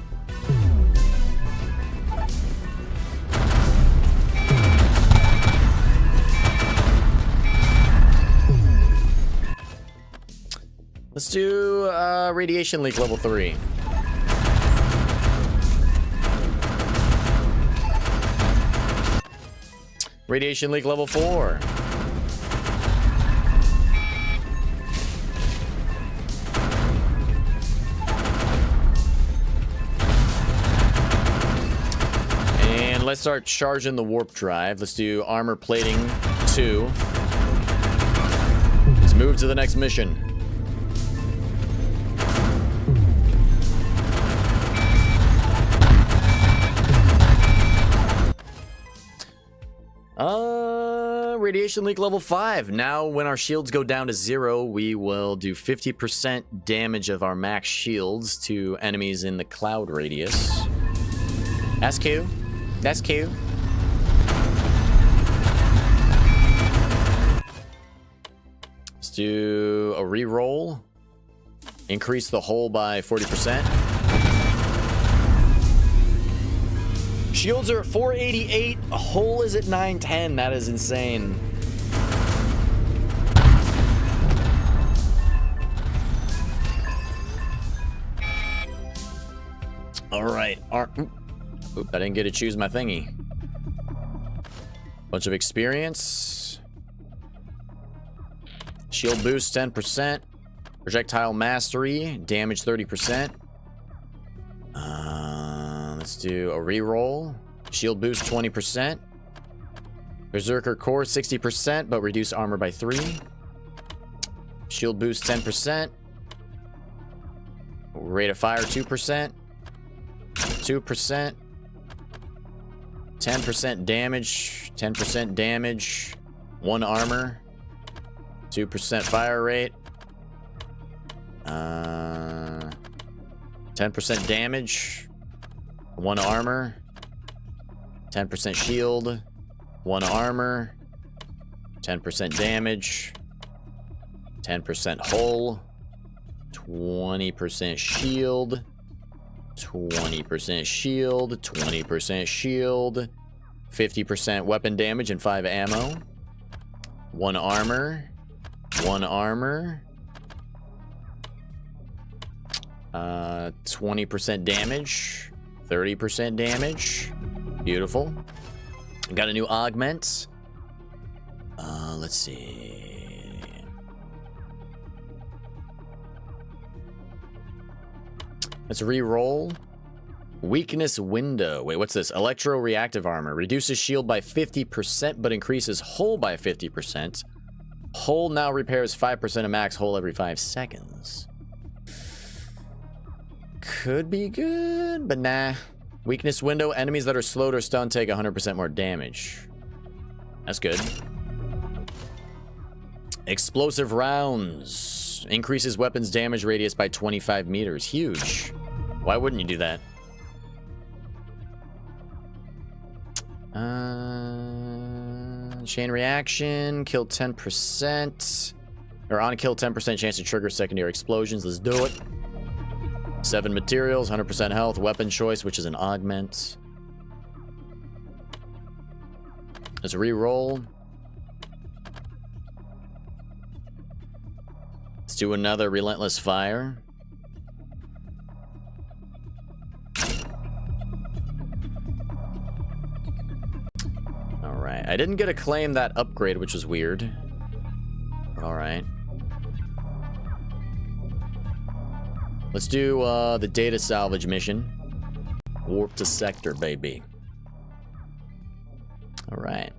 S1: Let's do radiation leak level 3. Radiation leak level 4. And let's start charging the warp drive. Let's do armor plating 2. Let's move to the next mission. Radiation leak level 5. Now, when our shields go down to 0, we will do 50% damage of our max shields to enemies in the cloud radius. That's cute. That's cute. Let's do a reroll. Increase the hull by 40%. Shields are at 488. A hull is at 910. That is insane. All right. Oop, I didn't get to choose my thingy. Bunch of experience. Shield boost 10%. Projectile mastery. Damage 30%. Let's do a reroll. Shield boost 20%. Berserker core 60%, but reduce armor by 3. Shield boost 10%. Rate of fire 2%. 2%. 10% damage. 10% damage. 1 armor. 2% fire rate. 10% damage. 1 armor. 10% shield. 1 armor. 10% damage. 10% hull. 20% shield. 20% shield. 20% shield. 50% weapon damage and 5 ammo. 1 armor. 1 armor. 20% damage. 30% damage. Beautiful. Got a new augment. Let's see. Let's re-roll. Weakness window. Wait, what's this? Electro-reactive armor. Reduces shield by 50%, but increases hull by 50%. Hull now repairs 5% of max hull every 5 seconds. Could be good, but nah. Weakness window. Enemies that are slowed or stunned take 100% more damage. That's good. Explosive rounds. Increases weapons damage radius by 25 meters. Huge. Why wouldn't you do that? Chain reaction. Kill 10%. Or on kill 10% chance to trigger secondary explosions. Let's do it. 7 materials, 100% health, weapon choice, which is an augment. Let's re-roll. Let's do another relentless fire. Alright, I didn't get to claim that upgrade, which was weird. Alright. Let's do the data salvage mission. Warp to sector, baby. All right.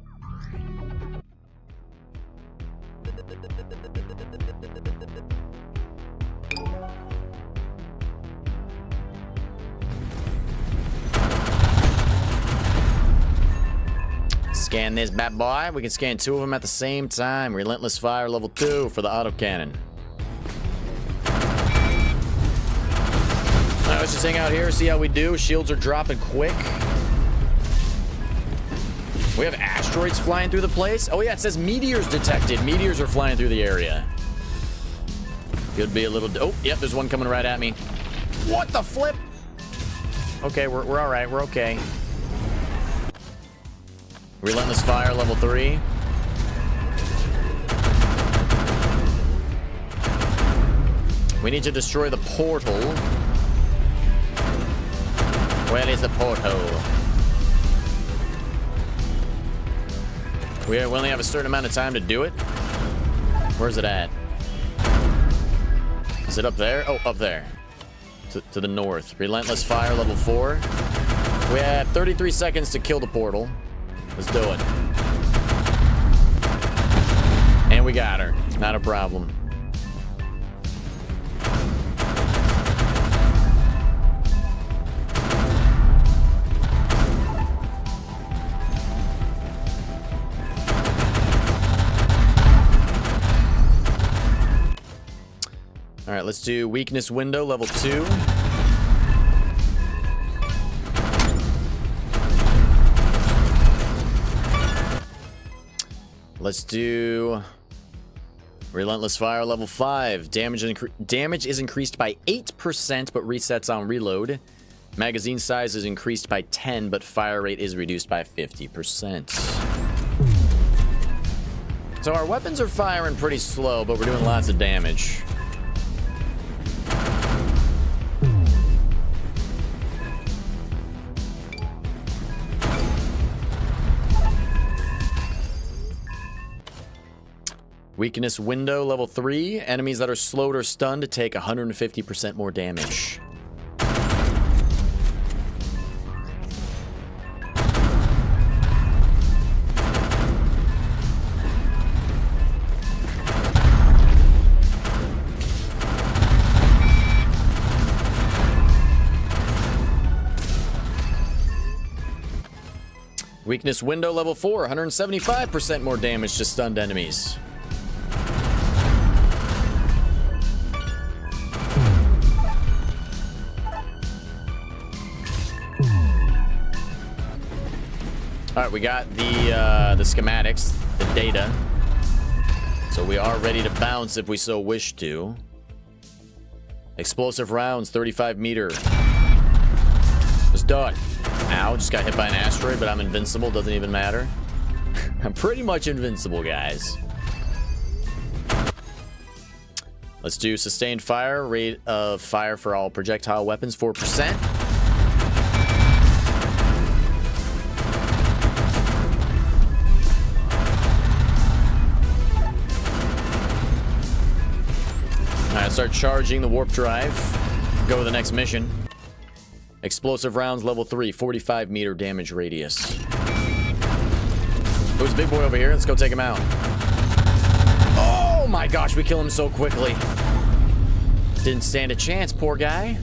S1: Scan this bad boy. We can scan 2 of them at the same time. Relentless fire level 2 for the autocannon. Let's just hang out here, see how we do. Shields are dropping quick. We have asteroids flying through the place. Oh yeah, it says meteors detected. Meteors are flying through the area. Could be a little... Oh, yep, there's one coming right at me. What the flip? Okay, we're all right. We're okay. Relentless fire, level 3. We need to destroy the portal. Where is the portal? We only have a certain amount of time to do it. Where's it at? Is it up there? Oh, up there. To the north. Relentless fire, level 4. We have 33 seconds to kill the portal. Let's do it. And we got her. Not a problem. All right, let's do weakness window, level 2. Let's do relentless fire, level 5. Damage is increased by 8%, but resets on reload. Magazine size is increased by 10, but fire rate is reduced by 50%. So our weapons are firing pretty slow, but we're doing lots of damage. Weakness window, level 3. Enemies that are slowed or stunned take 150% more damage. Weakness window, level 4. 175% more damage to stunned enemies. All right, we got the schematics, the data. So we are ready to bounce if we so wish to. Explosive rounds, 35 meter. Let's do it. Ow, just got hit by an asteroid, but I'm invincible, doesn't even matter. I'm pretty much invincible, guys. Let's do sustained fire, rate of fire for all projectile weapons, 4%. start charging the warp drive. Go to the next mission. Explosive rounds, level 3, 45 meter damage radius. Who's the big boy over here? Let's go take him out. Oh my gosh, we kill him so quickly. Didn't stand a chance, poor guy.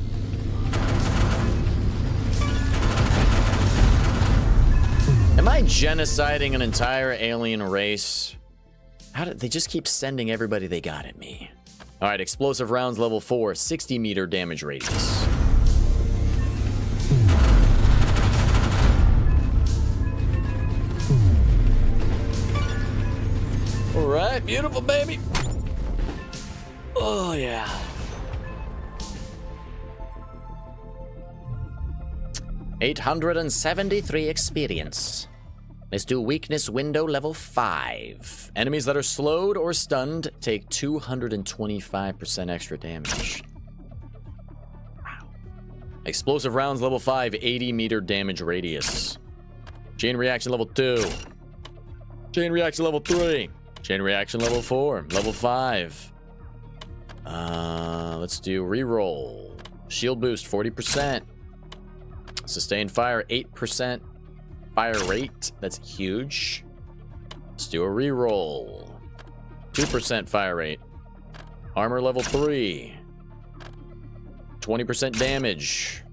S1: Am I genociding an entire alien race? How did they just keep sending everybody they got at me? All right, explosive rounds, level 4, 60 meter damage radius. All right, beautiful baby. Oh yeah. $873 experience. Let's do weakness window level 5. Enemies that are slowed or stunned take 225% extra damage. Wow. Explosive rounds level 5, 80 meter damage radius. Chain reaction level 2. Chain reaction level 3. Chain reaction level 4. Level 5. Let's do reroll. Shield boost 40%. Sustained fire 8%. Fire rate, that's huge. Let's do a reroll. 2% fire rate. Armor level 3. 20% damage.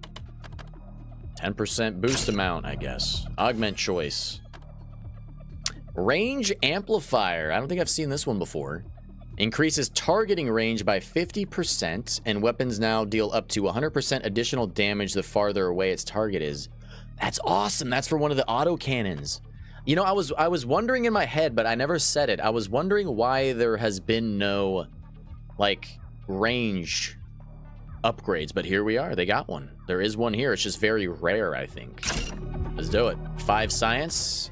S1: 10% boost amount, I guess. Augment choice. Range amplifier. I don't think I've seen this one before. Increases targeting range by 50%, and weapons now deal up to 100% additional damage the farther away its target is. That's awesome. That's for one of the autocannons. You know, I was wondering in my head, but I never said it. I was wondering why there has been no, like, range upgrades. But here we are. They got one. There is one here. It's just very rare, I think. Let's do it. 5 science.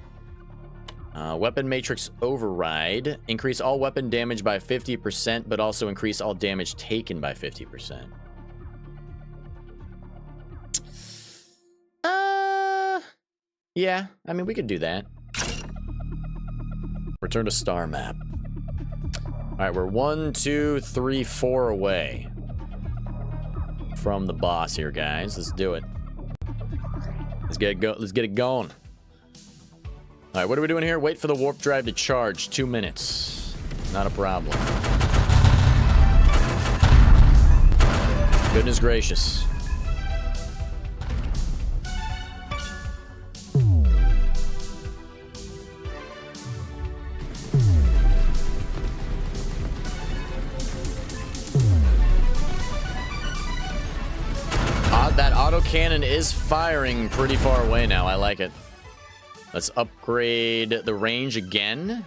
S1: Weapon matrix override. Increase all weapon damage by 50%, but also increase all damage taken by 50%. Yeah, I mean, we could do that. Return to star map. All right, we're 1, 2, 3, 4 away from the boss here, guys. Let's do it. Let's get it going. All right, what are we doing here? Wait for the warp drive to charge. 2 minutes. Not a problem. Goodness gracious. That autocannon is firing pretty far away now. I like it. Let's upgrade the range again.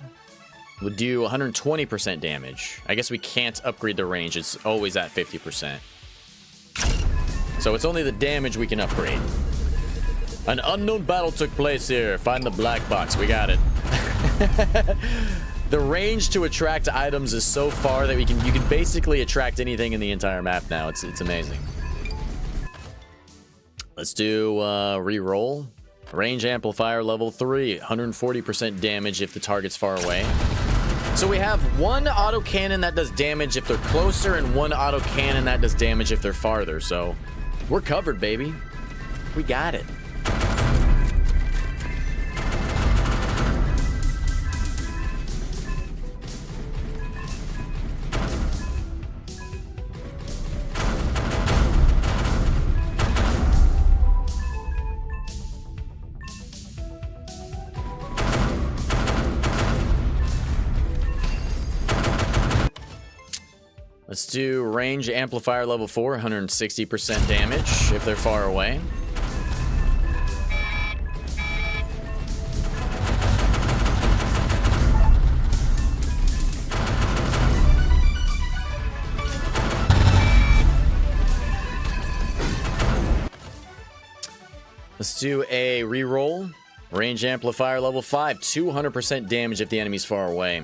S1: We'll do 120% damage. I guess we can't upgrade the range. It's always at 50%. So it's only the damage we can upgrade. An unknown battle took place here. Find the black box. We got it. The range to attract items is so far that you can basically attract anything in the entire map now. It's amazing. Let's do reroll. Range amplifier level 3, 140% damage if the target's far away. So we have one autocannon that does damage if they're closer and one autocannon that does damage if they're farther. So we're covered, baby. We got it. Let's do range amplifier level 4, 160% damage if they're far away. Let's do a reroll. Range amplifier level 5, 200% damage if the enemy's far away.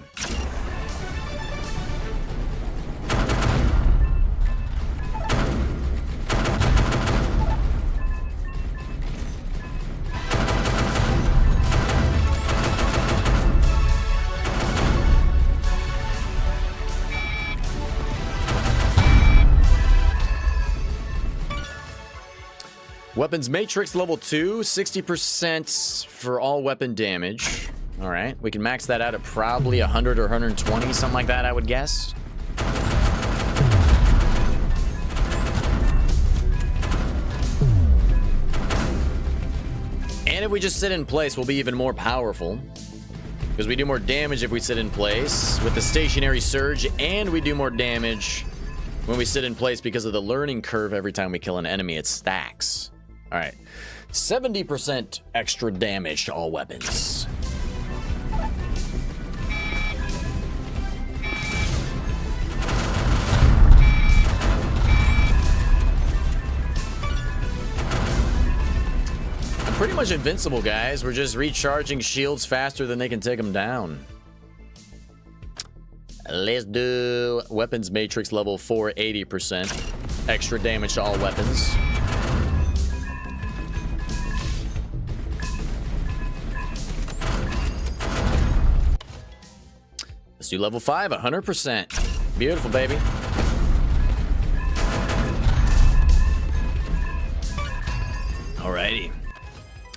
S1: Weapons Matrix level 2, 60% for all weapon damage. All right, we can max that out at probably 100 or 120, something like that, I would guess. And if we just sit in place, we'll be even more powerful. Because we do more damage if we sit in place with the stationary surge, and we do more damage when we sit in place because of the learning curve. Every time we kill an enemy, it stacks. All right, 70% extra damage to all weapons. I'm pretty much invincible, guys. We're just recharging shields faster than they can take them down. Let's do Weapons Matrix level 4, 80%. Extra damage to all weapons. Let's do level 5, 100%. Beautiful, baby. Alrighty.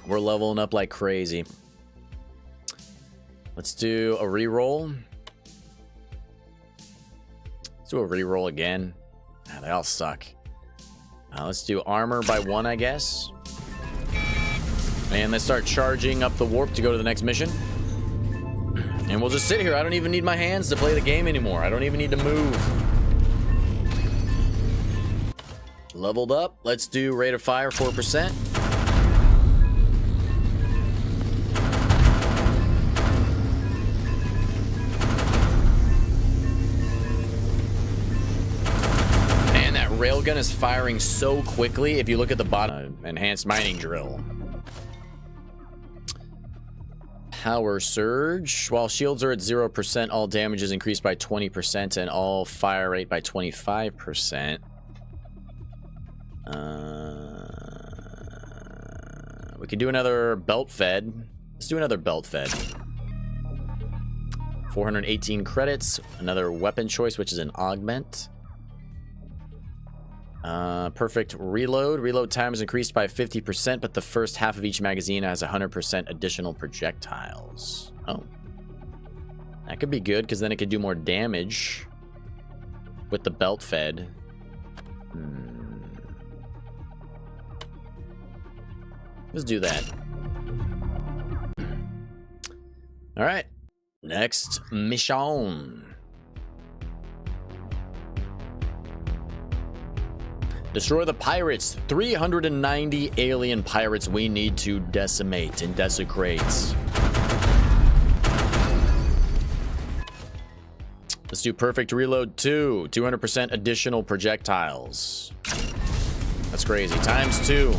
S1: We're leveling up like crazy. Let's do a reroll. Let's do a reroll again. Ah, they all suck. Let's do armor by 1, I guess. And let's start charging up the warp to go to the next mission. And we'll just sit here. I don't even need my hands to play the game anymore. I don't even need to move. Leveled up. Let's do rate of fire 4%. Railgun is firing so quickly. If you look at the bottom, enhanced mining drill. Power surge. While shields are at 0%, all damage is increased by 20% and all fire rate by 25%. We could do another belt fed. Let's do another belt fed. 418 credits. Another weapon choice, which is an augment. Perfect reload. Reload time is increased by 50%, but the first half of each magazine has 100% additional projectiles. Oh. That could be good, because then it could do more damage with the belt fed. Let's do that. Alright. Next mission. Destroy the pirates. 390 alien pirates we need to decimate and desecrate. Let's do perfect reload 2. 200% additional projectiles. That's crazy. Times 2.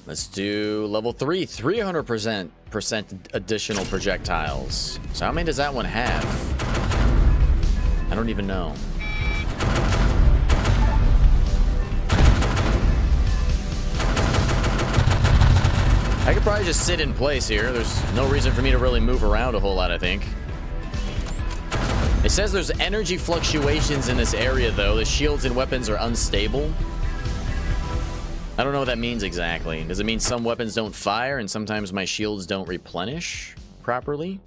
S1: Let's do level 3, 300% additional projectiles. So how many does that one have? I don't even know. I could probably just sit in place here. There's no reason for me to really move around a whole lot, I think. It says there's energy fluctuations in this area, though. The shields and weapons are unstable. I don't know what that means exactly. Does it mean some weapons don't fire and sometimes my shields don't replenish properly?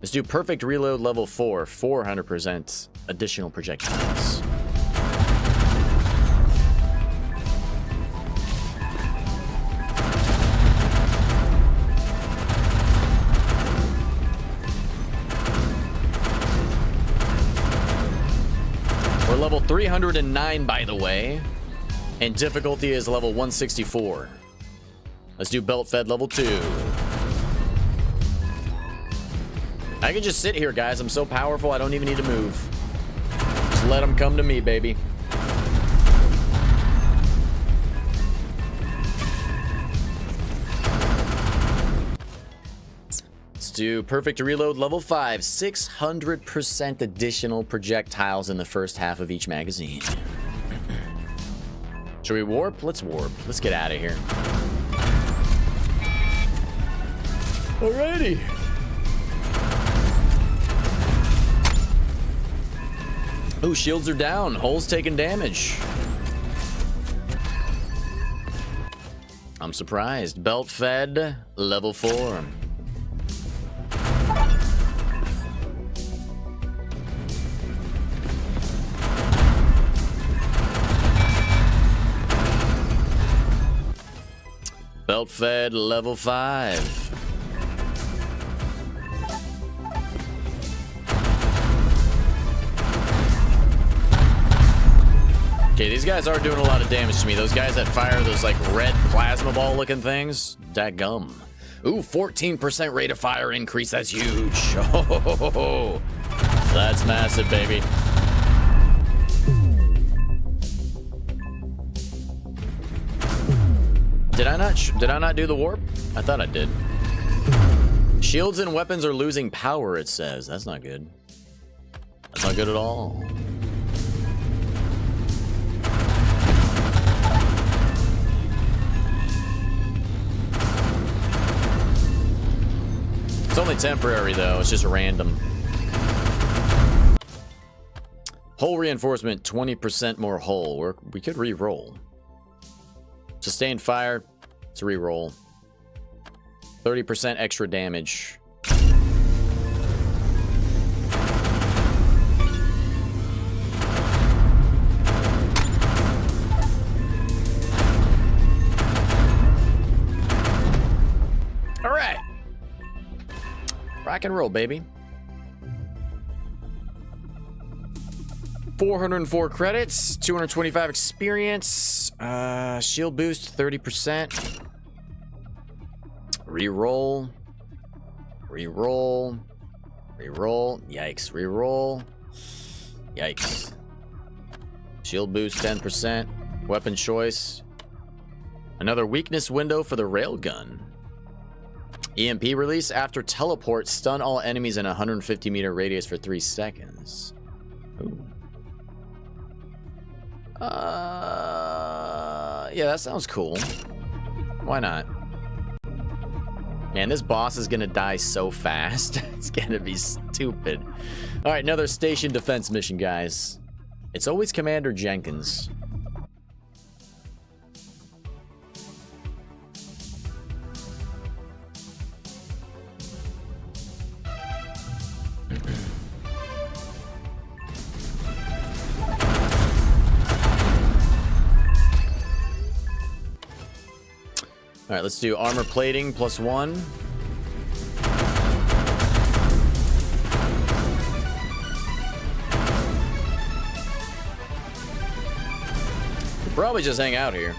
S1: Let's do perfect reload level 4. 400% additional projectiles. We're level 309, by the way. And difficulty is level 164. Let's do belt fed level 2. I can just sit here, guys. I'm so powerful, I don't even need to move. Just let them come to me, baby. Let's do perfect reload level 5. 600% additional projectiles in the first half of each magazine. Should we warp? Let's warp. Let's get out of here. Alrighty. Ooh, shields are down. Hull's taking damage. I'm surprised. Belt fed, level 4. Belt fed, level 5. Okay, these guys are doing a lot of damage to me. Those guys that fire those like red plasma ball looking things, dadgum. Ooh, 14% rate of fire increase. That's huge. Oh, that's massive, baby. Did I not do the warp? I thought I did. Shields and weapons are losing power, it says. That's not good. That's not good at all. It's only temporary, though. It's just random. Hull reinforcement, 20% more hull. We could re-roll. Sustained fire, it's a re-roll. 30% extra damage. All right. Rock and roll, baby. 404 credits, 225 experience, shield boost 30%. Reroll. Reroll. Reroll. Yikes. Reroll. Yikes. Shield boost 10%. Weapon choice. Another weakness window for the railgun. EMP release after teleport. Stun all enemies in a 150 meter radius for 3 seconds. Ooh. Yeah, that sounds cool. Why not? Man, this boss is gonna die so fast. It's gonna be stupid. All right, another station defense mission, guys. It's always Commander Jenkins. All right, let's do armor plating +1. We'll probably just hang out here.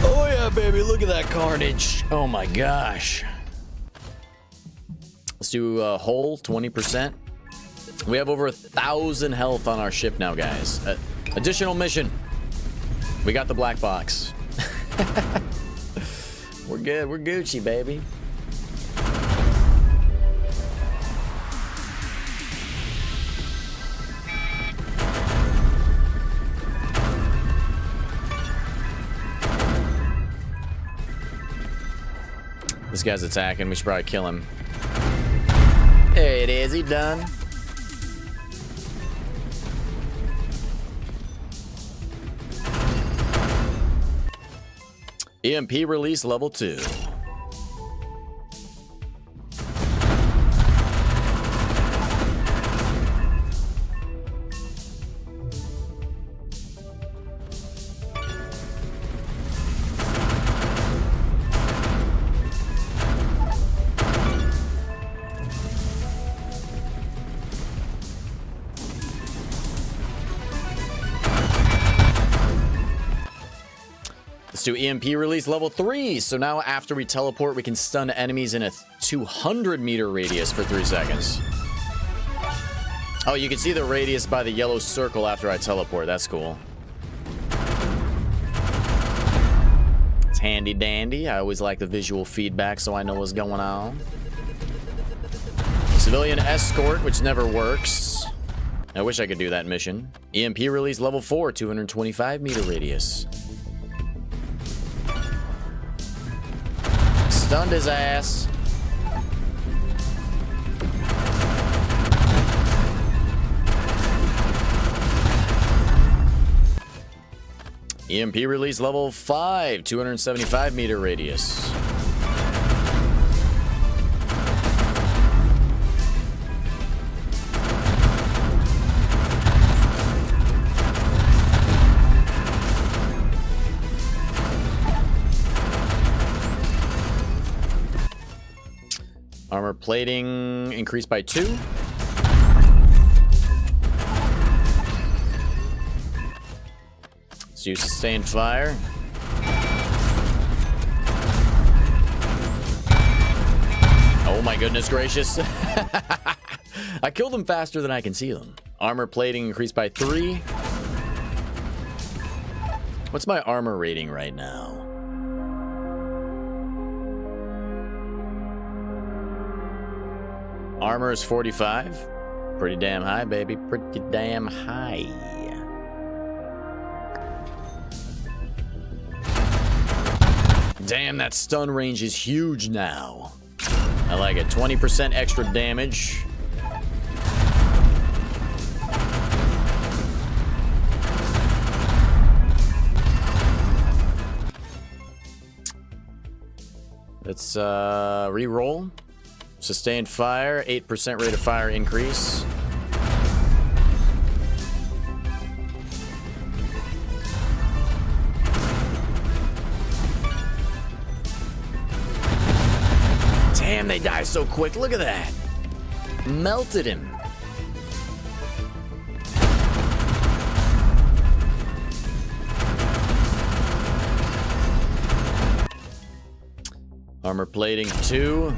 S1: Oh yeah, baby, look at that carnage. Oh my gosh. Let's do hull 20%. We have over 1,000 health on our ship now, guys. Additional mission. We got the black box. We're good. We're Gucci, baby. This guy's attacking. We should probably kill him. There it is. He done. EMP release level 2. Let's do EMP release level 3. So now after we teleport, we can stun enemies in a 200 meter radius for 3 seconds. Oh, you can see the radius by the yellow circle after I teleport. That's cool. It's handy dandy. I always like the visual feedback so I know what's going on. Civilian escort, which never works. I wish I could do that mission. EMP release level 4, 225 meter radius. Stunned his ass. EMP release level 5, 275 meter radius. Armor plating increased by 2. Let's use sustained fire. Oh my goodness gracious. I killed them faster than I can see them. Armor plating increased by 3. What's my armor rating right now? Armor is 45. Pretty damn high, baby. Pretty damn high. Damn, that stun range is huge now. I like it. 20% extra damage. Let's re-roll. Sustained fire, 8% rate of fire increase. Damn, they die so quick. Look at that. Melted him. Armor plating 2.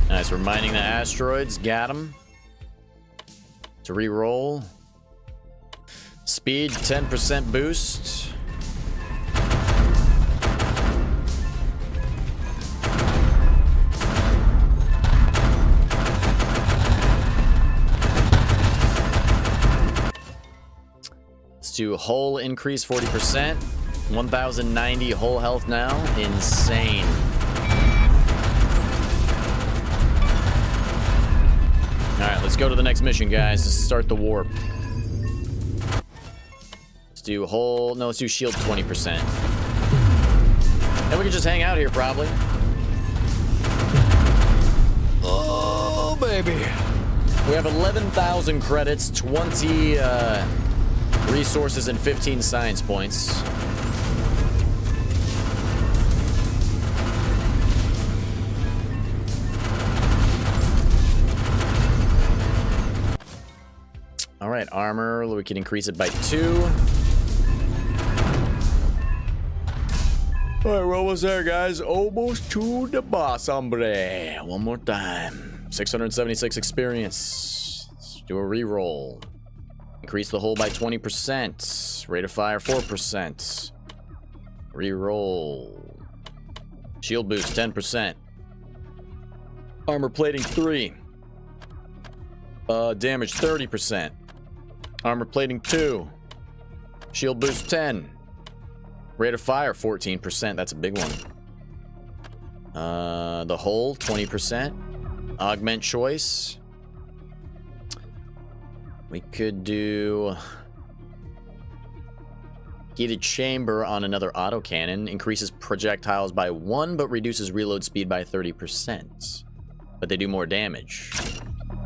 S1: Nice, we're mining the asteroids. Got him. To re-roll. Speed, 10% boost. Let's do hull increase 40%. 1,090 hull health now. Insane. Alright, let's go to the next mission, guys. Let's start the warp. Let's do hull... No, let's do shield 20%. And we can just hang out here, probably. Oh, baby. We have 11,000 credits, 20 resources, and 15 science points. All right, armor, we can increase it by 2. All right, we're almost there, guys. Almost to the boss, hombre. One more time. 676 experience. Let's do a re-roll. Increase the hull by 20%. Rate of fire 4%. Re-roll. Shield boost 10%. Armor plating 3. Damage 30%. Armor plating 2. Shield boost 10. Rate of fire 14%. That's a big one. The hull 20%. Augment choice. We could do heated chamber on another autocannon. Increases projectiles by 1, but reduces reload speed by 30%. But they do more damage.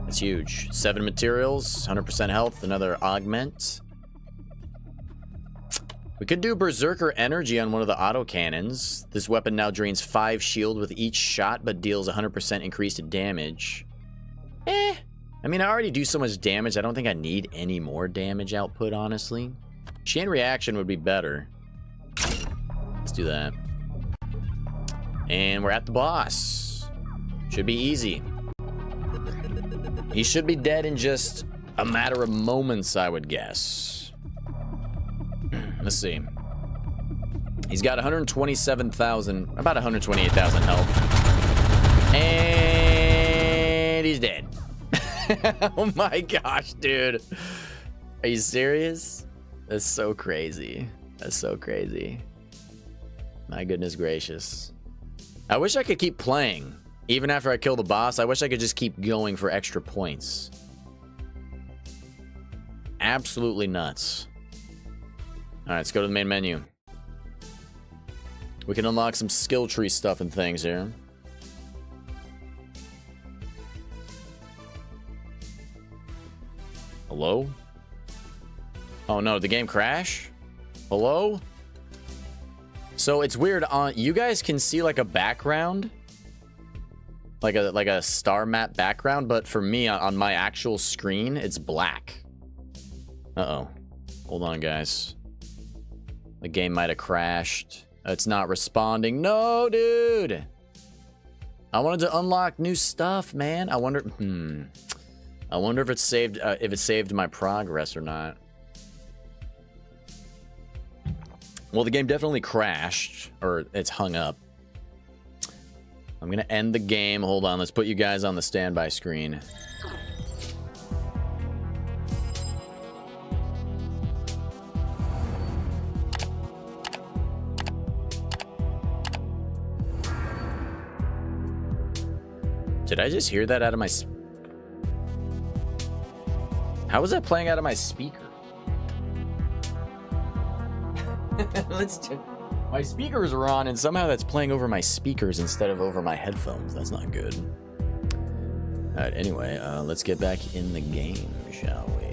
S1: That's huge. 7 materials, 100% health, another augment. We could do Berserker Energy on one of the autocannons. This weapon now drains 5 shield with each shot, but deals 100% increased damage. I mean, I already do so much damage, I don't think I need any more damage output, honestly. Chain reaction would be better. Let's do that. And we're at the boss. Should be easy. He should be dead in just a matter of moments, I would guess. Let's see. He's got 127,000, about 128,000 health. And he's dead. Oh my gosh, dude. Are you serious? That's so crazy. That's so crazy. My goodness gracious. I wish I could keep playing. Even after I kill the boss, I wish I could just keep going for extra points. Absolutely nuts. Alright, let's go to the main menu. We can unlock some skill tree stuff and things here. Hello? Oh no, the game crash? Hello? So it's weird, you guys can see like a background, like a star map background, but for me on my actual screen it's black. Uh-oh. Hold on, guys. The game might have crashed. It's not responding. No, dude. I wanted to unlock new stuff, man. I wonder if it saved my progress or not. Well, the game definitely crashed, or it's hung up. I'm gonna end the game. Hold on, let's put you guys on the standby screen. Did I just hear that out of my... How was that playing out of my speaker? My speakers are on, and somehow that's playing over my speakers instead of over my headphones. That's not good. Alright, anyway, let's get back in the game, shall we?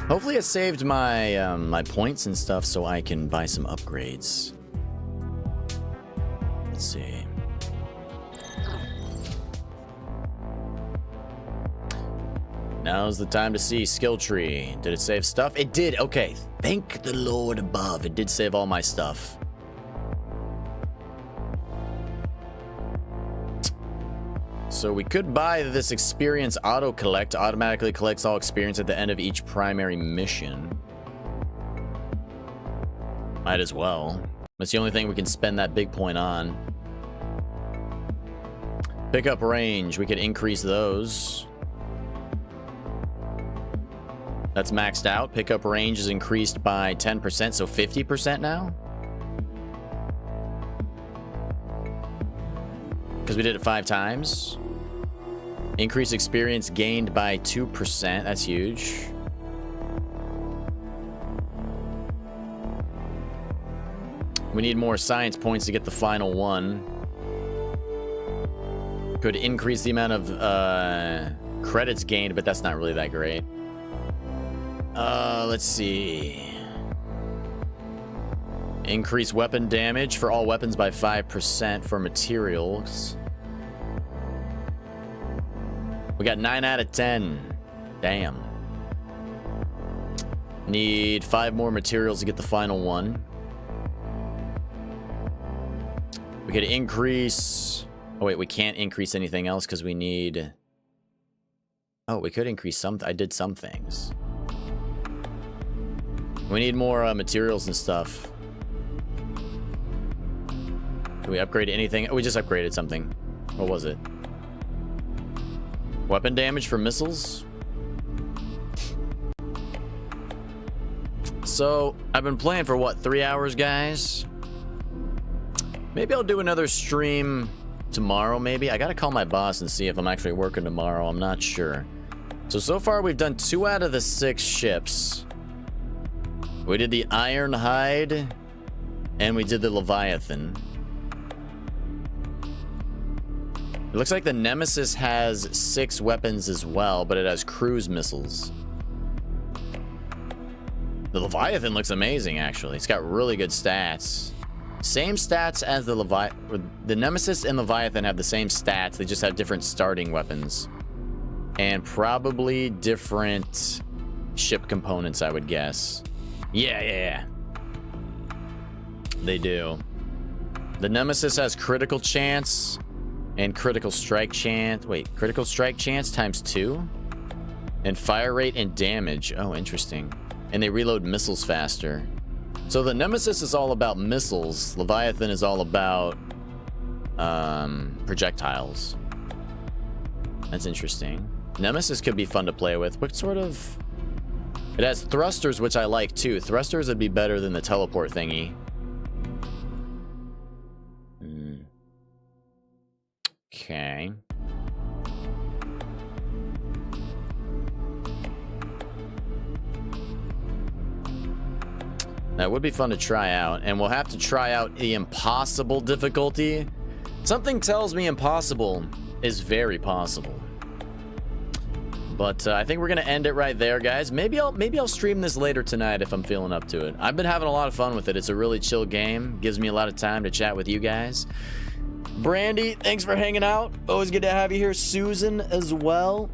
S1: Hopefully it saved my my points and stuff so I can buy some upgrades. Let's see. Now's the time to see skill tree. Did it save stuff? It did. Okay. Thank the Lord above. It did save all my stuff. So we could buy this experience auto collect. Automatically collects all experience at the end of each primary mission. Might as well. That's the only thing we can spend that big point on. Pickup range. We could increase those. That's maxed out. Pickup range is increased by 10%, so 50% now. Because we did it 5 times. Increase experience gained by 2%. That's huge. We need more science points to get the final one. Could increase the amount of credits gained, but that's not really that great. Let's see. Increase weapon damage for all weapons by 5% for materials. We got 9 out of 10. Damn. Need 5 more materials to get the final one. We could increase... Oh, wait, we can't increase anything else because we need... Oh, we could increase some... I did some things. We need more materials and stuff. Can we upgrade anything? Oh, we just upgraded something. What was it? Weapon damage for missiles? So, I've been playing for what, 3 hours, guys? Maybe I'll do another stream tomorrow, maybe. I gotta call my boss and see if I'm actually working tomorrow. I'm not sure. So far we've done 2 out of the 6 ships. We did the Iron Hide, and we did the Leviathan. It looks like the Nemesis has 6 weapons as well, but it has cruise missiles. The Leviathan looks amazing, actually. It's got really good stats. Same stats as the Leviathan. The Nemesis and Leviathan have the same stats. They just have different starting weapons. And probably different ship components, I would guess. Yeah. They do. The Nemesis has critical chance and critical strike chance. Wait, critical strike chance times 2? And fire rate and damage. Oh, interesting. And they reload missiles faster. So the Nemesis is all about missiles. Leviathan is all about projectiles. That's interesting. Nemesis could be fun to play with. What sort of... It has thrusters, which I like too. Thrusters would be better than the teleport thingy. Okay. That would be fun to try out, and we'll have to try out the impossible difficulty. Something tells me impossible is very possible. But I think we're gonna end it right there, guys. Maybe I'll stream this later tonight if I'm feeling up to it. I've been having a lot of fun with it. It's a really chill game. Gives me a lot of time to chat with you guys. Brandy, thanks for hanging out. Always good to have you here. Susan as well.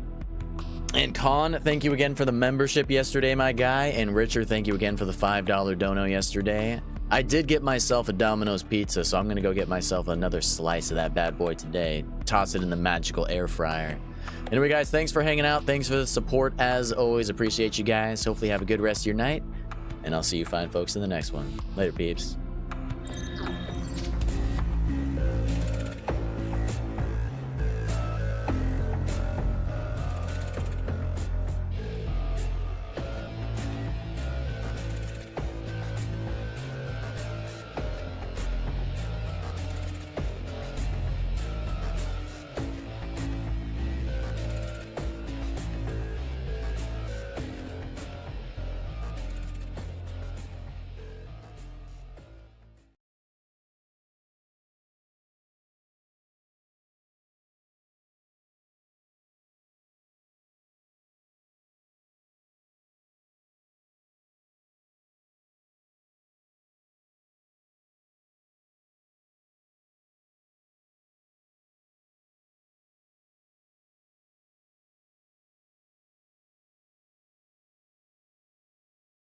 S1: And Khan, thank you again for the membership yesterday, my guy. And Richard, thank you again for the $5 dono yesterday. I did get myself a Domino's pizza, so I'm gonna go get myself another slice of that bad boy today. Toss it in the magical air fryer. Anyway, guys, thanks for hanging out. Thanks for the support. As always, appreciate you guys. Hopefully have a good rest of your night. And I'll see you fine folks in the next one. Later, peeps.